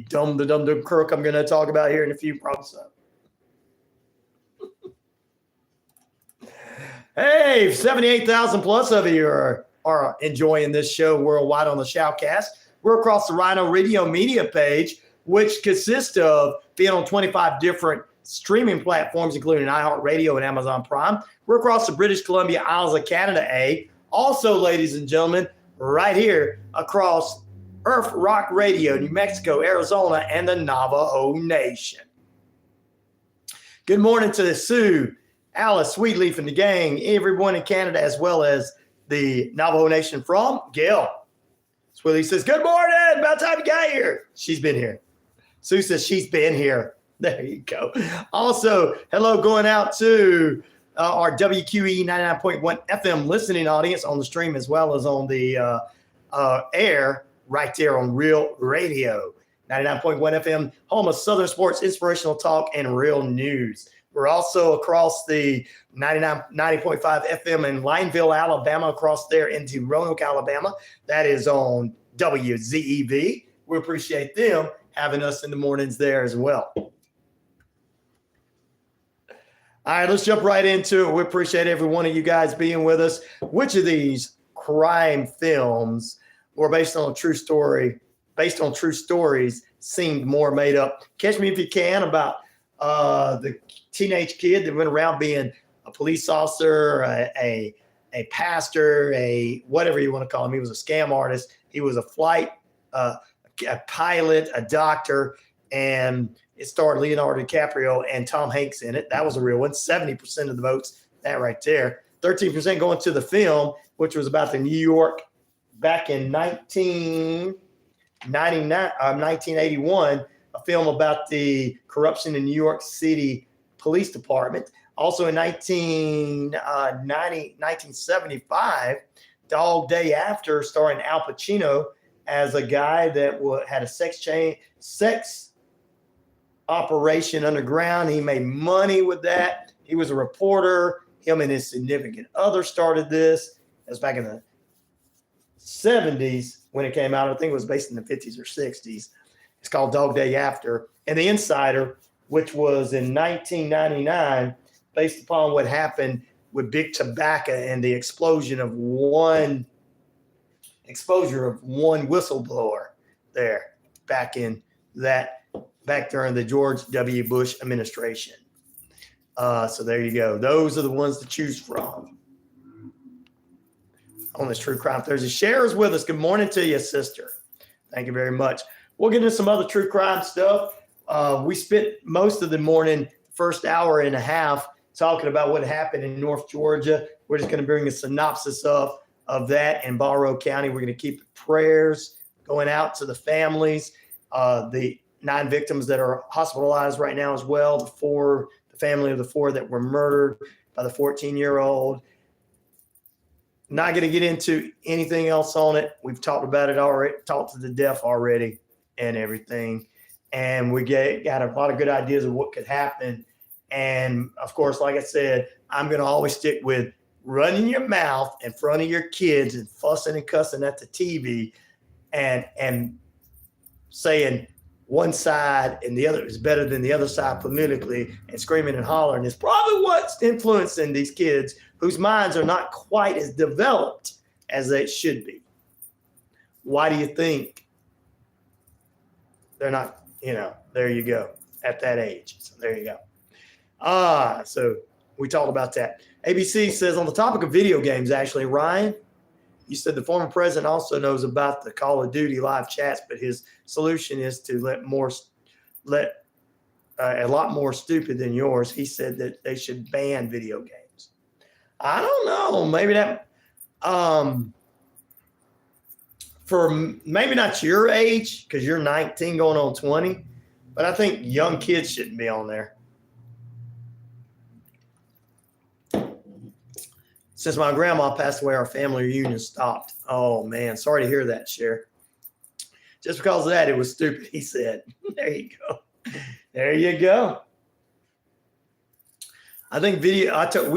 dumb crook I'm going to talk about here in a few probably so. Hey, 78,000 plus of you are enjoying this show worldwide on the Shoutcast. We're across the RyanORadio media page, which consists of being on 25 different streaming platforms, including iHeartRadio and Amazon Prime. We're across the British Columbia Isles of Canada, Also, ladies and gentlemen, right here across Earth Rock Radio, New Mexico, Arizona, and the Navajo Nation. Good morning to the Sioux, Alice, Sweetleaf, and the gang, everyone in Canada, as well as the Navajo Nation from Gail. Sweetleaf says, good morning, about time you got here. She's been here. Sue says she's been here. There you go. Also, hello going out to our WQEE 99.1 FM listening audience on the stream as well as on the air right there on Real Radio. 99.1 FM, home of Southern sports, inspirational talk, and real news. We're also across the 90.5 FM in Lineville, Alabama, across there into Roanoke, Alabama. That is on WZEV. We appreciate them having us in the mornings there as well. All right, let's jump right into it. We appreciate every one of you guys being with us. Which of these crime films were based on true stories seemed more made up? Catch me if you can about the teenage kid that went around being a police officer, a pastor, a whatever you want to call him. He was a scam artist. He was a pilot, a doctor, and it starred Leonardo DiCaprio and Tom Hanks in it. That was a real one. 70% of the votes, that right there. 13% going to the film, which was about the New York back in 1981, a film about the corruption in New York City Police Department. Also in 1975, Dog Day After, starring Al Pacino as a guy that had a sex operation underground. He made money with that. He was a reporter. Him and his significant other started this. It was back in the 70s when it came out. I think it was based in the 50s or 60s. It's called Dog Day After. And The Insider, which was in 1999, based upon what happened with Big Tobacco and the exposure of one whistleblower there back during the George W. Bush administration. So there you go. Those are the ones to choose from on this True Crime Thursday. Cher is with us. Good morning to you, sister. Thank you very much. We'll get into some other true crime stuff. We spent most of the morning, first hour and a half, talking about what happened in North Georgia. We're just going to bring a synopsis of that in Barrow County. We're going to keep prayers going out to the families, the 9 victims that are hospitalized right now as well, the family of the 4 that were murdered by the 14-year-old. Not going to get into anything else on it. We've talked about it already, talked to the death already and everything. And we got a lot of good ideas of what could happen. And, of course, like I said, I'm going to always stick with running your mouth in front of your kids and fussing and cussing at the TV and saying one side and the other is better than the other side politically and screaming and hollering is probably what's influencing these kids whose minds are not quite as developed as they should be. Why do you think they're not, there you go, at that age. So there you go. So we talked about that. ABC says on the topic of video games, actually, Ryan, you said the former president also knows about the Call of Duty live chats, but his solution is to let a lot more stupid than yours. He said that they should ban video games. I don't know. Maybe that for maybe not your age, because you're 19 going on 20, but I think young kids shouldn't be on there. Since my grandma passed away, our family reunion stopped. Oh, man. Sorry to hear that, Cher. Just because of that, it was stupid, he said. There you go. There you go. I think we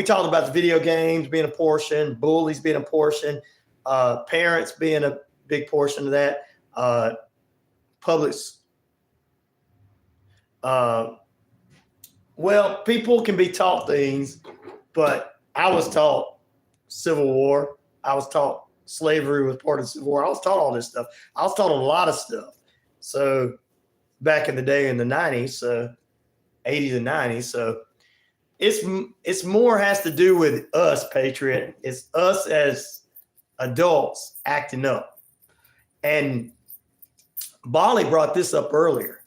talked about the video games being a portion, bullies being a portion, parents being a big portion of that, publics. Well, people can be taught things, but I was taught Civil War. I was taught slavery was part of the Civil War. I was taught all this stuff. I was taught a lot of stuff. So back in the day in the 90s, 80s and 90s. So it's more has to do with us, Patriot. It's us as adults acting up. And Bali brought this up earlier.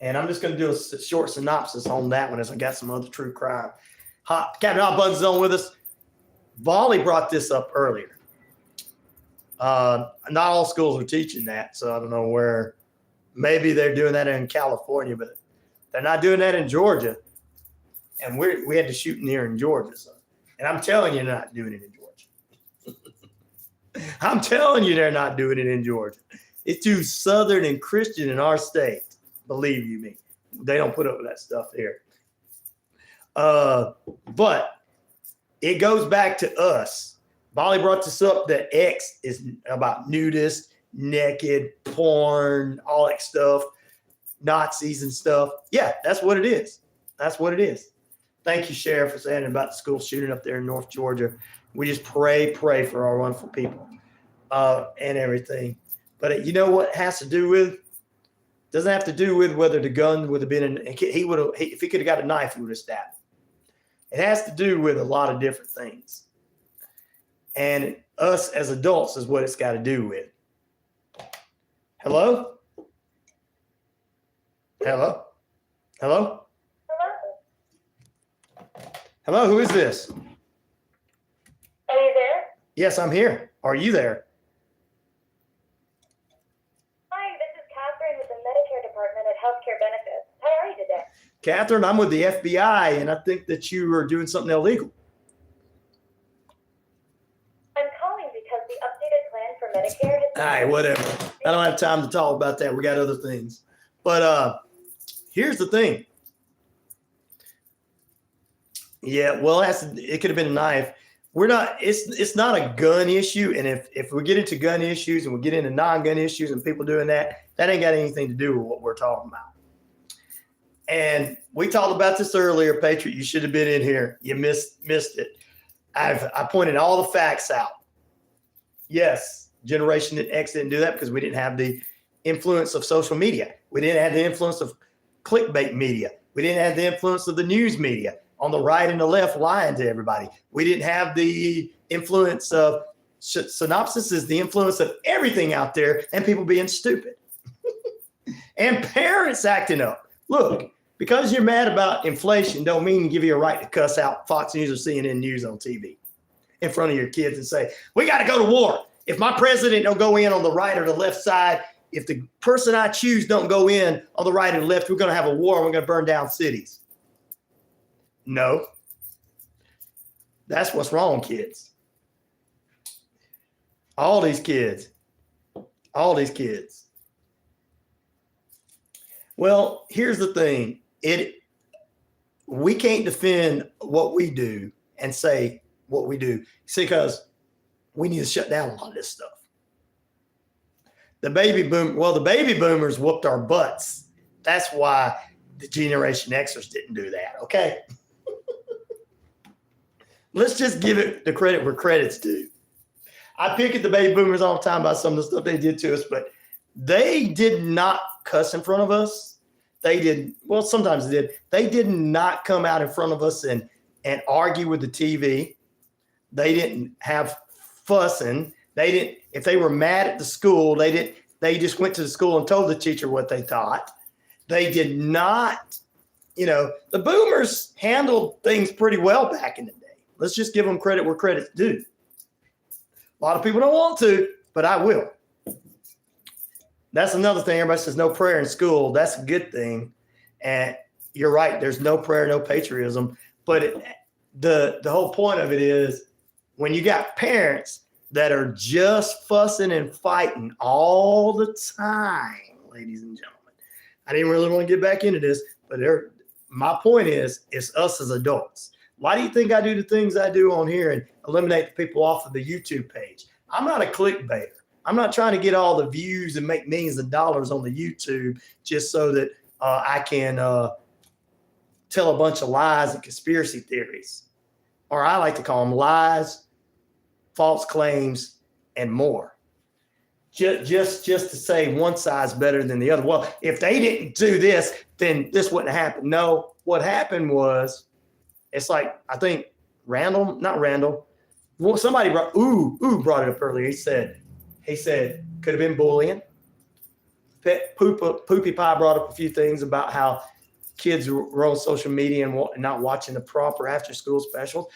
And I'm just going to do a short synopsis on that one as I got some other true crime. Captain Hot Buttons on with us. Bali brought this up earlier. Not all schools are teaching that, so I don't know where. Maybe they're doing that in California, but they're not doing that in Georgia. And we had to shoot here in Georgia. So. And I'm telling you, they're not doing it in Georgia. I'm telling you, they're not doing it in Georgia. It's too Southern and Christian in our state. Believe you me. They don't put up with that stuff here. But it goes back to us. Bali brought this up that X is about nudists, naked, porn, all that stuff, Nazis and stuff. Yeah, that's what it is. That's what it is. Thank you, Sheriff, for saying about the school shooting up there in North Georgia. We just pray for our wonderful people and everything. But you know what it has to do with? Doesn't have to do with whether the gun would have been if he could have got a knife, he would have stabbed. It has to do with a lot of different things. And us as adults is what it's got to do with. Hello? Hello? Hello? Hello, who is this?
Are you there?
Yes, I'm here. Are you there?
Hi, this is Catherine with the Medicare Department at Healthcare Benefits. How are you today?
Catherine, I'm with the FBI, and I think that you are doing something illegal.
I'm calling because the updated plan for Medicare has
All right, whatever. I don't have time to talk about that. We got other things. But here's the thing. Yeah, well, it could have been a knife. It's not a gun issue. And if we get into gun issues and we get into non-gun issues and people doing that ain't got anything to do with what we're talking about. And we talked about this earlier, Patriot. You should have been in here. You missed it. I pointed all the facts out. Yes, Generation X didn't do that because we didn't have the influence of social media. We didn't have the influence of clickbait media. We didn't have the influence of the news media on the right and the left lying to everybody. We didn't have the influence of synopsis is the influence of everything out there and people being stupid and parents acting up. Look, because you're mad about inflation don't mean give you a right to cuss out Fox News or CNN News on TV in front of your kids and say, we got to go to war. If my president don't go in on the right or the left side, if the person I choose don't go in on the right or the left, we're going to have a war and we're going to burn down cities. No. That's what's wrong, kids. All these kids. Well, here's the thing. We can't defend what we do and say what we do. See, because we need to shut down a lot of this stuff. The baby boomers whooped our butts. That's why the Generation Xers didn't do that. Okay. Let's just give it the credit where credit's due. I pick at the baby boomers all the time about some of the stuff they did to us, but they did not cuss in front of us. They did. Well, sometimes they did. They did not come out in front of us and argue with the TV. They didn't have fussing. They didn't. If they were mad at the school, they didn't. They just went to the school and told the teacher what they thought. They did not. The boomers handled things pretty well back in the day. Let's just give them credit where credit's due. A lot of people don't want to, but I will. That's another thing. Everybody says no prayer in school. That's a good thing. And you're right. There's no prayer, no patriotism. But the whole point of it is when you got parents that are just fussing and fighting all the time, ladies and gentlemen. I didn't really want to get back into this, but my point is, it's us as adults. Why do you think I do the things I do on here and eliminate the people off of the YouTube page? I'm not a clickbaiter. I'm not trying to get all the views and make millions of dollars on the YouTube just so that I can tell a bunch of lies and conspiracy theories. Or I like to call them lies, false claims, and more. Just to say one side's better than the other. Well, if they didn't do this, then this wouldn't happen. No, what happened was, it's like, I think somebody brought it up earlier. He said, He said, could have been bullying. Poopy Pie brought up a few things about how kids were on social media and not watching the proper after school specials.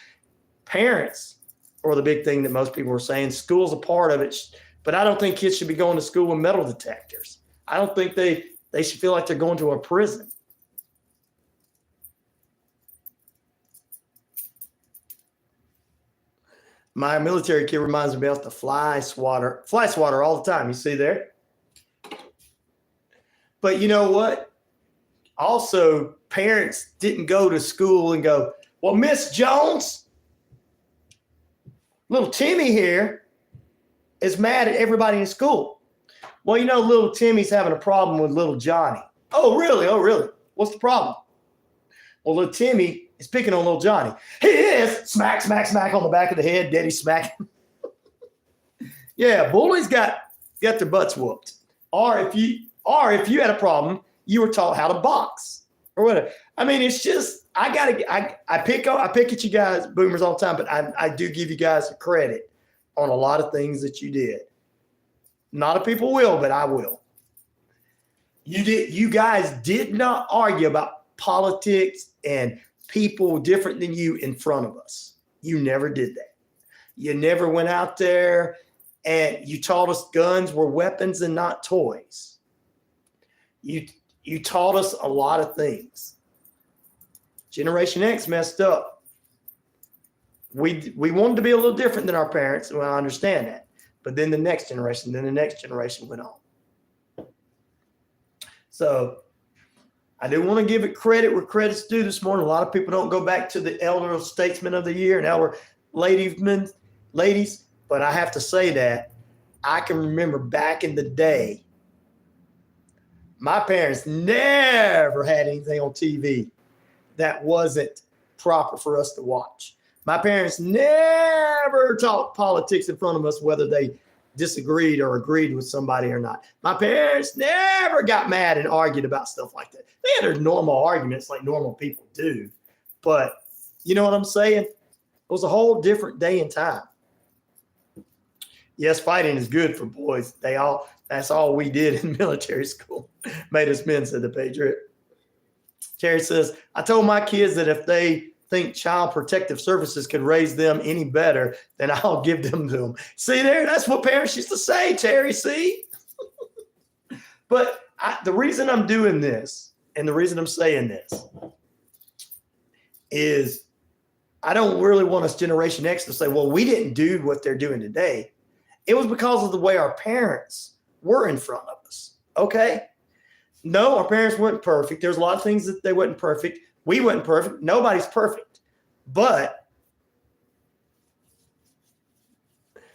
Parents are the big thing that most people were saying. School's a part of it, but I don't think kids should be going to school with metal detectors. I don't think they should feel like they're going to a prison. My military kid reminds me about the fly swatter all the time. You see there? But you know what? Also, parents didn't go to school and go, well, Miss Jones, little Timmy here is mad at everybody in school. Well, you know, little Timmy's having a problem with little Johnny. Oh, really? Oh, really? What's the problem? Well, little Timmy is picking on little Johnny. He is. Smack, smack, smack on the back of the head. Daddy smacking. Yeah, bullies got their butts whooped. Or if you had a problem, you were taught how to box or whatever. I mean, it's just, I pick at you guys, boomers, all the time, but I do give you guys credit on a lot of things that you did. A lot of people will, but I will. You guys did not argue about politics and people different than you in front of us. You never did that. You never went out there and you taught us guns were weapons and not toys. You taught us a lot of things. Generation X messed up. We wanted to be a little different than our parents. Well, I understand that. But then the next generation went on. So I do want to give it credit where credit's due this morning. A lot of people don't go back to the elder statesman of the year and elder ladies, but I have to say that I can remember back in the day, my parents never had anything on TV that wasn't proper for us to watch. My parents never talked politics in front of us, whether they disagreed or agreed with somebody or not. My parents never got mad and argued about stuff like that. They had their normal arguments like normal people do. But you know what I'm saying? It was a whole different day and time. Yes, fighting is good for boys. That's all we did in military school. Made us men, said the Patriot. Terry says, I told my kids that if they think Child Protective Services could raise them any better, then I'll give them to them. See there? That's what parents used to say, Terry, see? But the reason I'm doing this and the reason I'm saying this is I don't really want us Generation X to say, well, we didn't do what they're doing today. It was because of the way our parents were in front of us, okay? No, our parents weren't perfect. There's a lot of things that they weren't perfect. We weren't perfect. Nobody's perfect. But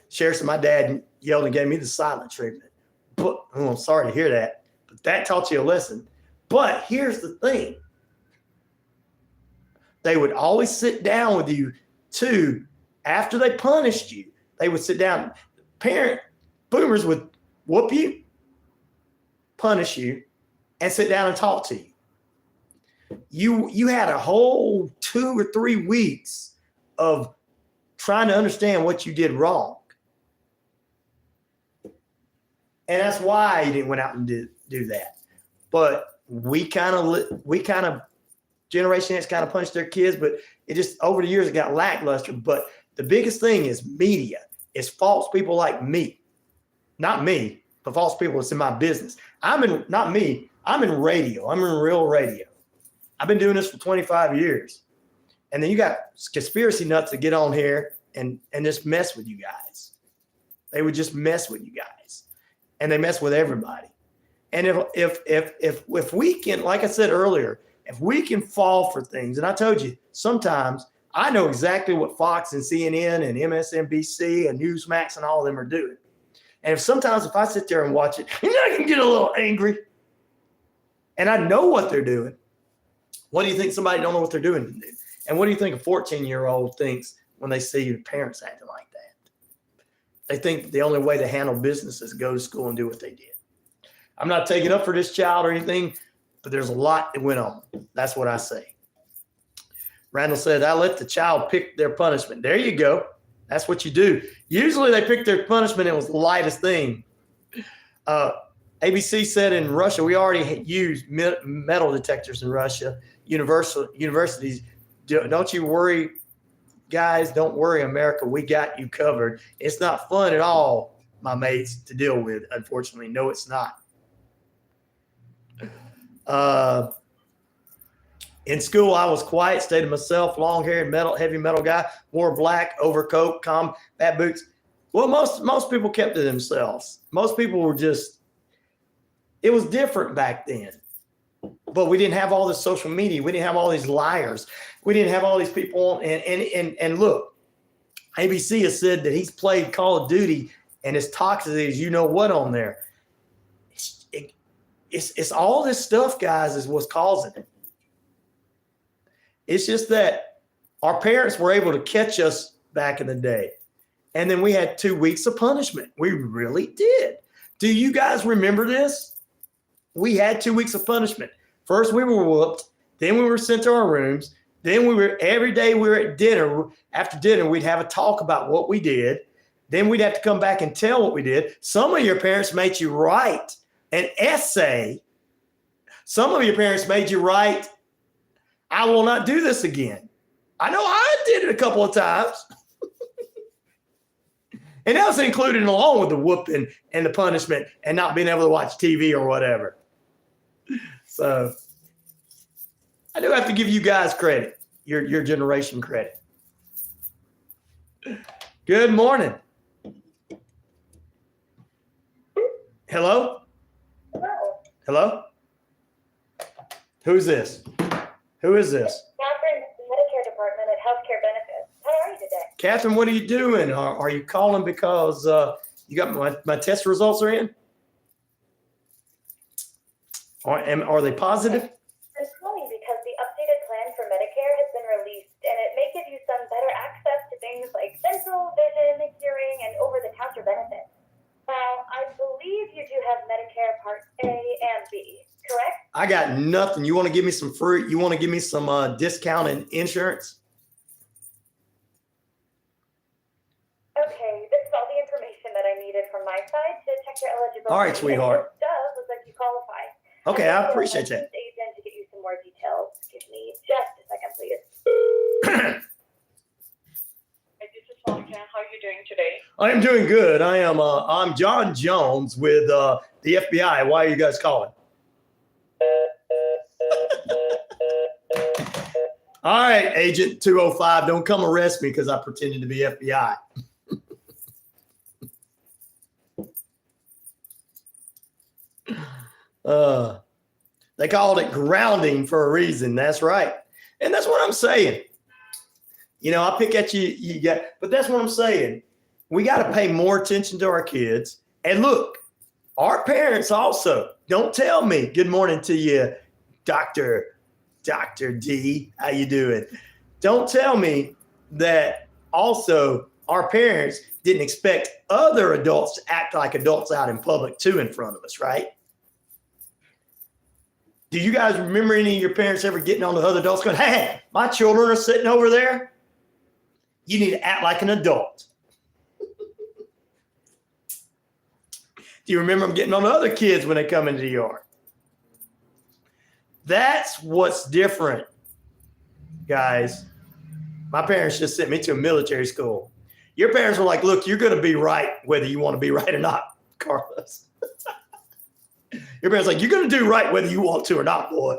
Sheriff said my dad yelled and gave me the silent treatment. But I'm sorry to hear that. But that taught you a lesson. But here's the thing. They would always sit down with you too. After they punished you, they would sit down. Boomers would whoop you, punish you, and sit down and talk to you. You had a whole 2 or 3 weeks of trying to understand what you did wrong. And that's why you didn't went out and do that. But we kind of Generation X kind of punished their kids, but it just over the years it got lackluster. But the biggest thing is media. It's false people like me. Not me, but false people that's in my business. I'm in radio. I'm in real radio. I've been doing this for 25 years. And then you got conspiracy nuts that get on here and just mess with you guys. They would just mess with you guys. And they mess with everybody. And if we can, like I said earlier, if we can fall for things, and I told you, sometimes I know exactly what Fox and CNN and MSNBC and Newsmax and all of them are doing. And if I sit there and watch it, I can get a little angry. And I know what they're doing. What do you think somebody don't know what they're doing? And what do you think a 14-year-old thinks when they see your parents acting like that? They think the only way to handle business is go to school and do what they did. I'm not taking up for this child or anything, but there's a lot that went on. That's what I say. Randall said, I let the child pick their punishment. There you go. That's what you do. Usually they pick their punishment. It was the lightest thing. ABC said in Russia, we already use metal detectors in Russia. Universities, don't you worry, guys. Don't worry, America. We got you covered. It's not fun at all, my mates, to deal with. Unfortunately, no, it's not. In school, I was quiet, stayed to myself, long-haired, heavy metal guy, wore black, overcoat, combat boots. Well, most people kept to themselves. Most people were just, it was different back then. But we didn't have all this social media. We didn't have all these liars. We didn't have all these people. And look, ABC has said that he's played Call of Duty and it's toxic as you know what on there. It's all this stuff, guys, is what's causing it. It's just that our parents were able to catch us back in the day. And then we had 2 weeks of punishment. We really did. Do you guys remember this? We had 2 weeks of punishment. First, we were whooped. Then we were sent to our rooms. Then every day we were at dinner. After dinner, we'd have a talk about what we did. Then we'd have to come back and tell what we did. Some of your parents made you write an essay. Some of your parents made you write, I will not do this again. I know I did it a couple of times. And that was included along with the whooping and the punishment and not being able to watch TV or whatever. So I do have to give you guys credit, your generation credit. Good morning. Hello? Hello? Who's this? Who is this?
Catherine, the Medicare department at Healthcare Benefits. How are you today?
Catherine, what are you doing? Are you calling because you got my test results are in? Are they positive?
I'm calling because the updated plan for Medicare has been released, and it may give you some better access to things like dental, vision, hearing, and over-the-counter benefits. Now, I believe you do have Medicare Part A and B, correct?
I got nothing. You want to give me some free? You want to give me some discounted insurance?
Okay, this is all the information that I needed from my side to check your eligibility.
All right, sweetheart.
It does look like you qualify.
Okay, I appreciate that.
Agent to get you some more details. Give me just a second, please. This is Monica. How are you doing today?
I am doing good. I'm John Jones with the FBI. Why are you guys calling? All right, Agent 205, don't come arrest me because I pretended to be FBI. They called it grounding for a reason. That's right. And that's what I'm saying. You know, I pick at you, but that's what I'm saying. We got to pay more attention to our kids. And look, our parents also, don't tell me, good morning to you, Dr. D, how you doing? Don't tell me that also our parents didn't expect other adults to act like adults out in public too in front of us, right? Do you guys remember any of your parents ever getting on to other adults going, hey, my children are sitting over there? You need to act like an adult. Do you remember them getting on to other kids when they come into the yard? That's what's different, guys. My parents just sent me to a military school. Your parents were like, look, you're going to be right whether you want to be right or not, Carlos. Your parents were like, you're going to do right whether you want to or not, boy.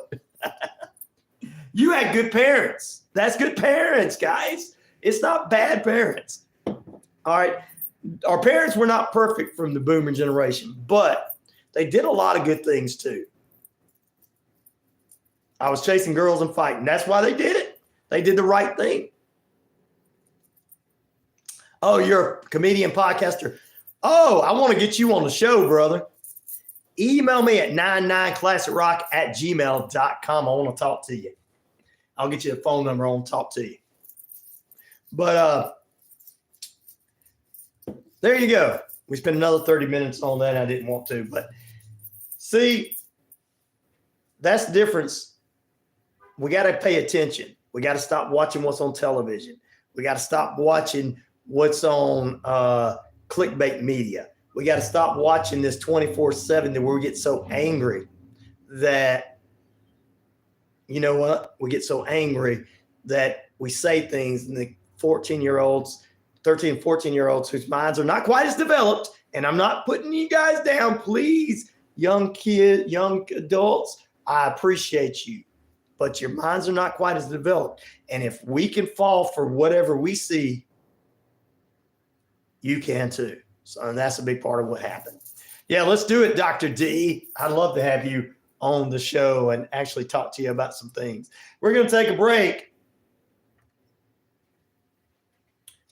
You had good parents. That's good parents, guys. It's not bad parents. All right. Our parents were not perfect from the boomer generation, but they did a lot of good things too. I was chasing girls and fighting. That's why they did it. They did the right thing. Oh, you're a comedian podcaster. Oh, I want to get you on the show, brother. Email me at 99classicrock@gmail.com. I want to talk to you. I'll get you a phone number. I want to talk to you. But there you go. We spent another 30 minutes on that. I didn't want to, but see, that's the difference. We got to pay attention. We got to stop watching what's on television. We got to stop watching what's on clickbait media. We got to stop watching this 24/7 to where we get so angry that, you know what? We get so angry that we say things, and the 14-year-olds, 13 and 14-year-olds whose minds are not quite as developed, and I'm not putting you guys down, please, young adults, I appreciate you, but your minds are not quite as developed. And if we can fall for whatever we see, you can too. So, and that's a big part of what happened. Yeah, let's do it, Dr. D. I'd love to have you on the show and actually talk to you about some things. We're going to take a break.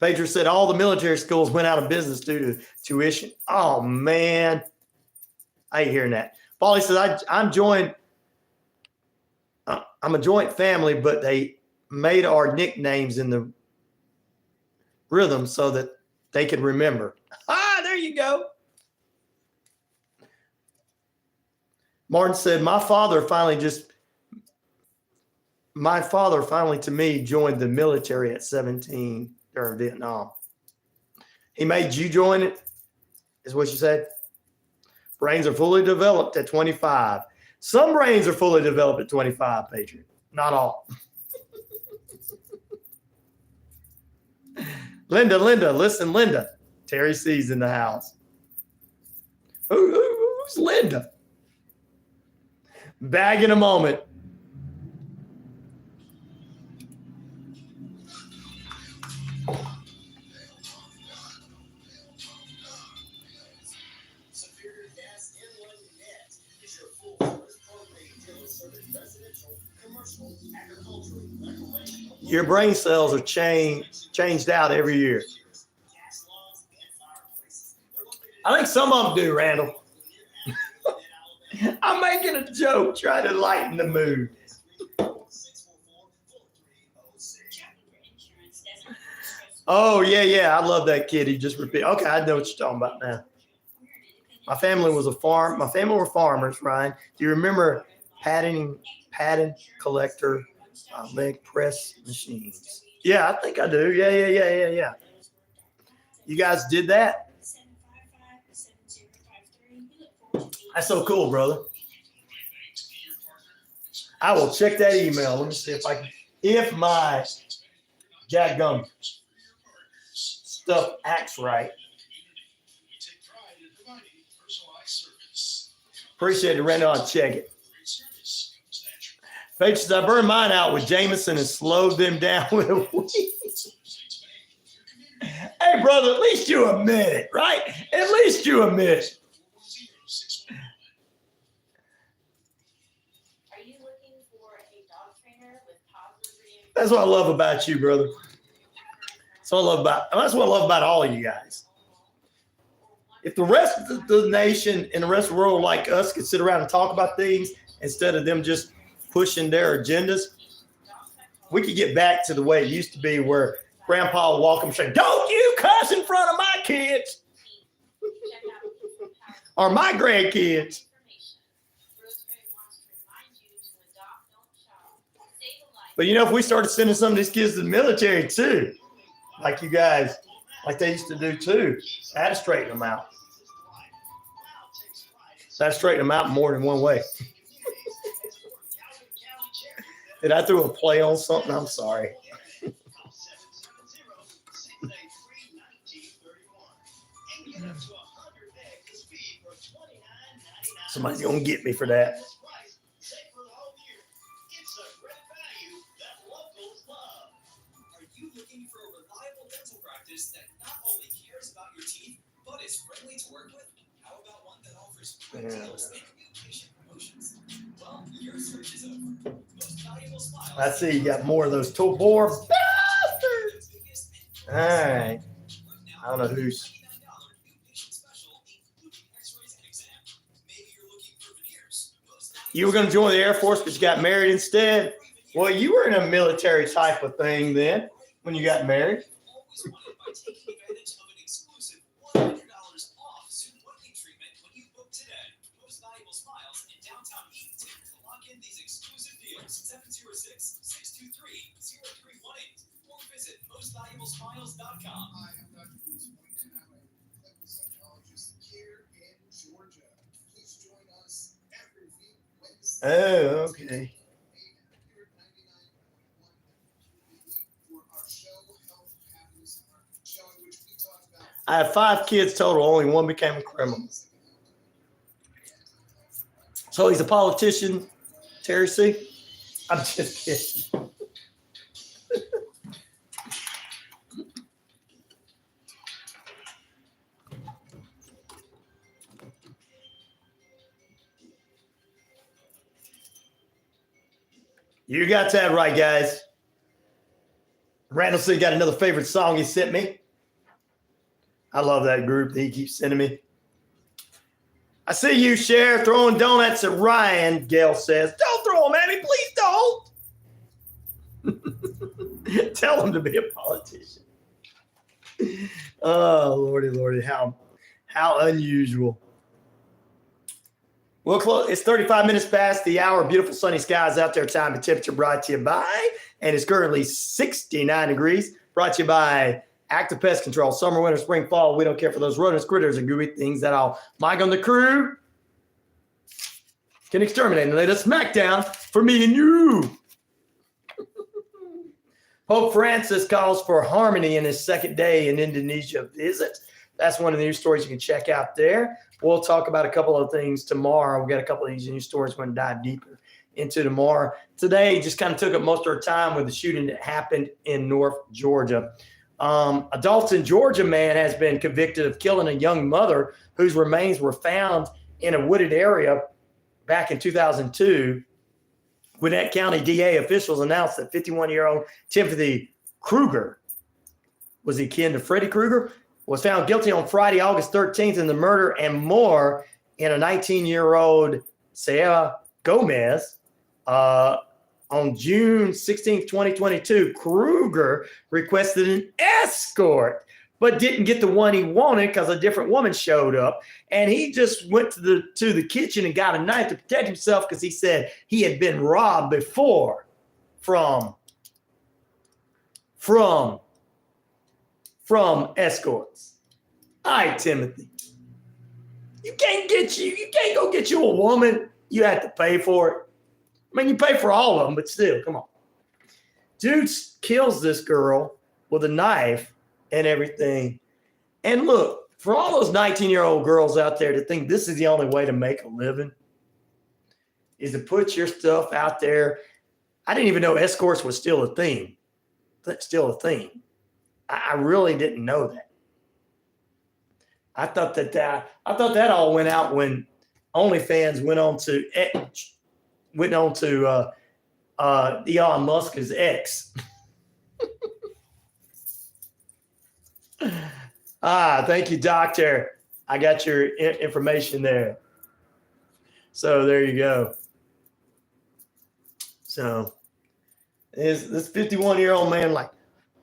Phaedra said all the military schools went out of business due to tuition. Oh, man. I ain't hearing that. Paulie says, I'm a joint family, but they made our nicknames in the rhythm so that they could remember. Ah, there you go. Martin said, my father finally to me joined the military at 17 during Vietnam. He made you join it, is what you said? Brains are fully developed at 25. Some brains are fully developed at 25, Patriot. Not all. Linda, listen, Linda. Terry C's in the house. Who's Linda? Back in a moment.
Superior Gas Inland Net is your full-service propane dealer serving residential, commercial, agricultural, recreational.
Your brain cells are changed out every year. I think some of them do, Randall. I'm making a joke, trying to lighten the mood. Oh, yeah. I love that kid. He just repeat. Okay, I know what you're talking about now. My family was My family were farmers, Ryan. Do you remember padding collector, leg press machines? Yeah, I think I do. Yeah. You guys did that? That's so cool, brother. I will check that email. Let me see if my jackgum stuff acts right. Appreciate it, Randall. I'll check it. Paige says, I burned mine out with Jameson and slowed them down with a weed. Hey, brother, at least you admit it, right? At least you admit it.
Are you looking for a dog trainer with positive reinforcement?
That's what I love about you, brother. That's what I love about all of you guys. If the rest of the nation and the rest of the world like us could sit around and talk about things instead of them just pushing their agendas, we could get back to the way it used to be where Grandpa would walk up and say, don't you cuss in front of my kids or my grandkids. But you know, if we started sending some of these kids to the military too, like you guys, like they used to do too, that'd straighten them out. That'd straighten them out in more than one way. Did I throw a play on something? I'm sorry. Somebody's going to get me for that.
Are you looking for a reliable dental practice that not only cares about your teeth, but is friendly to work with? How about one that offers great deals and new patient promotions? Well, your search is over. Most valuable smiles.
I see you got more of those poor bastards. All right. I don't know who's. You were going to join the Air Force, but you got married instead. Well, you were in a military type of thing then when you got married.
downtown Eatonton to lock in these exclusive deals. 706-623-0318 or visit mostvaluablesmiles.com.
Hi, I'm Dr. Vincent, and I'm a clinical psychologist here in Georgia. Please join us every week, Wednesday.
Oh, okay.
Here at 99.1 WQEE for our show, Health, Happiness, our show in which we talk about
I have 5 kids total. Only one became a criminal. So he's a politician, Terry C. I'm just kidding. You got that right, guys. Randall said he got another favorite song he sent me. I love that group that he keeps sending me. I see you, Sheriff, throwing donuts at Ryan, Gail says. Don't throw them at me, please don't. Tell him to be a politician. Oh, Lordy, Lordy, how unusual. We'll close. It's 35 minutes past the hour. Beautiful sunny skies out there. Time and temperature brought to you by, and it's currently 69 degrees. Brought to you by Active Pest Control. Summer, winter, spring, fall. We don't care for those rodents, critters, and gooey things that all. Mike on the crew can exterminate and lay the smackdown for me and you. Pope Francis calls for harmony in his second day in Indonesia visit. That's one of the news stories you can check out there. We'll talk about a couple of things tomorrow. We've got a couple of these news stories we're going to dive deeper into tomorrow. Today, just kind of took up most of our time with the shooting that happened in North Georgia. A Dalton, Georgia man has been convicted of killing a young mother whose remains were found in a wooded area back in 2002. Gwinnett County DA officials announced that 51-year-old Timothy Kruger, was he kin to Freddy Krueger, was found guilty on Friday, August 13th in the murder and more in a 19-year-old Sarah Gomez. On June 16th, 2022, Kruger requested an escort, but didn't get the one he wanted because a different woman showed up. And he just went to the kitchen and got a knife to protect himself because he said he had been robbed before from escorts. All right, Timothy. You can't go get you a woman. You have to pay for it. I mean, you pay for all of them, but still, come on. Dude kills this girl with a knife and everything. And look, for all those 19-year-old girls out there that think this is the only way to make a living, is to put your stuff out there. I didn't even know escorts was still a thing. That's still a thing. I really didn't know that. I thought that all went out when OnlyFans went on to Elon Musk's ex. Thank you, doctor. I got your information there. So there you go. So this 51-year-old man like,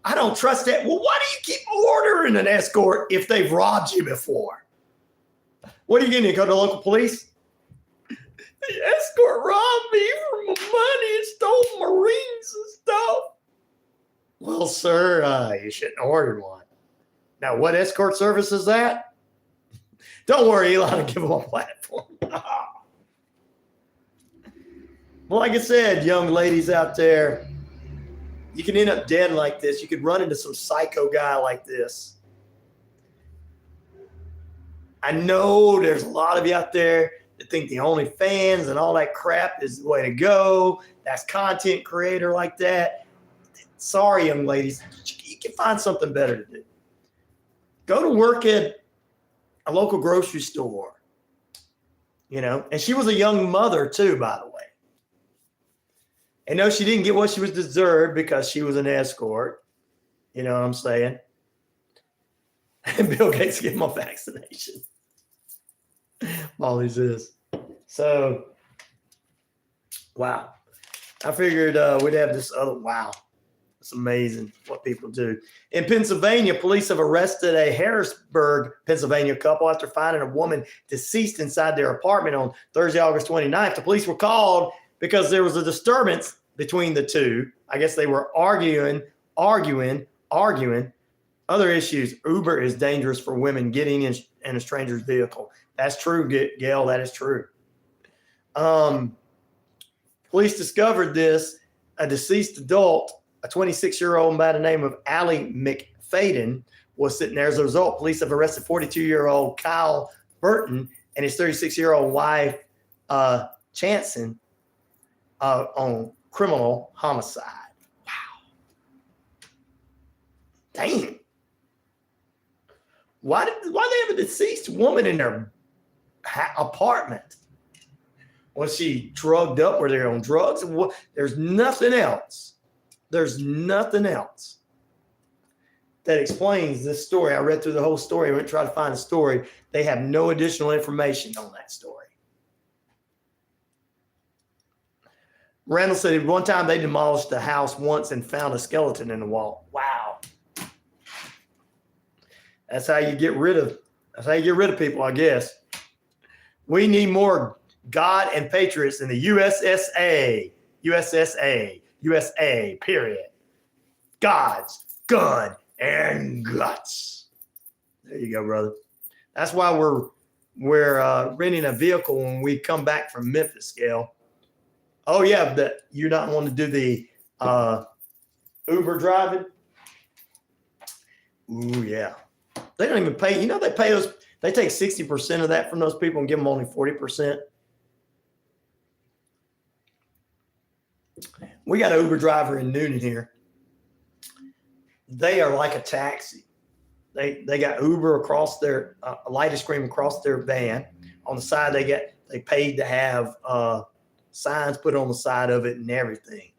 I don't trust that. Well, why do you keep ordering an escort if they've robbed you before? What are you going to go to local police? The escort robbed me for my money and stole my rings and stuff. Well, sir, you shouldn't have ordered one. Now, what escort service is that? Don't worry, Elon will give them a platform. Well, like I said, young ladies out there, you can end up dead like this. You could run into some psycho guy like this. I know there's a lot of you out there that think the OnlyFans and all that crap is the way to go. That's content creator like that. Sorry, young ladies. You can find something better to do. Go to work at a local grocery store. You know, and she was a young mother too, by the way. And no, she didn't get what she was deserved because she was an escort. You know what I'm saying? And Bill Gates gave him a vaccination. All this is. So, wow. I figured we'd have this other, wow. It's amazing what people do. In Pennsylvania, police have arrested a Harrisburg, Pennsylvania couple after finding a woman deceased inside their apartment on Thursday, August 29th. The police were called because there was a disturbance between the two. I guess they were arguing. Other issues. Uber is dangerous for women getting in a stranger's vehicle. That's true, Gail. That is true. Police discovered this. A deceased adult, a 26-year-old by the name of Allie McFadden, was sitting there. As a result, police have arrested 42-year-old Kyle Burton and his 36-year-old wife, Chanson, on criminal homicide. Wow. Damn. Why they have a deceased woman in their apartment? Was she drugged up? Were they on drugs? There's nothing else. There's nothing else that explains this story. I read through the whole story. I went to try to find a story. They have no additional information on that story. Randall said one time they demolished the house once and found a skeleton in the wall. Wow. That's how you get rid of people, I guess. We need more God and patriots in the USA, period. God's gun and guts. There you go, brother. That's why we're renting a vehicle when we come back from Memphis, Gail. Oh yeah, but you're not wanting to do the Uber driving. Ooh yeah, they don't even pay. You know they pay us. They take 60% of that from those people and give them only 40%. We got an Uber driver in Noonan here. They are like a taxi. They got Uber across their light screen across their van. On the side, they paid to have signs put on the side of it and everything.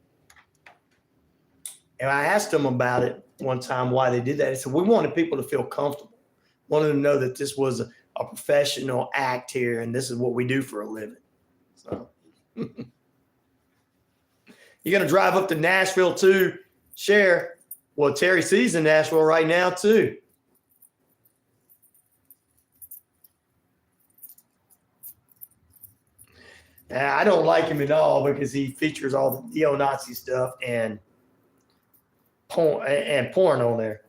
And I asked them about it one time why they did that. They said we wanted people to feel comfortable, wanted them to know that this was a professional act here and this is what we do for a living. So. You're going to drive up to Nashville too, share. Well, Terry C's in Nashville right now too. I don't like him at all because he features all the neo-Nazi stuff and porn on there.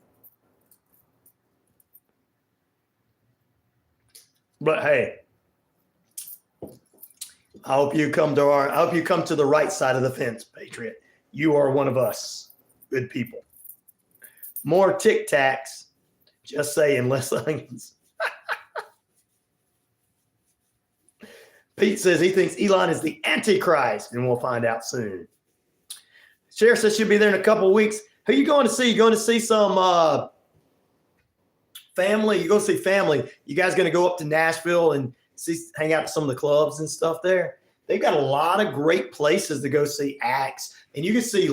But hey, I hope you come to the right side of the fence, Patriot. You are one of us, good people. More Tic Tacs. Just saying, less onions. Pete says he thinks Elon is the Antichrist, and we'll find out soon. Sheriff says she'll be there in a couple of weeks. Who are you going to see? You going to see some family? You go see family. You guys going to go up to Nashville and hang out at some of the clubs and stuff there? They've got a lot of great places to go see acts, and you can see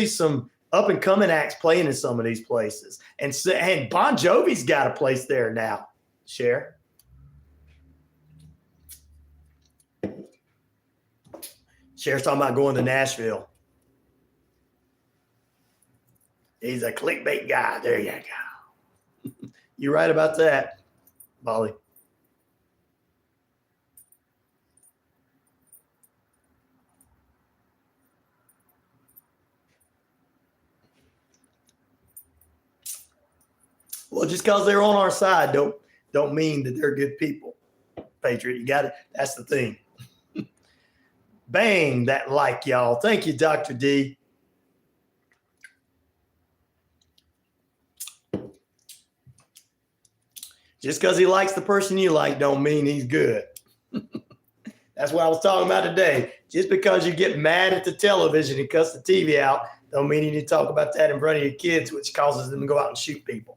some up and coming acts playing in some of these places. And Bon Jovi's got a place there now. Sheriff. Sheriff's talking about going to Nashville. He's a clickbait guy. There you go. You're right about that, Molly. Well, just because they're on our side don't mean that they're good people, Patriot. You got it. That's the thing. Bang that like, y'all. Thank you, Dr. D. Just because he likes the person you like don't mean he's good. That's what I was talking about today. Just because you get mad at the television and cuss the TV out don't mean you need to talk about that in front of your kids, which causes them to go out and shoot people.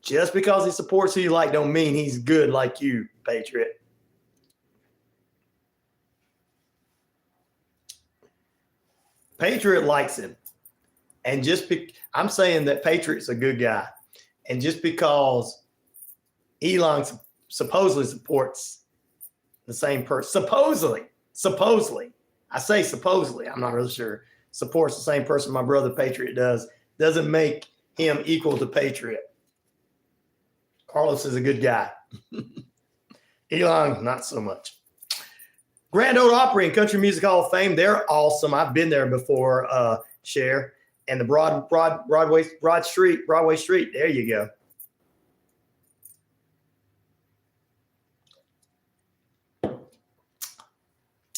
Just because he supports who you like don't mean he's good like you, Patriot. Patriot likes him. And I'm saying that Patriot's a good guy. And just because Elon supposedly supports the same person, supposedly, I say supposedly, I'm not really sure. supports the same person my brother Patriot does, doesn't make him equal to Patriot. Carlos is a good guy. Elon, not so much. Grand Ole Opry and Country Music Hall of Fame, they're awesome. I've been there before, Cher. And the Broadway Street, there you go.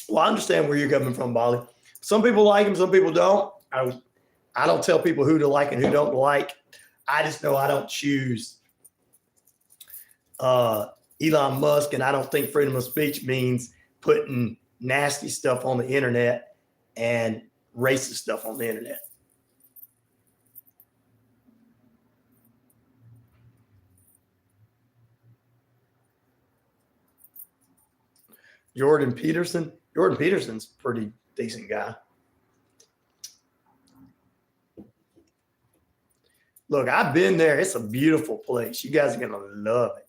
Well, I understand where you're coming from, Bolly. Some people like him, some people don't. I don't tell people who to like and who don't like. I just know I don't choose Elon Musk, and I don't think freedom of speech means putting nasty stuff on the internet and racist stuff on the internet. Jordan Peterson's a pretty decent guy. Look, I've been there. It's a beautiful place. You guys are going to love it.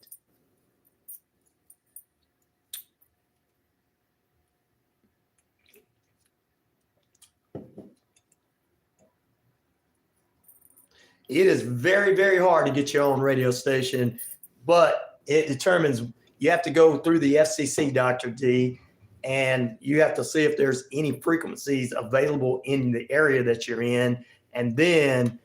It is very, very hard to get your own radio station, but it determines you have to go through the FCC, Dr. D, and you have to see if there's any frequencies available in the area that you're in. And then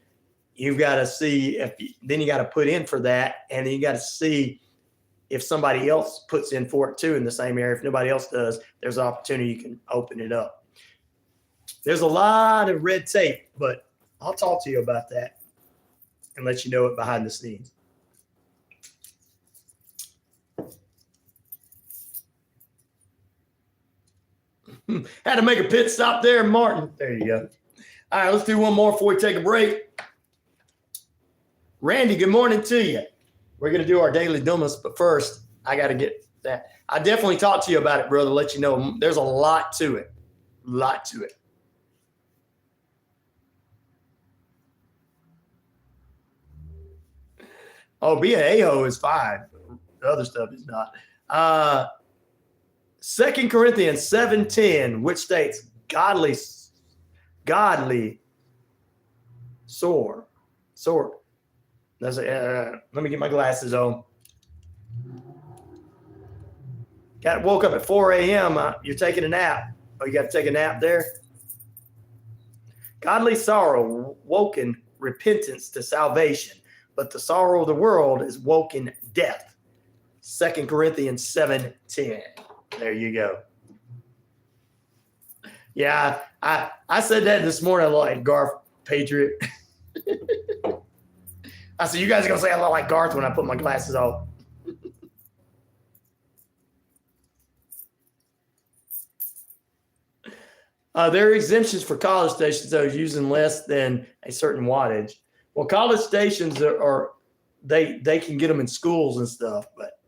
you've got to see then you got to put in for that. And then you got to see if somebody else puts in for it too in the same area. If nobody else does, there's an opportunity you can open it up. There's a lot of red tape, but I'll talk to you about that and let you know it behind the scenes. Had to make a pit stop there, Martin. There you go. All right, let's do one more before we take a break. Randy, good morning to you. We're going to do our daily dumbness, but first, I got to get that. I definitely talked to you about it, brother, let you know there's a lot to it. A lot to it. Oh, being an a-hole is fine. The other stuff is not. 2 Corinthians 7:10, which states, godly sore. That's let me get my glasses on. Woke up at 4 a.m. You're taking a nap. Oh, you got to take a nap there? Godly sorrow, woken repentance to salvation, but the sorrow of the world is woken death. 2 Corinthians 7:10. There you go. Yeah, I said that this morning. I look like Garth Patriot. I said, you guys are going to say I look like Garth when I put my glasses on. There are exemptions for college stations, though, using less than a certain wattage. Well, college stations they can get them in schools and stuff, but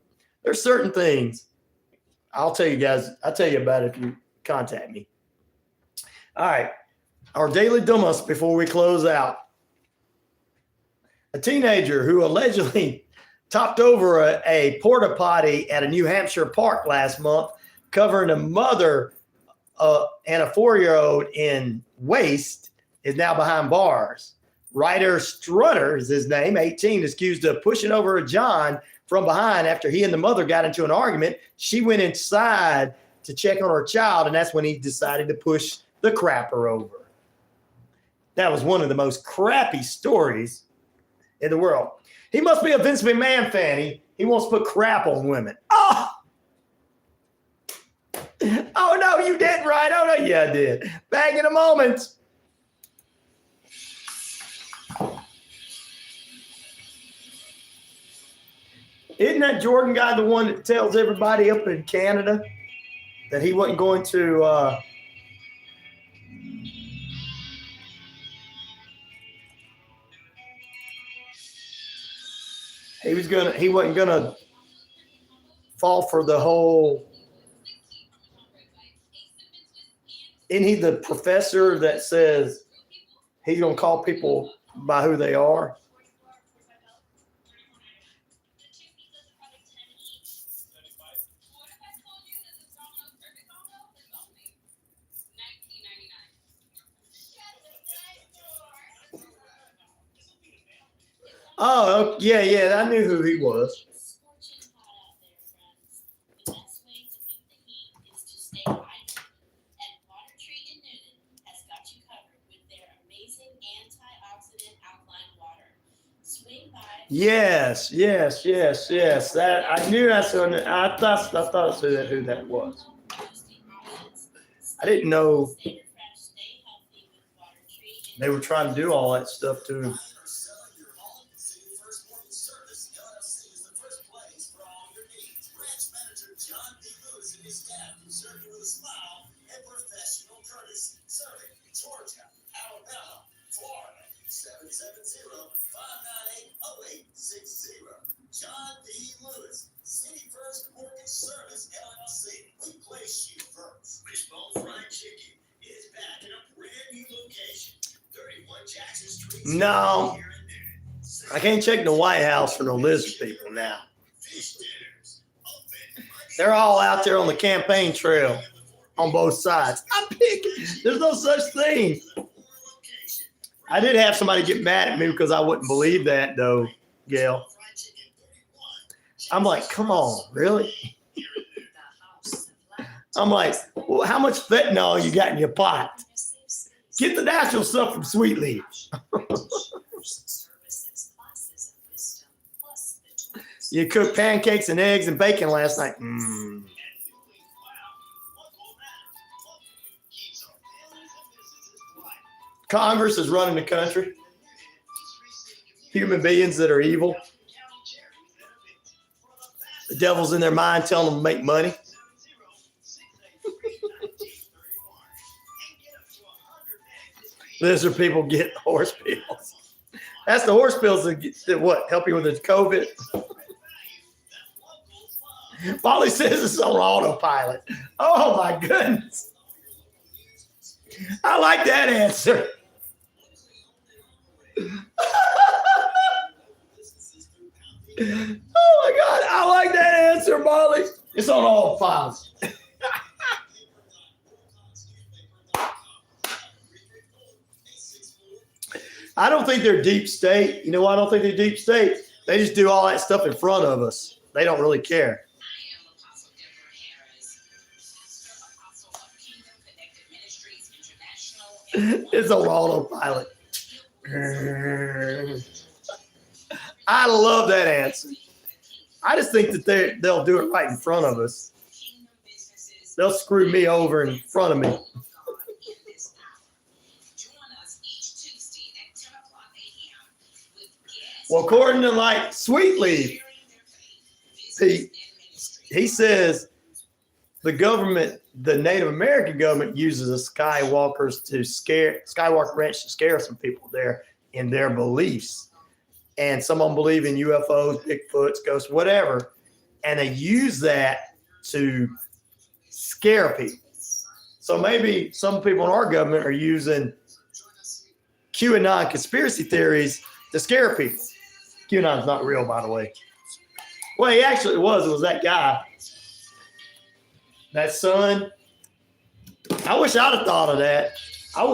there's certain things. I'll tell you guys. I'll tell you about it if you contact me. All right. Our daily dumbass before we close out. A teenager who allegedly topped over a porta potty at a New Hampshire park last month, covering a mother and a 4-year-old in waste, is now behind bars. Ryder Strutter is his name, 18, is accused of pushing over a John from behind after he and the mother got into an argument. She went inside to check on her child, and that's when he decided to push the crapper over. That was one of the most crappy stories in the world. He must be a Vince McMahon fan. He wants to put crap on women. Oh no, you didn't, right? Oh no, yeah, I did. Back in a moment. Isn't that Jordan guy the one that tells everybody up in Canada that he wasn't going to he wasn't gonna fall for the whole. Isn't he the professor that says he's gonna call people by who they are? Oh, yeah. I knew who he was.
It's scorching hot out there, friends. The best way to beat the heat is to stay hydrated. And Water Tree in Newton has got you covered with their amazing antioxidant alkaline water. Swing by.
Yes. That I knew that's who. I thought who that was. I didn't know they were trying to do all that stuff to him.
Georgia, Alabama, Florida, 770-598-0860. John D. Lewis, City First Mortgage Service, LLC. We place you first. Wishbone Fried Chicken is back in a brand new location, 31 Jackson Street.
No, I can't check the White House for no lizard people now. They're all out there on the campaign trail on both sides. I'm picking. There's no such thing. I did have somebody get mad at me because I wouldn't believe that, though, Gail. I'm like, come on, really? I'm like, well, how much fentanyl you got in your pot? Get the natural stuff from Sweet Leaf. You cooked pancakes and eggs and bacon last night. Congress is running the country. Human beings that are evil. The devil's in their mind telling them to make money. Lizard people get horse pills. That's the horse pills that what? Help you with the COVID? Molly says it's on autopilot. Oh my goodness. I like that answer. Oh my God, I like that answer, Molly. It's on autopilot. I don't think they're deep state. You know why I don't think they're deep state? They just do all that stuff in front of us. They don't really care. It's on autopilot. I love that answer. I just think that they'll do it right in front of us. They'll screw me over in front of me. Well, according to like Sweet Leaf, he says the government, the Native American government, uses the Skywalker Ranch to scare some people there in their beliefs. And some of them believe in UFOs, Bigfoots, ghosts, whatever. And they use that to scare people. So maybe some people in our government are using QAnon conspiracy theories to scare people. QAnon's not real, by the way. Well, he actually was. It was that guy. That son. I wish I'd have thought of that. I'm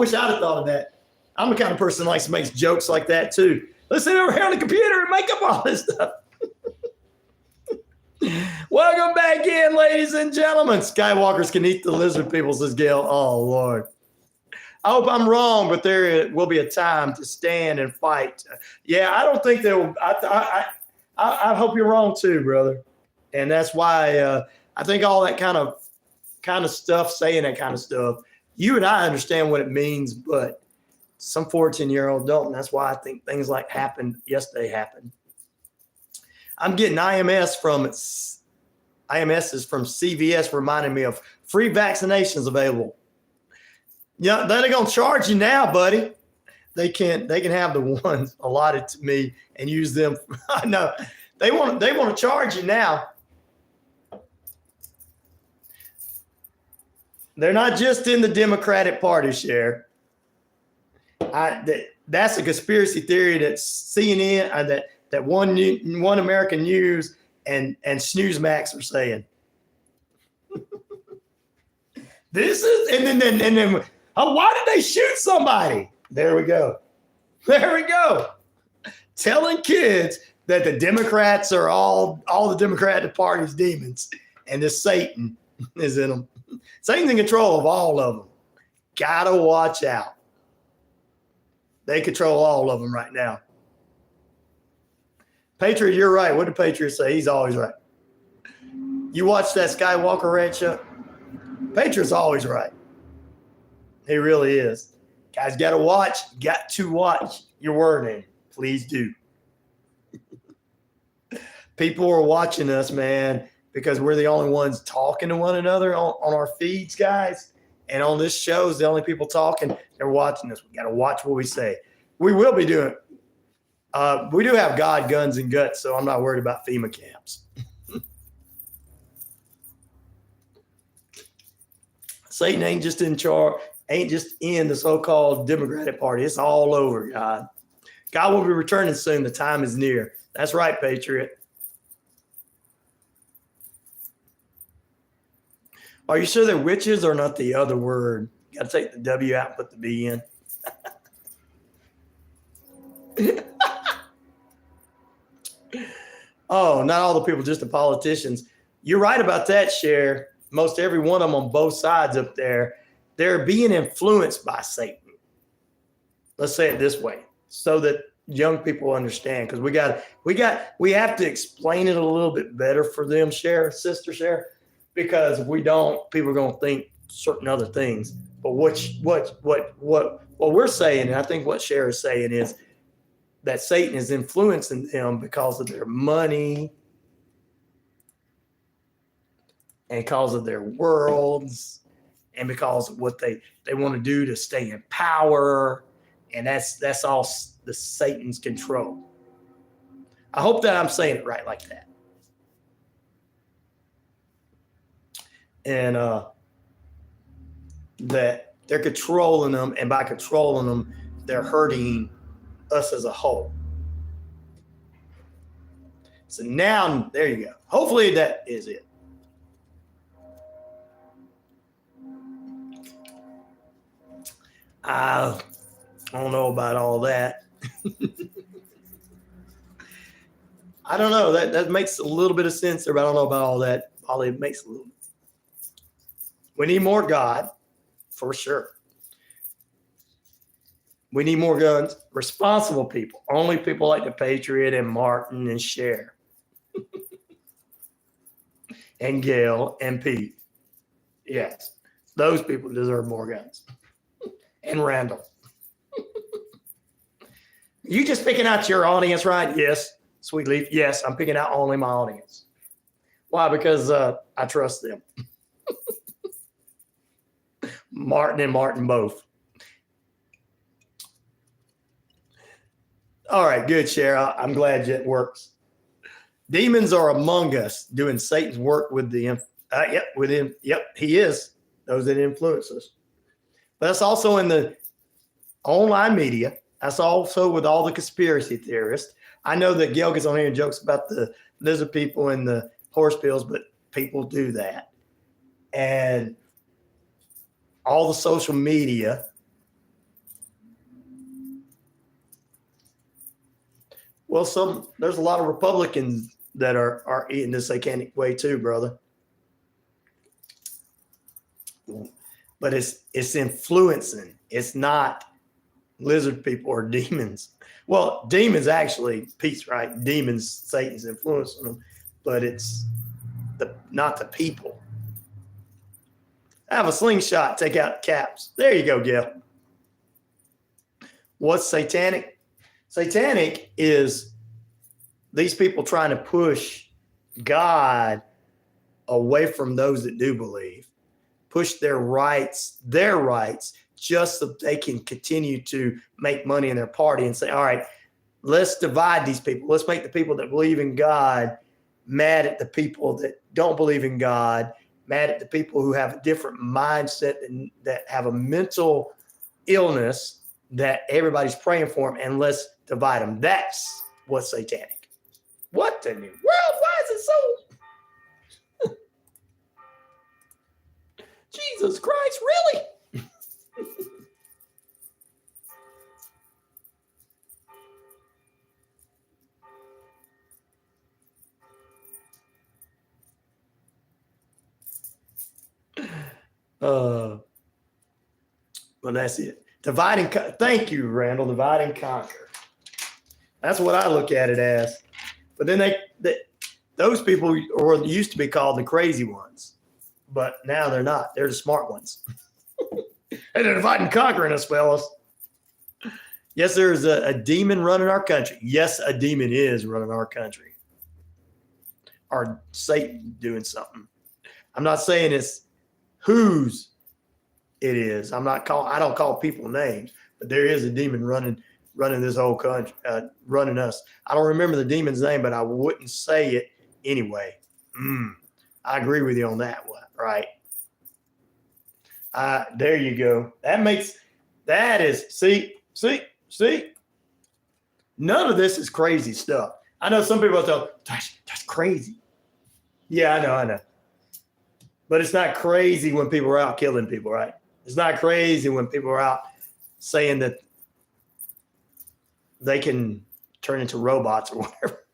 the kind of person that likes to make jokes like that, too. Let's sit over here on the computer and make up all this stuff. Welcome back in, ladies and gentlemen. Skywalkers can eat the lizard people, says Gail. Oh, Lord. I hope I'm wrong, but there will be a time to stand and fight. Yeah, I don't think there will. I hope you're wrong too, brother. And that's why I think all that kind of stuff, saying that kind of stuff, you and I understand what it means, but some 14-year-old don't. And that's why I think things like happened yesterday happened. I'm getting IMS is from CVS reminding me of free vaccinations available. Yeah, they're going to charge you now, buddy. They can have the ones allotted to me and use them. I know they want to charge you now. They're not just in the Democratic Party, Cher. That's a conspiracy theory that CNN, that One American News and Snoozemax are saying. This is and then. Oh, why did they shoot somebody? There we go. telling kids that the Democrats are all the Democratic Party's demons and this Satan is in them. Satan's in control of all of them. Gotta watch out. They control all of them right now. Patriot, you're right. What did Patriot say? He's always right. You watch that Skywalker Ranch show? Patriot's always right. He really is. Guys, got to watch your wording. Please do. People are watching us, man, because we're the only ones talking to one another on our feeds, guys. And on this show is the only people talking. They're watching us. We got to watch what we say. We will be doing. We do have God, guns, and guts, so I'm not worried about FEMA camps. Satan ain't just in charge, ain't just in the so-called Democratic Party. It's all over, God. God will be returning soon. The time is near. That's right, Patriot. Are you sure they're witches or not the other word? Got to take the W out and put the B in. Oh, not all the people, just the politicians. You're right about that, Cher. Most every one of them on both sides up there, they're being influenced by Satan. Let's say it this way, so that young people understand, because we have to explain it a little bit better for them, Sister Cher, because if we don't, people are going to think certain other things. But what we're saying, and I think what Cher is saying is that Satan is influencing them because of their money and because of their worlds and because of what they want to do to stay in power. And that's all the Satan's control. I hope that I'm saying it right like that. And that they're controlling them, and by controlling them, they're hurting us as a whole. So now, there you go. Hopefully that is it. I don't know about all that. I don't know. That makes a little bit of sense there, but I don't know about all that. Probably makes a little bit. We need more God, for sure. We need more guns. Responsible people. Only people like the Patriot and Martin and Cher. And Gail and Pete. Yes. Those people deserve more guns. And Randall. You just picking out your audience, right? Yes. Sweet Leaf. Yes, I'm picking out only my audience. Why? Because I trust them. Martin and Martin both. All right, good, Cher. I'm glad it works. Demons are among us doing Satan's work with the he is. Those that influence us. But that's also in the online media. That's also with all the conspiracy theorists. I know that Gail gets on here and jokes about the lizard people and the horse pills, but people do that. And all the social media. Well, there's a lot of Republicans that are eating the satanic way too, brother. But it's influencing. It's not lizard people or demons. Well, demons actually, Pete's right. Demons, Satan's influencing them, but it's not the people. I have a slingshot. Take out caps. There you go, Gail. What's satanic? Satanic is these people trying to push God away from those that do believe, push their rights, just so they can continue to make money in their party and say, all right, let's divide these people. Let's make the people that believe in God mad at the people that don't believe in God, mad at the people who have a different mindset and that have a mental illness that everybody's praying for them, and let's divide them. That's what's satanic. What in the world? Why is it so? Jesus Christ, really? But that's it. Divide and thank you, Randall. Divide and conquer. That's what I look at it as. But then those people used to be called the crazy ones, but now they're not. They're the smart ones. And they're dividing and conquering us, fellas. Yes, there's a demon running our country. Yes, a demon is running our country. Or Satan doing something. I'm not saying it's whose it is. I don't call people names, but there is a demon running this whole country, running us. I don't remember the demon's name, but I wouldn't say it anyway. I agree with you on that one, right? There you go. See? None of this is crazy stuff. I know some people will that's crazy. Yeah, I know. But it's not crazy when people are out killing people, right? It's not crazy when people are out saying that they can turn into robots or whatever.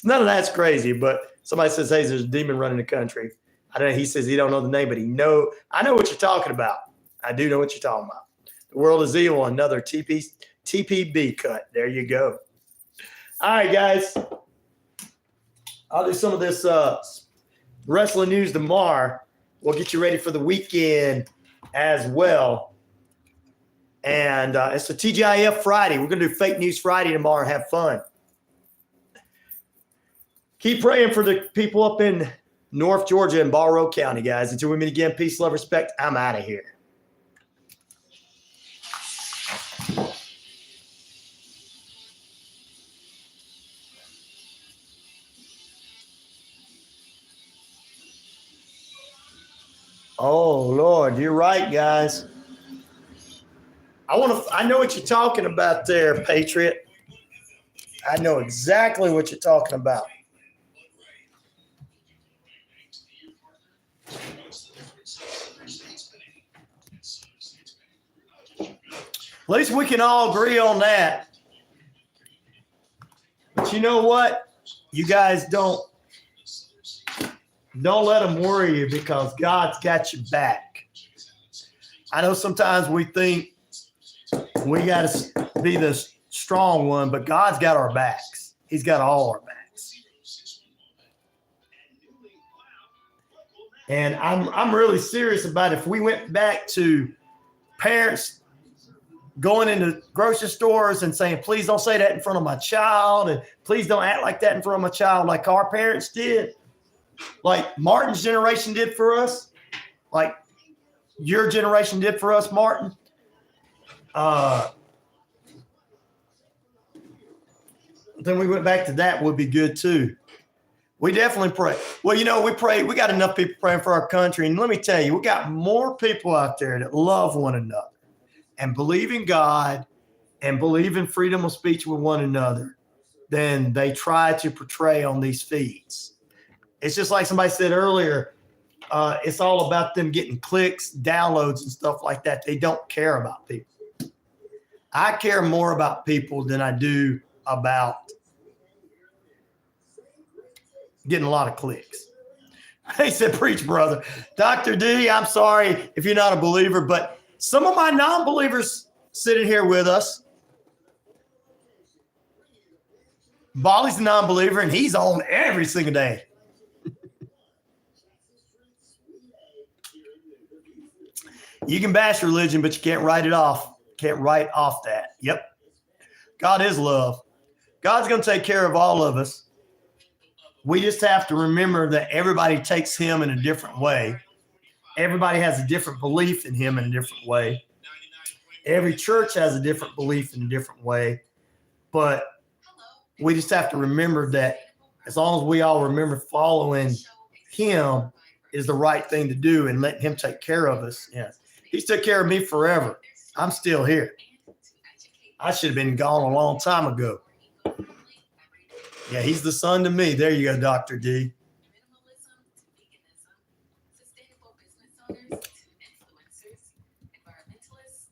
None of that's crazy, but somebody says, hey, there's a demon running the country. I don't know. He says he don't know the name, but I know what you're talking about. I do know what you're talking about. The world is evil. Another TPB cut. There you go. All right, guys. I'll do some of this wrestling news tomorrow. We'll get you ready for the weekend as well. And it's a TGIF Friday. We're going to do Fake News Friday tomorrow. Have fun. Keep praying for the people up in North Georgia and Ball Road County, guys. Until we meet again, peace, love, respect. I'm out of here. Oh, Lord, you're right, guys. I know what you're talking about there, Patriot. I know exactly what you're talking about. At least we can all agree on that. But you know what? You guys don't let them worry you because God's got your back. I know sometimes we think we got to be the strong one, but God's got our backs. He's got all our backs. And I'm really serious about it. If we went back to parents going into grocery stores and saying, please don't say that in front of my child, and please don't act like that in front of my child, like our parents did, like Martin's generation did for us, like your generation did for us, Martin. Then we went back to that would be good too. We definitely pray. Well, we pray. We got enough people praying for our country. And let me tell you, we got more people out there that love one another and believe in God and believe in freedom of speech with one another than they try to portray on these feeds. It's just like somebody said earlier, it's all about them getting clicks, downloads, and stuff like that. They don't care about people. I care more about people than I do about getting a lot of clicks. He said, preach, brother. Dr. D, I'm sorry if you're not a believer, but some of my non-believers sitting here with us. Bolly's a non-believer, and he's on every single day. You can bash religion, but you can't write it off. Can't write off that. Yep. God is love. God's going to take care of all of us. We just have to remember that everybody takes him in a different way. Everybody has a different belief in him in a different way. Every church has a different belief in a different way. But we just have to remember that as long as we all remember following him is the right thing to do and letting him take care of us. Yeah. He's took care of me forever. I'm still here. I should have been gone a long time ago. Yeah, he's the son to me. There you go, Dr. D.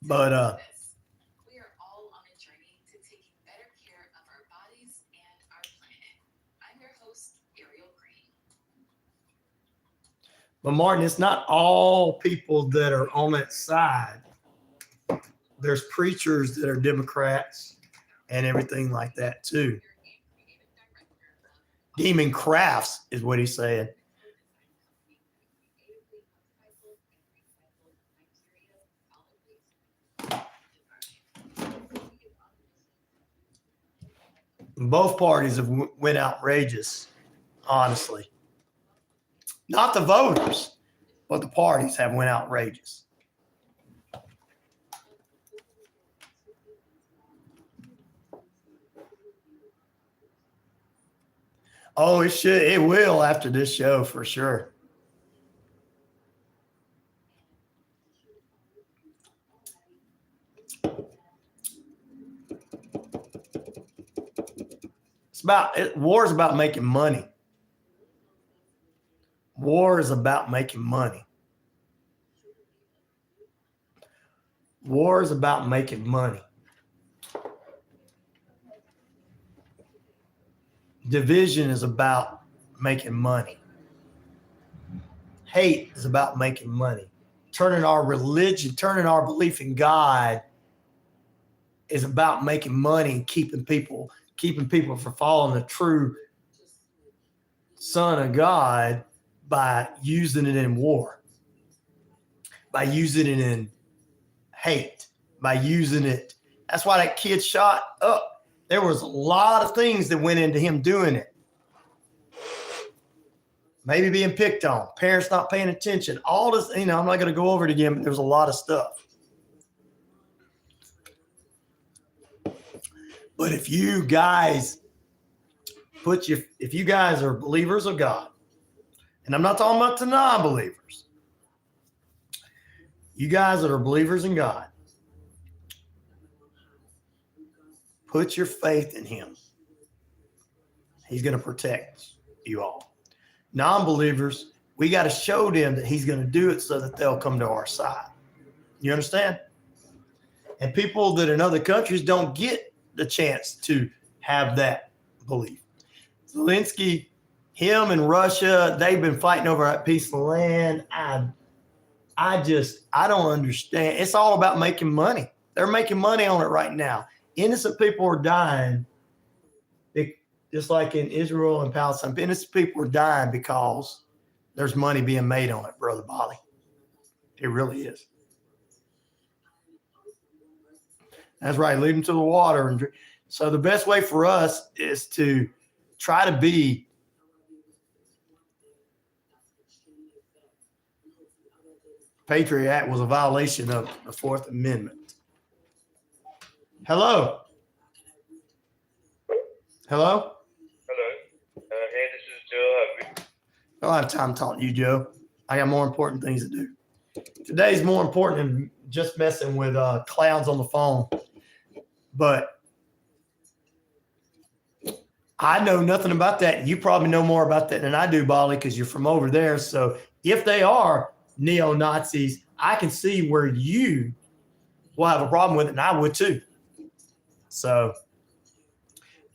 But
we are all on a journey to taking better care of our bodies and our planet. I'm your host, Ariel Green.
But Martin, it's not all people that are on that side. There's preachers that are Democrats and everything like that too. Demon crafts is what he's saying. Both parties have went outrageous, honestly. Not the voters, but the parties have went outrageous. Oh, it will after this show for sure. War is about making money. War is about making money. War is about making money. Division is about making money. Hate is about making money. Turning our religion, turning our belief in God is about making money and keeping people from following the true Son of God by using it in war, by using it in hate, by using it. That's why that kid shot up. There was a lot of things that went into him doing it. Maybe being picked on, parents not paying attention, all this, I'm not going to go over it again, but there's a lot of stuff. But if you guys if you guys are believers of God, and I'm not talking about the non-believers, you guys that are believers in God, put your faith in him. He's going to protect you all. Non-believers, we got to show them that he's going to do it so that they'll come to our side. You understand? And people that in other countries don't get the chance to have that belief. Zelensky, him and Russia, they've been fighting over that piece of land. I don't understand. It's all about making money. They're making money on it right now. Innocent people are dying, just like in Israel and Palestine. Innocent people are dying because there's money being made on it, Brother Bolly. It really is. That's right. Lead them to the water. And so the best way for us is to try to be Patriot Act was a violation of the Fourth Amendment. Hello. Hello?
Hello. Hey, this is Joe.
I don't have time to talk to you, Joe. I got more important things to do. Today's more important than just messing with clowns on the phone. But I know nothing about that. You probably know more about that than I do, Bolly, because you're from over there. So if they are neo-Nazis, I can see where you will have a problem with it, and I would too. So,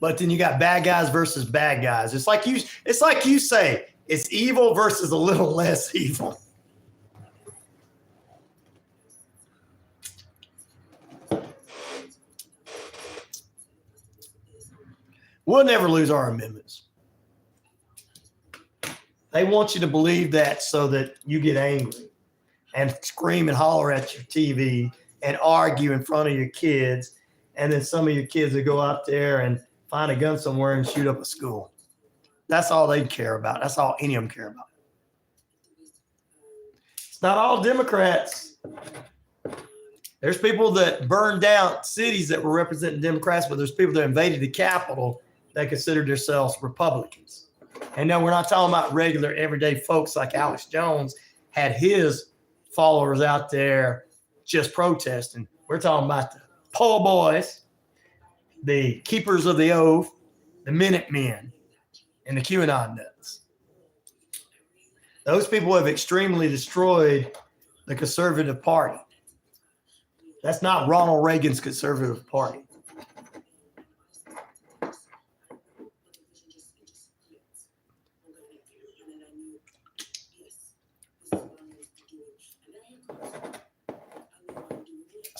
but then you got bad guys versus bad guys. It's like you say, it's evil versus a little less evil. We'll never lose our amendments. They want you to believe that so that you get angry and scream and holler at your TV and argue in front of your kids. And then some of your kids will go out there and find a gun somewhere and shoot up a school. That's all they care about. That's all any of them care about. It's not all Democrats. There's people that burned down cities that were representing Democrats, but there's people that invaded the Capitol that considered themselves Republicans. And no, we're not talking about regular, everyday folks like Alex Jones had his followers out there just protesting. We're talking about the poor boys, the keepers of the oath, the Minutemen, and the QAnon nuts. Those people have extremely destroyed the conservative party. That's not Ronald Reagan's conservative party.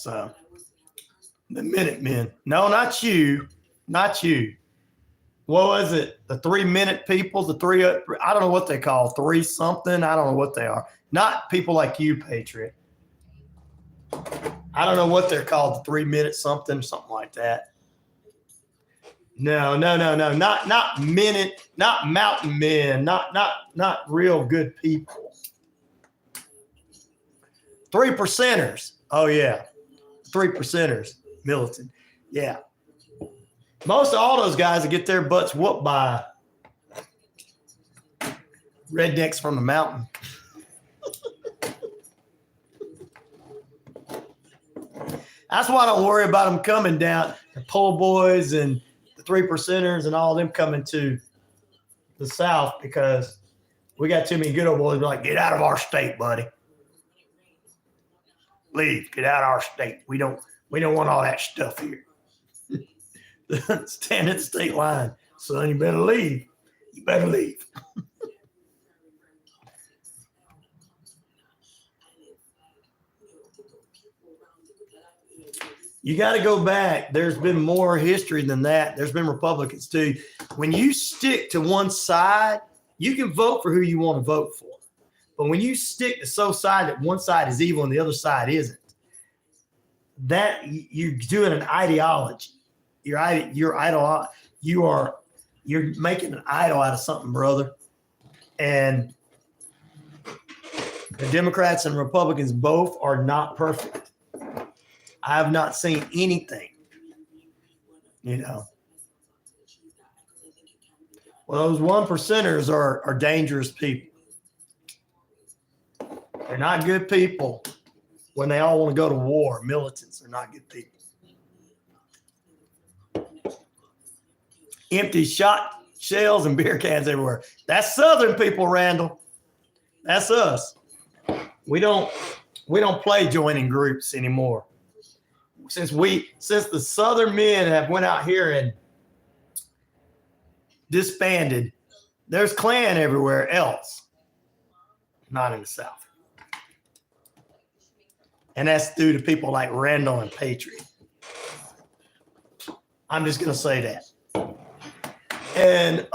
So the Minutemen. No, not you. Not you. What was it? The 3-minute people, the three, I don't know what they call, 3 something. I don't know what they are. Not people like you, Patriot. I don't know what they're called, the 3-minute something like that. No. Not minute, not mountain men, not real good people. 3%ers. Oh yeah. 3%ers. Militant. Yeah. Most of all those guys that get their butts whooped by rednecks from the mountain. That's why I don't worry about them coming down, the poll boys and the 3%ers and all of them coming to the South, because we got too many good old boys like, get out of our state, buddy. Leave, get out of our state. We don't want all that stuff here. Stand at the state line. Son, you better leave. You better leave. You got to go back. There's been more history than that. There's been Republicans too. When you stick to one side, you can vote for who you want to vote for. But when you stick to so side that one side is evil and the other side isn't, that you're doing an ideology. You're making an idol out of something, brother. And the Democrats and Republicans both are not perfect. I have not seen anything, Well, those 1%ers are dangerous people. They're not good people when they all want to go to war. Militants are not good people. Empty shot shells and beer cans everywhere. That's Southern people, Randall. That's us. We don't play joining groups anymore. Since the Southern men have went out here and disbanded, there's Klan everywhere else, not in the South. And that's due to people like Randall and Patriot. I'm just gonna say that. And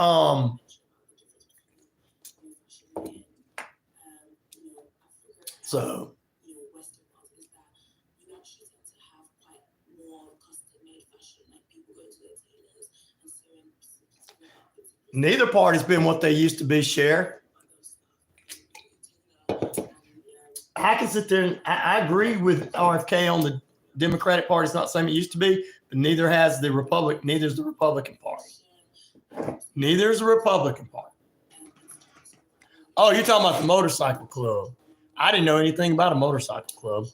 so neither party's been what they used to be, Cher. I can sit there and I agree with RFK on the Democratic Party. It's not the same it used to be, but neither is the Republican Party. Neither is the Republican Party. Oh, you're talking about the motorcycle club. I didn't know anything about a motorcycle club.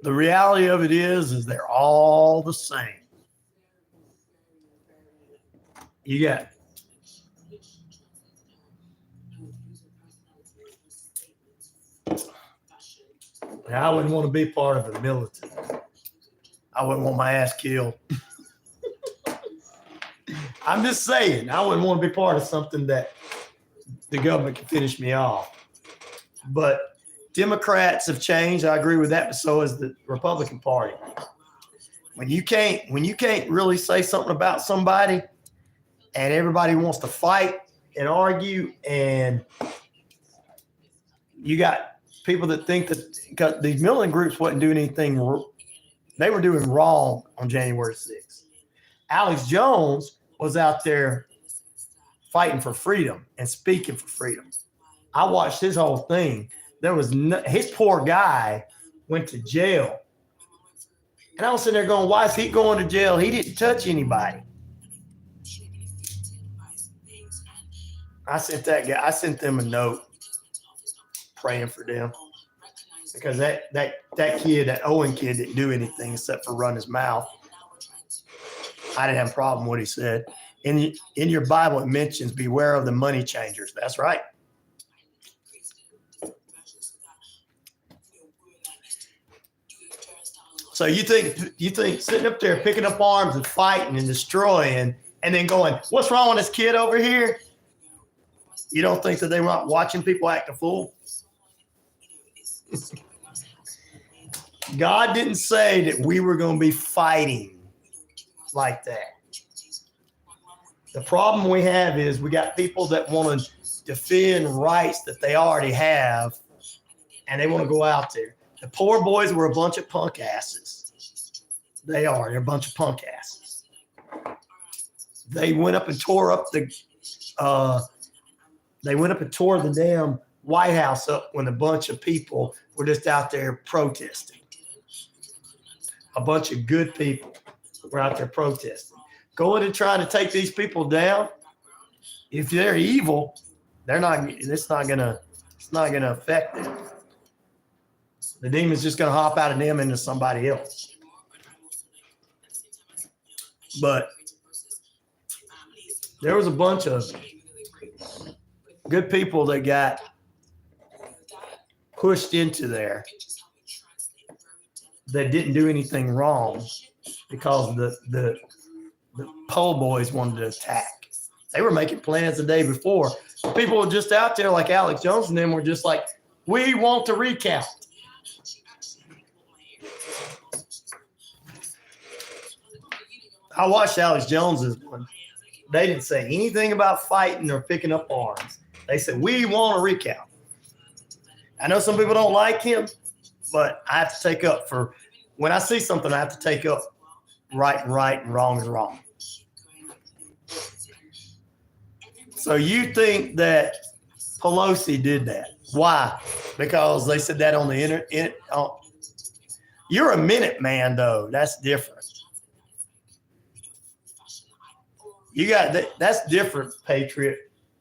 The reality of it is they're all the same. You got I wouldn't want to be part of the militant. I wouldn't want my ass killed. I'm just saying, I wouldn't want to be part of something that the government can finish me off. But Democrats have changed. I agree with that, but so has the Republican Party. When you can't really say something about somebody and everybody wants to fight and argue, and you got people that think that because these militant groups wasn't doing anything, they were doing wrong on January 6th. Alex Jones was out there fighting for freedom and speaking for freedom. I watched his whole thing. His poor guy went to jail. And I was sitting there going, why is he going to jail? He didn't touch anybody. I sent them a note praying for them. Because that kid, that Owen kid, didn't do anything except for run his mouth. I didn't have a problem with what he said. In your Bible, it mentions beware of the money changers. That's right. So you think sitting up there picking up arms and fighting and destroying and then going, what's wrong with this kid over here? You don't think that they weren't watching people act a fool? God didn't say that we were going to be fighting like that. The problem we have is we got people that want to defend rights that they already have, and they want to go out there. The poor boys were a bunch of punk asses. They're a bunch of punk asses. They went up and tore up the damn White House up when a bunch of people were just out there protesting. A bunch of good people were out there protesting. Going and trying to take these people down. If they're evil, it's not gonna affect them. The demon's just gonna hop out of them into somebody else. But there was a bunch of good people that got pushed into there that didn't do anything wrong because the po' boys wanted to attack. They were making plans the day before. People were just out there like Alex Jones and them were just like, we want to recount. I watched Alex Jones's one. They didn't say anything about fighting or picking up arms. They said, we want to recount. I know some people don't like him, but I have to take up for when I see something, I have to take up right and wrong is wrong. So you think that Pelosi did that? Why? Because they said that on the internet. You're a minute man, though. That's different. You got that. That's different, Patriot.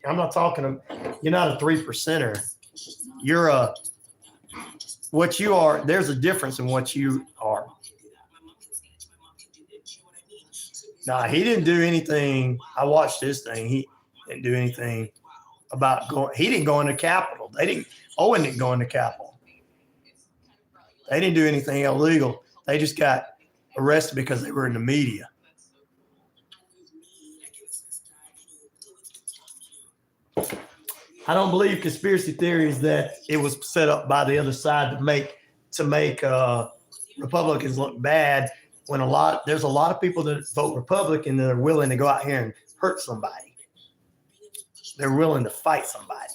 I'm not talking. You're not a 3%er. You're what you are. There's a difference in what you are. Nah, he didn't do anything. I watched this thing. He didn't do anything about going. He didn't go in the Capitol. Owen didn't go in the Capitol. They didn't do anything illegal. They just got arrested because they were in the media. I don't believe conspiracy theories that it was set up by the other side to make Republicans look bad when there's a lot of people that vote Republican that are willing to go out here and hurt somebody. They're willing to fight somebody.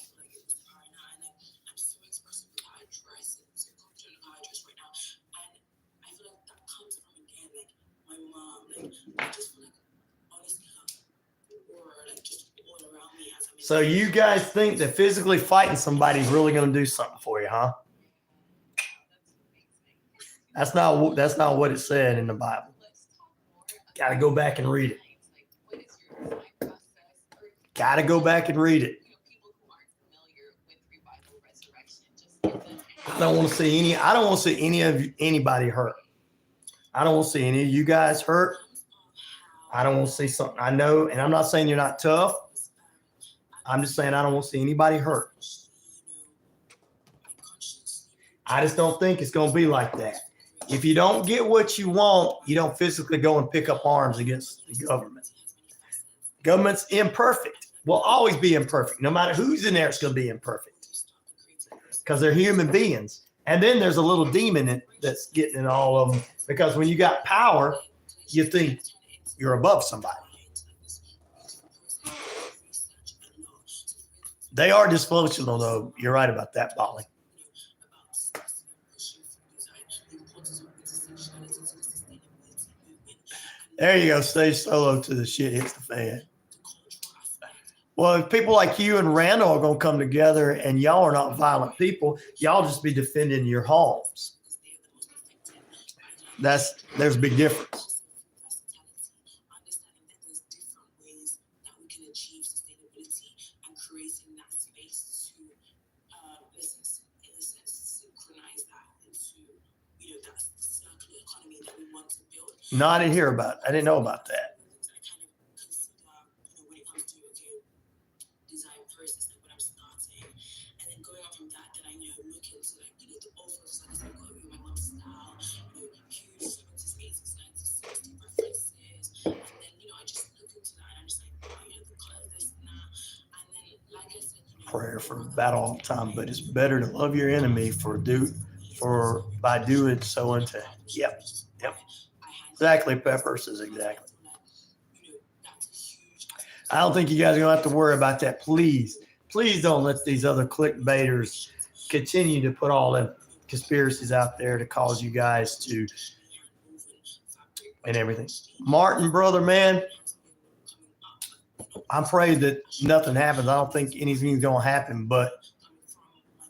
So you guys think that physically fighting somebody is really going to do something for you, huh? That's not what it said in the Bible. Got to go back and read it. Got to go back and read it. I don't want to see anybody hurt. I don't want to see any of you guys hurt. I don't want to see something. I know, and I'm not saying you're not tough. I'm just saying I don't want to see anybody hurt. I just don't think it's going to be like that. If you don't get what you want, you don't physically go and pick up arms against the government. Government's imperfect. Will always be imperfect. No matter who's in there, it's going to be imperfect. Because they're human beings. And then there's a little demon that's getting in all of them. Because when you got power, you think you're above somebody. They are dysfunctional, though. You're right about that, Bolly. There you go. Stay solo till the shit hits the fan. Well, if people like you and Randall are going to come together and y'all are not violent people, y'all just be defending your homes. There's a big difference. No, I didn't hear about it. I didn't know about that. prayer for battle all the time, but it's better to love your enemy by doing so unto. Yep. Exactly, Pepper says exactly. I don't think you guys are going to have to worry about that. Please don't let these other clickbaiters continue to put all the conspiracies out there to cause you guys to and everything. Martin, brother, man, I'm praying that nothing happens. I don't think anything's going to happen, but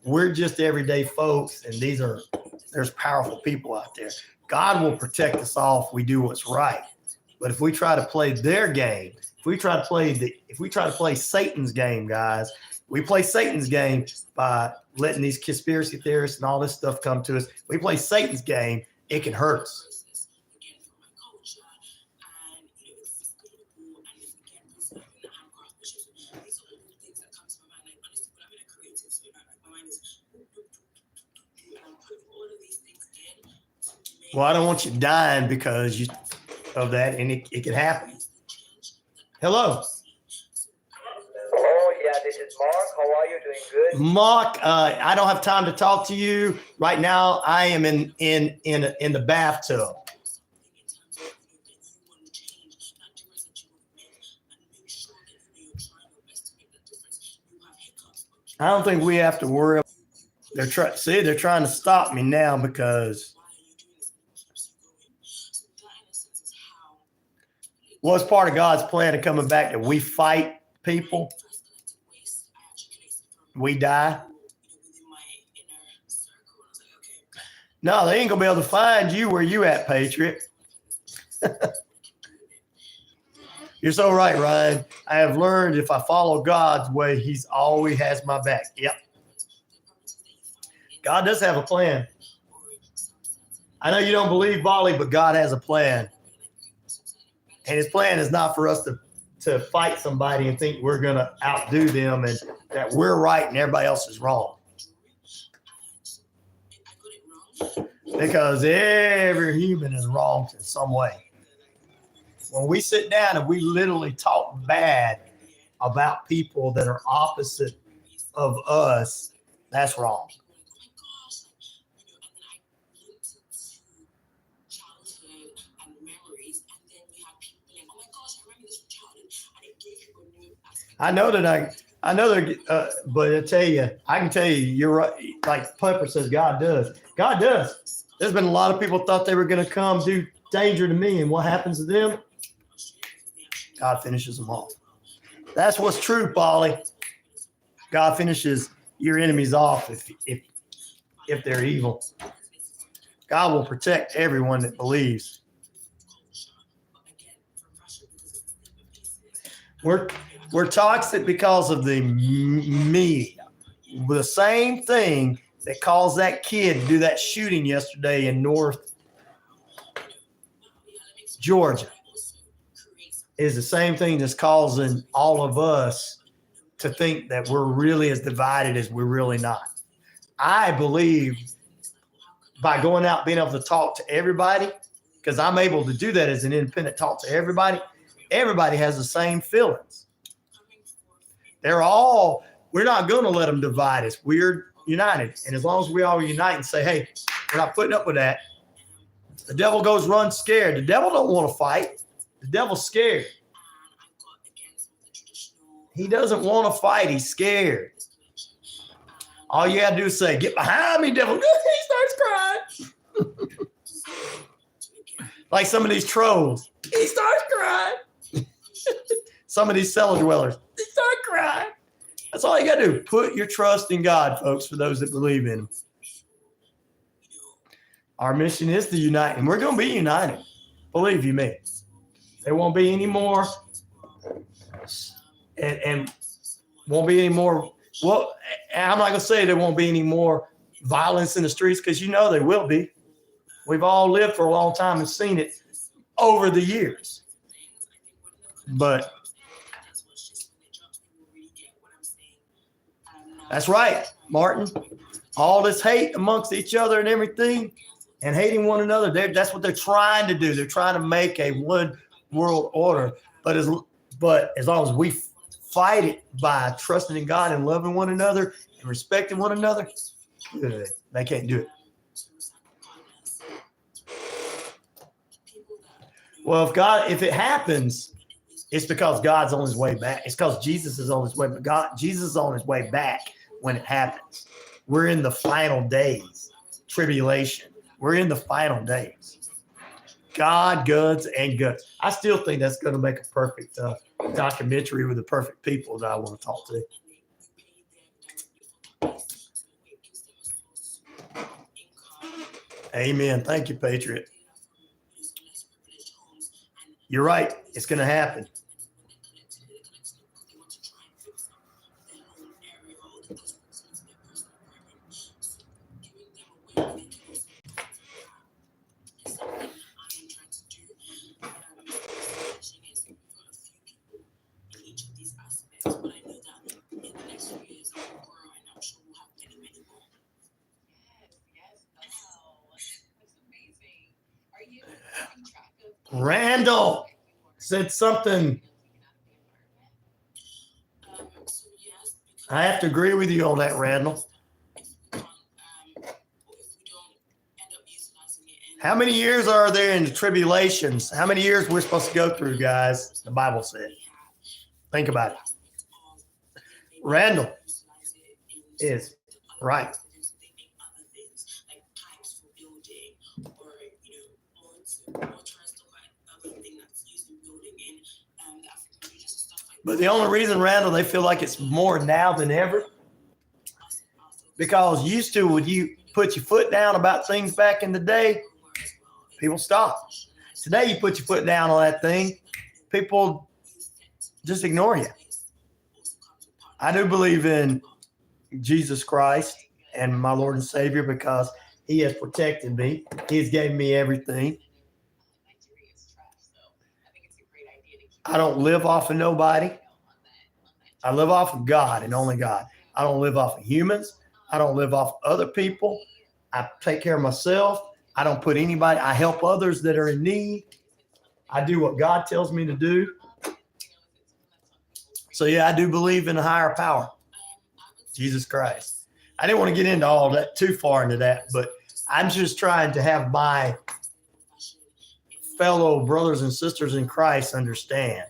we're just everyday folks, and there's powerful people out there. God will protect us all if we do what's right. But if we try to play their game, if we try to play Satan's game, guys, we play Satan's game by letting these conspiracy theorists and all this stuff come to us. We play Satan's game, it can hurt us. Well, I don't want you dying because of that, and it can happen. Hello.
Oh, yeah, this is Mark. How are you? Doing good?
Mark, I don't have time to talk to you right now. I am in the bathtub. I don't think we have to worry. They're trying to stop me now because was part of God's plan of coming back that we fight people, we die. No, they ain't gonna be able to find you where you at, Patriot. You're so right, Ryan. I have learned if I follow God's way, He's always has my back. Yep. God does have a plan. I know you don't believe Bali, but God has a plan. And His plan is not for us to fight somebody and think we're going to outdo them and that we're right and everybody else is wrong. Because every human is wrong in some way. When we sit down and we literally talk bad about people that are opposite of us, that's wrong. I know that, but I tell you, I can tell you, you're right. Like Pepper says, God does. God does. There's been a lot of people thought they were going to come do danger to me, and what happens to them? God finishes them off. That's what's true, Polly. God finishes your enemies off if they're evil. God will protect everyone that believes. We're toxic because of the media. The same thing that caused that kid to do that shooting yesterday in North Georgia is the same thing that's causing all of us to think that we're really as divided as we're really not. I believe by going out, being able to talk to everybody, because I'm able to do that as an independent, talk to everybody. Everybody has the same feelings. We're not going to let them divide us. We're united. And as long as we all unite and say, hey, we're not putting up with that. The devil goes run scared. The devil don't want to fight. The devil's scared. He doesn't want to fight. He's scared. All you got to do is say, get behind me, devil. He starts crying. Like some of these trolls. He starts crying. Some of these cellar dwellers. They start crying. That's all you got to do. Put your trust in God, folks, for those that believe in Him. Our mission is to unite, and we're going to be united. Believe you me. There won't be any more, and won't be any more. Well, I'm not going to say there won't be any more violence in the streets because you know there will be. We've all lived for a long time and seen it over the years. But that's right, Martin. All this hate amongst each other and everything and hating one another, that's what they're trying to do. They're trying to make a one world order. But as long as we fight it by trusting in God and loving one another and respecting one another, good. They can't do it. Well, if it happens, it's because God's on his way back. It's because Jesus is on his way, but Jesus is on his way back when it happens. We're in the final days, tribulation. We're in the final days. God, guns, and guns. I still think that's going to make a perfect documentary with the perfect people that I want to talk to. Amen. Thank you, Patriot. You're right. It's going to happen. Randall said something. I have to agree with you on that, Randall. How many years are there in the tribulations? How many years we're supposed to go through, guys? The Bible said. Think about it. Randall is right. But the only reason, Randall, they feel like it's more now than ever, because used to, when you put your foot down about things back in the day, people stop. Today, you put your foot down on that thing, people just ignore you. I do believe in Jesus Christ and my Lord and Savior because he has protected me. He has given me everything. I don't live off of nobody. I live off of God and only God. I don't live off of humans. I don't live off other people. I take care of myself. I don't put anybody. I help others that are in need. I do what God tells me to do. So, yeah, I do believe in a higher power, Jesus Christ. I didn't want to get into all that too far into that, but I'm just trying to have my fellow brothers and sisters in Christ understand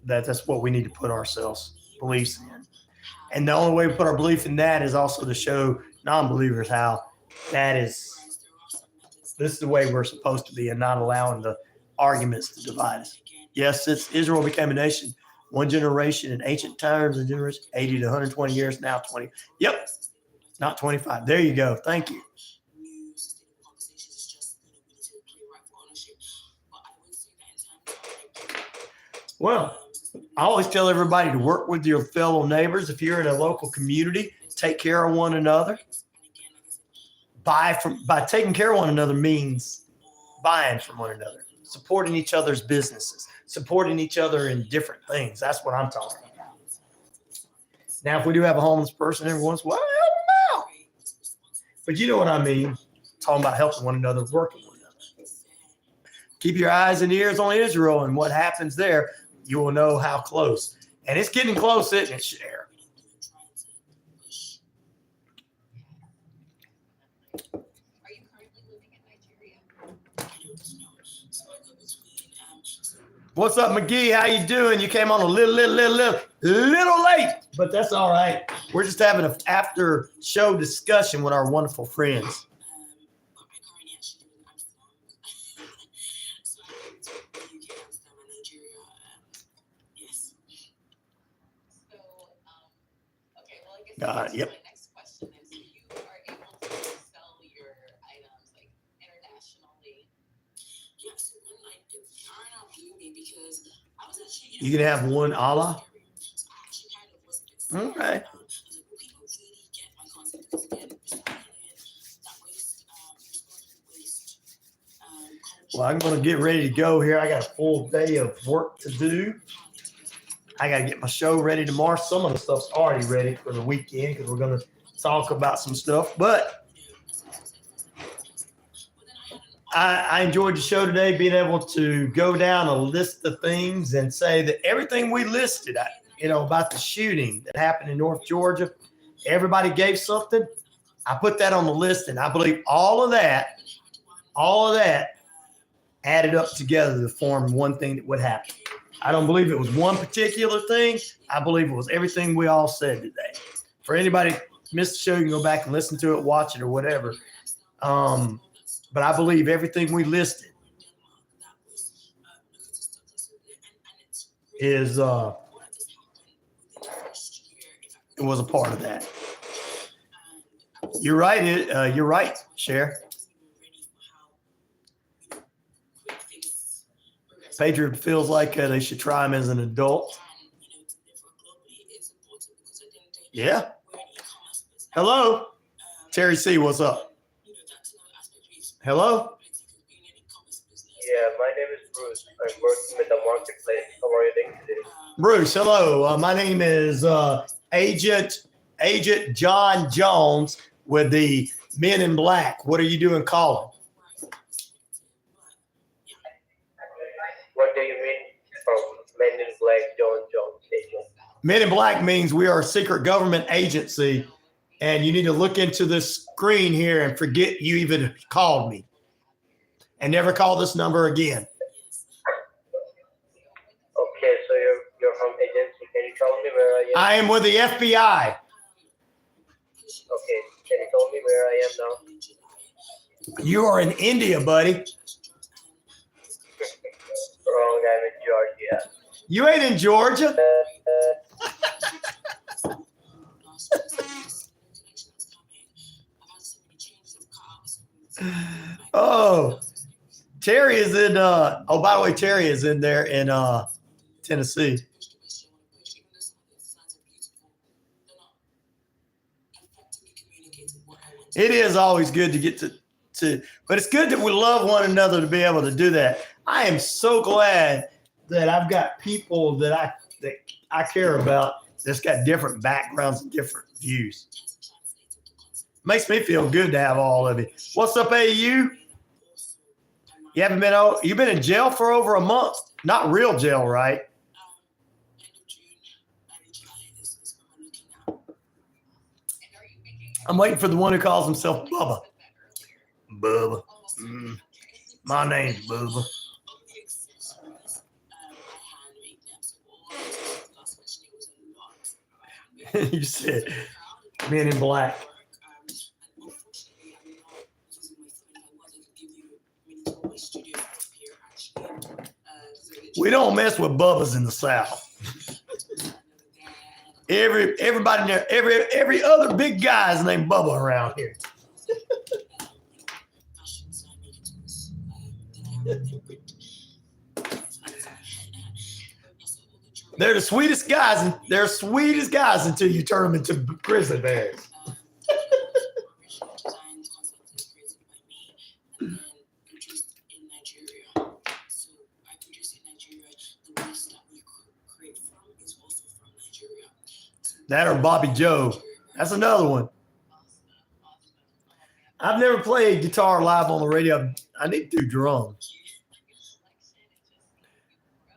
that that's what we need to put ourselves beliefs in. And the only way we put our belief in that is also to show non-believers how this is the way we're supposed to be and not allowing the arguments to divide us. Yes, Israel became a nation, one generation in ancient times, a generation 80 to 120 years, now 20. Yep, not 25. There you go. Thank you. Well, I always tell everybody to work with your fellow neighbors. If you're in a local community, take care of one another. By taking care of one another means buying from one another, supporting each other's businesses, supporting each other in different things. That's what I'm talking about. Now, if we do have a homeless person every once in a while, help them out. But you know what I mean. Talking about helping one another, working with one another. Keep your eyes and ears on Israel and what happens there. You will know how close. And it's getting close, isn't it, Cher? What's up, McGee? How you doing? You came on a little late, but that's all right. We're just having an after show discussion with our wonderful friends. Yep. You can have one Allah. Okay. Well, I'm going to get ready to go here. I got a full day of work to do. I got to get my show ready tomorrow. Some of the stuff's already ready for the weekend because we're going to talk about some stuff. But I enjoyed the show today, being able to go down a list of things and say that everything we listed, about the shooting that happened in North Georgia, everybody gave something. I put that on the list, and I believe all of that added up together to form one thing that would happen. I don't believe it was one particular thing. I believe it was everything we all said today. For anybody missed the show, you can go back and listen to it, watch it, or whatever. But I believe everything we listed is it was a part of that. You're right. You're right, Cher. Patriot feels like they should try him as an adult. Yeah. Hello, Terry C. What's up? Hello.
Yeah, my name is Bruce. I'm working with the marketplace. How are you doing today?
Bruce, hello. My name is Agent John Jones with the Men in Black. What are you doing calling?
What do you mean from Men in Black, John Jones agent?
Men in Black means we are a secret government agency, and you need to look into this screen here and forget you even called me. And never call this number again.
Okay, so you're from agency. Can you tell me where I am?
I am with the FBI.
Okay, can you tell me where I am now?
You are in India, buddy.
Wrong, I'm in Georgia.
You ain't in Georgia. Oh, Terry is in, by the way, Terry is in there in Tennessee. It is always good to get to, but it's good that we love one another to be able to do that. I am so glad that I've got people that I care about that's got different backgrounds and different views. Makes me feel good to have all of you. What's up, AU? You've been in jail for over a month. Not real jail, right? I'm waiting for the one who calls himself Bubba. Bubba. My name's Bubba. You said Men in Black. We don't mess with Bubbas in the South. Everybody there, every other big guy is named Bubba around here. They're the sweetest guys, and they're sweetest guys until you turn them into grizzly bears. That or Bobby Joe. That's another one. I've never played guitar live on the radio. I need to do drums.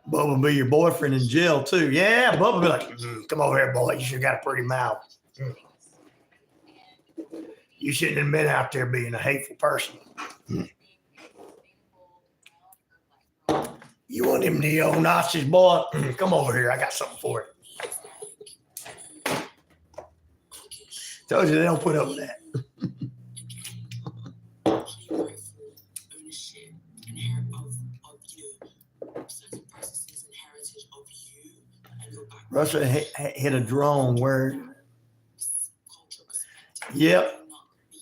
Bubba will be your boyfriend in jail too. Yeah, Bubba will be like, come over here, boy. You sure got a pretty mouth. You shouldn't have been out there being a hateful person. You want them neo-Nazis, boy? Come over here. I got something for you. Told you they don't put up with that. Russia hit a drone where, yep.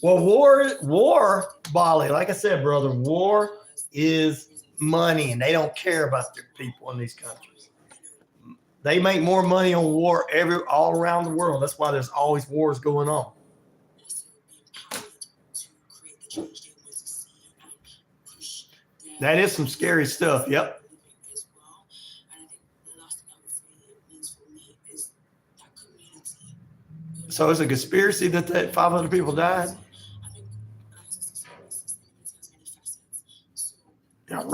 Well, war, Bali, like I said, brother, war is money, and they don't care about their people in these countries. They make more money on war all around the world. That's why there's always wars going on. That is some scary stuff. Yep. So it's a conspiracy that 500 people died?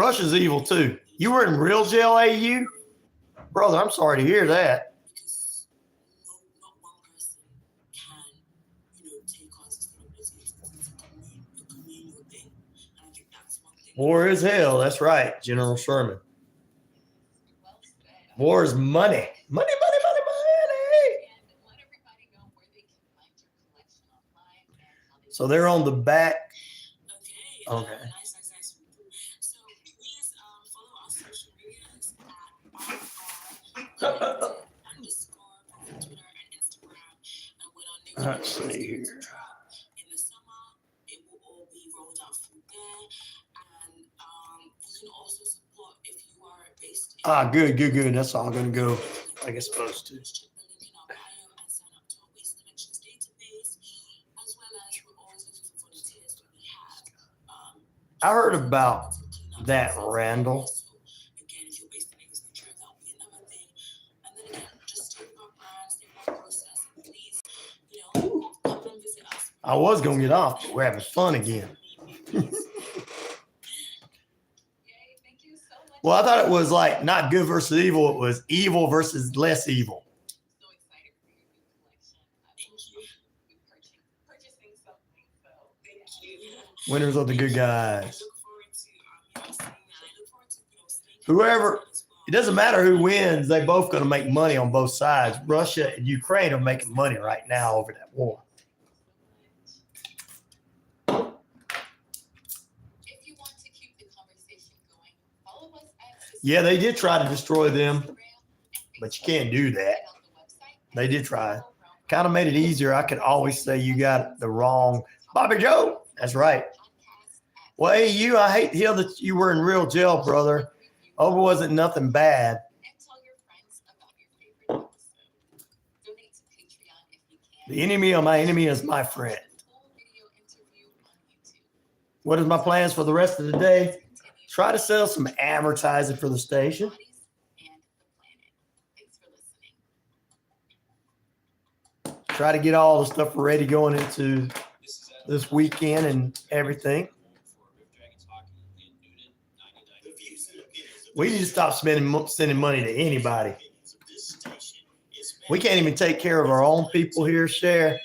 Russia's evil too. You were in real jail, AU? Brother, I'm sorry to hear that.
Because not one person can, take on sustainability. It's a communal thing. And I think that's one thing.
War is hell. That's right, General Sherman. War is money. Money, money, money, money. So they're on the back. Okay.
Nice. So please follow our social medias at _, both Twitter and Instagram. And we're on
Let's see here.
In the summer, it will all be rolled out through there. And you can also support if you are based in
Good. That's all going to go like it's supposed to.
check the link in our bio and sign up to our waste collections database, as well as we're always looking for volunteers when we have
I heard about that, Randall.
so again, if you're based in Lagos, Nigeria, that will be another thing. And then again, just stay with our brand, stay with our process, and please, come and visit us.
I was going to get off, but we're having fun again. Well, I thought it was like not good versus evil. It was evil versus less evil.
So excited for your new collection. Purchasing something. So
Thank you.
Winners are the good guys.
I look forward to seeing that. I look forward to staying
Whoever, it doesn't matter who wins. They both going to make money on both sides. Russia and Ukraine are making money right now over that war.
If you want to keep the conversation going, follow us at
Yeah, they did try to destroy them, but you can't do that. They did try. Kind of made it easier. I could always say you got the wrong Bobby Joe. That's right. Well, AU, I hate to hear that you were in real jail, brother. Hope it wasn't nothing bad.
and tell your friends about your favorite episode. Donate to Patreon if you can.
The enemy of my enemy is my friend.
Full video interview on YouTube.
What is my plans for the rest of the day? Try to sell some advertising for the station.
Bodies and the planet. Thanks for listening.
Try to get all the stuff ready going into this weekend and everything. We need to stop sending money to anybody. We can't even take care of our own people here, Cher.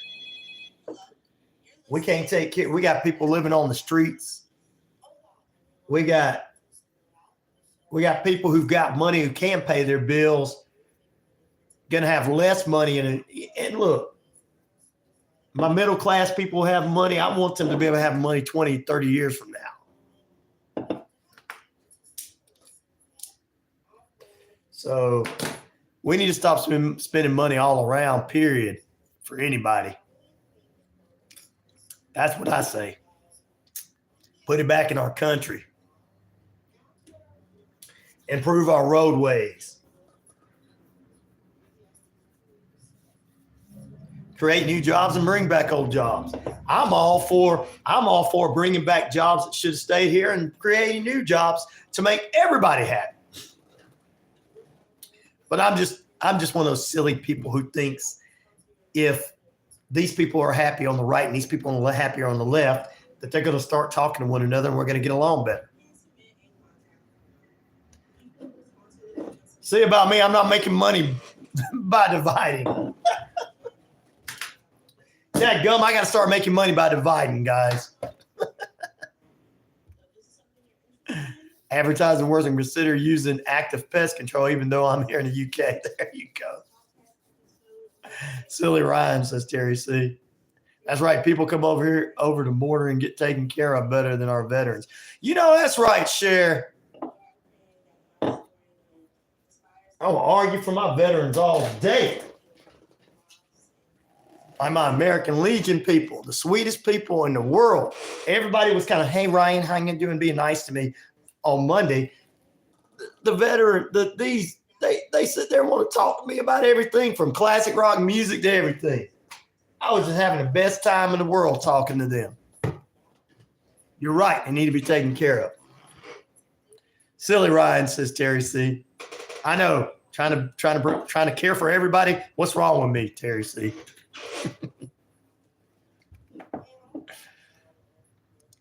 We can't take care. We got people living on the streets. We got people who've got money who can pay their bills, gonna have less money in it. And look, my middle class people have money. I want them to be able to have money 20, 30 years from now. So we need to stop spending money all around, period, for anybody. That's what I say. Put it back in our country. Improve our roadways. Create new jobs and bring back old jobs. I'm all for bringing back jobs that should have stayed here and creating new jobs to make everybody happy. But I'm just one of those silly people who thinks if these people are happy on the right and these people are happier on the left, that they're going to start talking to one another and we're going to get along better. See about me, I'm not making money by dividing. Yeah, gum, I got to start making money by dividing, guys. Advertising worse and consider using active pest control, even though I'm here in the UK. There you go. Silly Ryan, says Terry C. That's right. People come over the border and get taken care of better than our veterans. That's right, Cher. I will argue for my veterans all day. I'm my American Legion people, the sweetest people in the world. Everybody was kind of, hey, Ryan, how you doing? Being nice to me on Monday. The veteran, they sit there and want to talk to me about everything from classic rock music to everything. I was just having the best time in the world talking to them. You're right. They need to be taken care of. Silly Ryan, says Terry C. I know. Trying to care for everybody. What's wrong with me, Terry C?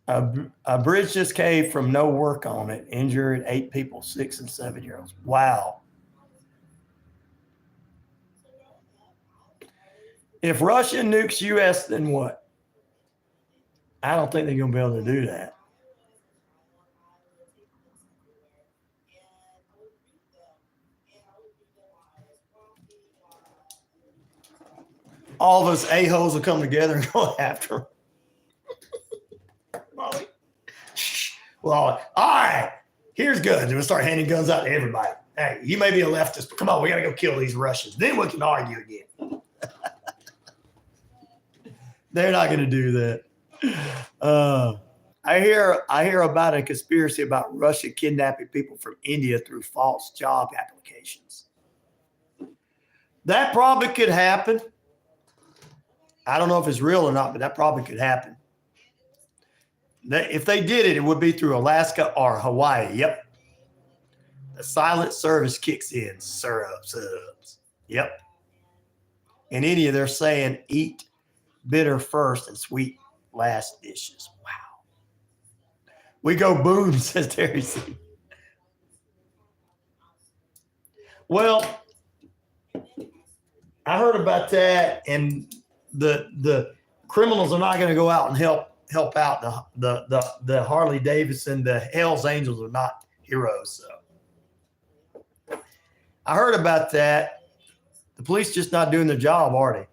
A bridge just caved from no work on it. Injured 8 people, 6 and 7-year-olds. Wow. If Russia nukes U.S., then what? I don't think they're going to be able to do that. All of us a-holes will come together and go after them. Well, all right. Here's guns. We'll start handing guns out to everybody. Hey, you may be a leftist, but come on, we got to go kill these Russians. Then we can argue again. They're not going to do that. I hear about a conspiracy about Russia kidnapping people from India through false job applications. That probably could happen. I don't know if it's real or not, but that probably could happen. If they did it, it would be through Alaska or Hawaii. Yep. The silent service kicks in. Subs. Yep. In India, they're saying eat bitter first and sweet last dishes. Wow. We go boom, says Terry C. Well, I heard about that, and the criminals are not going to go out and help out the Harley Davidson. The Hell's Angels are not heroes. So I heard about that. The police just not doing their job, are they?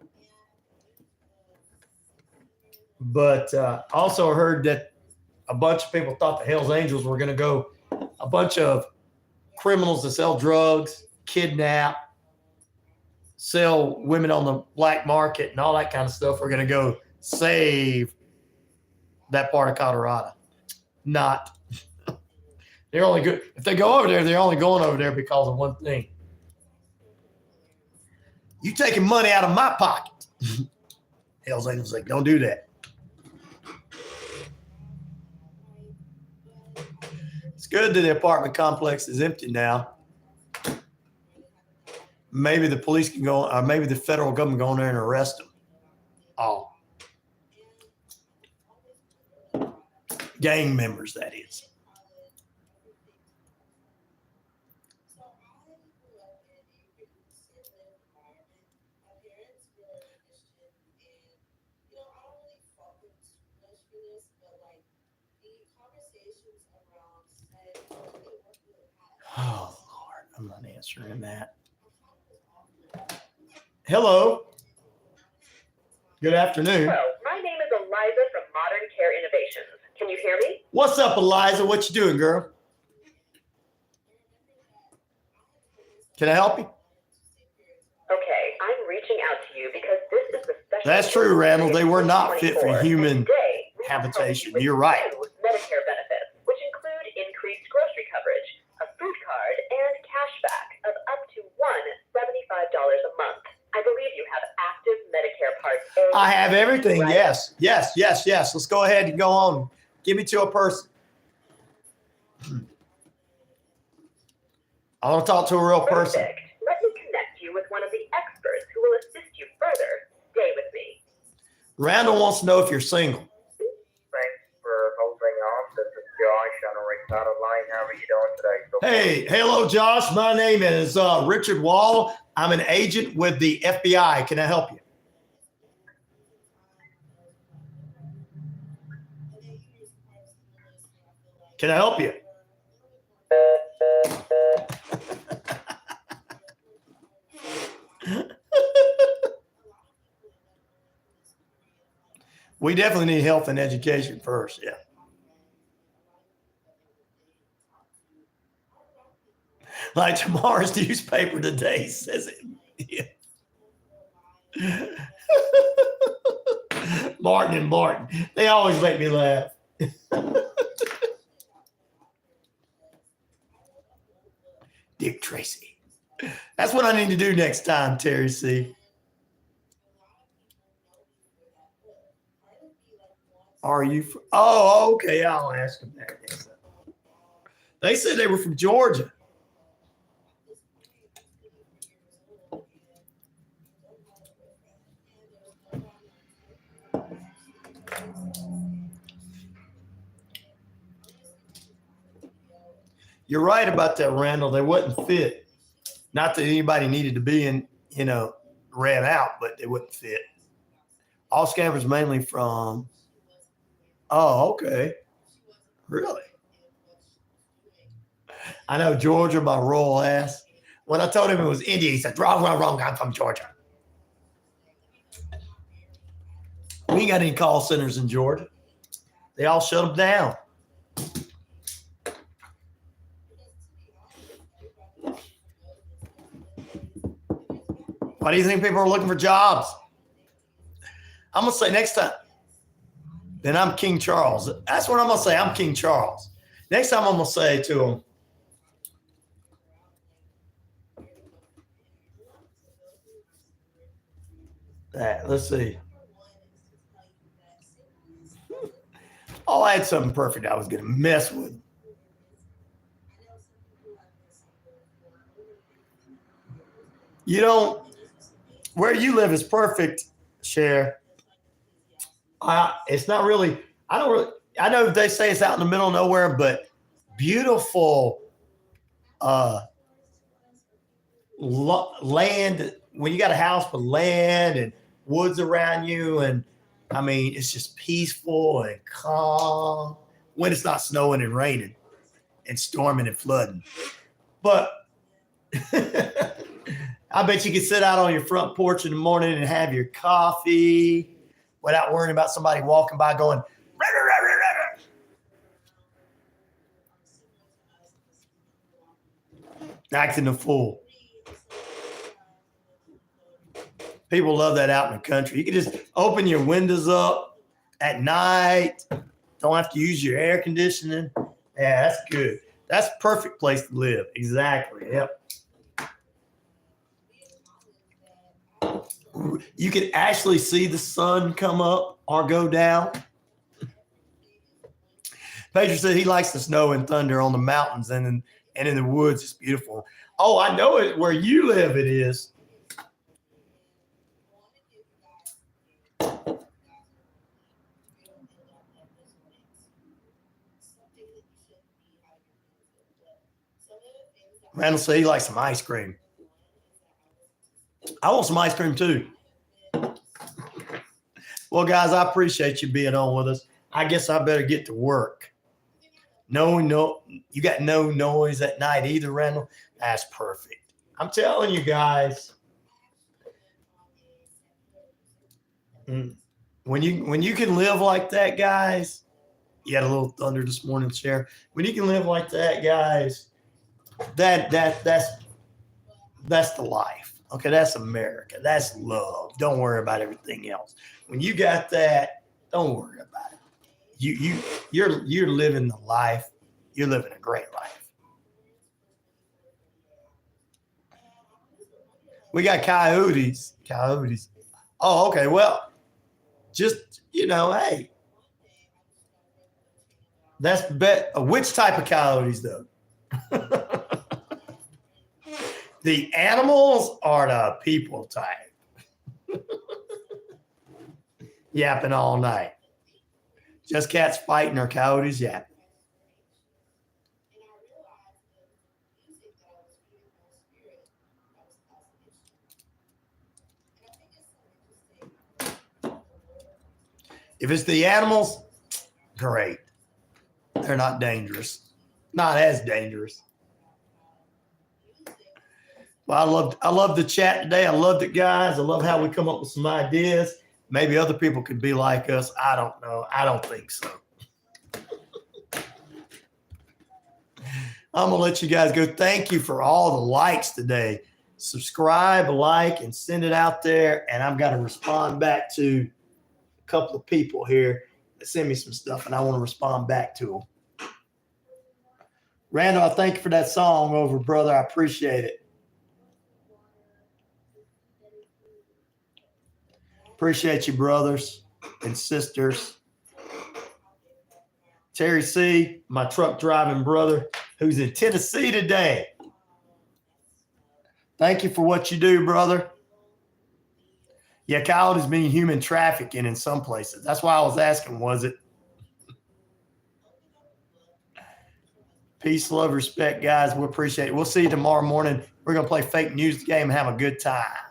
But also heard that a bunch of people thought the Hell's Angels were going to go, a bunch of criminals that sell drugs, kidnap, sell women on the black market and all that kind of stuff. We're going to go save that part of Colorado. Not. They're only good. If they go over there, they're only going over there because of one thing. You taking money out of my pocket. Hell's Angels like, don't do that. It's good that the apartment complex is empty now. Maybe the police can go, or maybe the federal government go in there and arrest them. All. Gang members, that is. Oh, Lord, I'm not answering that. Hello. Good afternoon.
Hello, my name is Eliza from Modern Care Innovations. Can you hear me?
What's up, Eliza? What you doing, girl? Can I help you?
Okay, I'm reaching out to you because this is the special.
That's true, Randall. They were not fit for
24.
human
Today, we will
habitation.
help you
You're
with
right.
two Medicare benefits, which include increased grocery coverage, a food card, and cash back of up to $175 a month. I believe you have active Medicare Part A.
I have everything.
Right?
Yes. Let's go ahead and go on. Give me to a person. I want to talk to a real person.
Perfect. Let me connect you with one of the experts who will assist you further. Stay with me.
Randall wants to know if you're single.
Thanks for holding on. This is Josh on a recorded line. How are you doing today?
Hey, hello, Josh. My name is Richard Wall. I'm an agent with the FBI. Can I help you? Can I help you? We definitely need health and education first, yeah. Like tomorrow's newspaper today says it. Yeah. Martin and Martin. They always make me laugh. Dick Tracy. That's what I need to do next time, Terry C. Are you from? Oh, okay. I'll ask them that. They said they were from Georgia. You're right about that, Randall. They wouldn't fit. Not that anybody needed to be in, ran out, but they wouldn't fit. All scammers mainly from. Oh, okay. Really? I know Georgia, my royal ass. When I told him it was India, he said, wrong, I'm from Georgia. We ain't got any call centers in Georgia. They all shut them down. Why do you think people are looking for jobs? I'm going to say next time, then I'm King Charles. That's what I'm going to say. I'm King Charles. Next time I'm going to say to him, let's see. Oh, I had something perfect I was going to mess with. Where you live is perfect, Cher. It's not really, I know they say it's out in the middle of nowhere, but beautiful land. When you got a house with land and woods around you, and I mean, it's just peaceful and calm when it's not snowing and raining and storming and flooding. But I bet you could sit out on your front porch in the morning and have your coffee without worrying about somebody walking by going, rah, rah, rah, rah, rah. Acting a fool. People love that out in the country. You can just open your windows up at night. Don't have to use your air conditioning. Yeah, that's good. That's a perfect place to live. Exactly. Yep. You can actually see the sun come up or go down. Pedro said he likes the snow and thunder on the mountains and in the woods. It's beautiful. Oh, I know it. Where you live, it is. Randall said he likes some ice cream. I want some ice cream too. Well, guys, I appreciate you being on with us. I guess I better get to work. No, you got no noise at night either, Randall. That's perfect. I'm telling you guys. When you can live like that, guys. You had a little thunder this morning, Cher. When you can live like that, guys, that's the life. Okay, that's America. That's love. Don't worry about everything else. When you got that, don't worry about it. You're living the life. You're living a great life. We got coyotes. Coyotes. Oh, okay. Well, just hey, that's which type of coyotes though? The animals or the people type? Yapping all night. Just cats fighting or coyotes yapping? If it's the animals, great. They're not dangerous. Not as dangerous. Well, I love the chat today. I loved it, guys. I love how we come up with some ideas. Maybe other people could be like us. I don't know. I don't think so. I'm going to let you guys go. Thank you for all the likes today. Subscribe, like, and send it out there. And I've got to respond back to a couple of people here that send me some stuff, and I want to respond back to them. Randall, I thank you for that song over, brother. I appreciate it. Appreciate you, brothers and sisters. Terry C., my truck driving brother, who's in Tennessee today. Thank you for what you do, brother. Yeah, coyotes mean human trafficking in some places. That's why I was asking, was it? Peace, love, respect, guys. We appreciate it. We'll see you tomorrow morning. We're going to play fake news game and have a good time.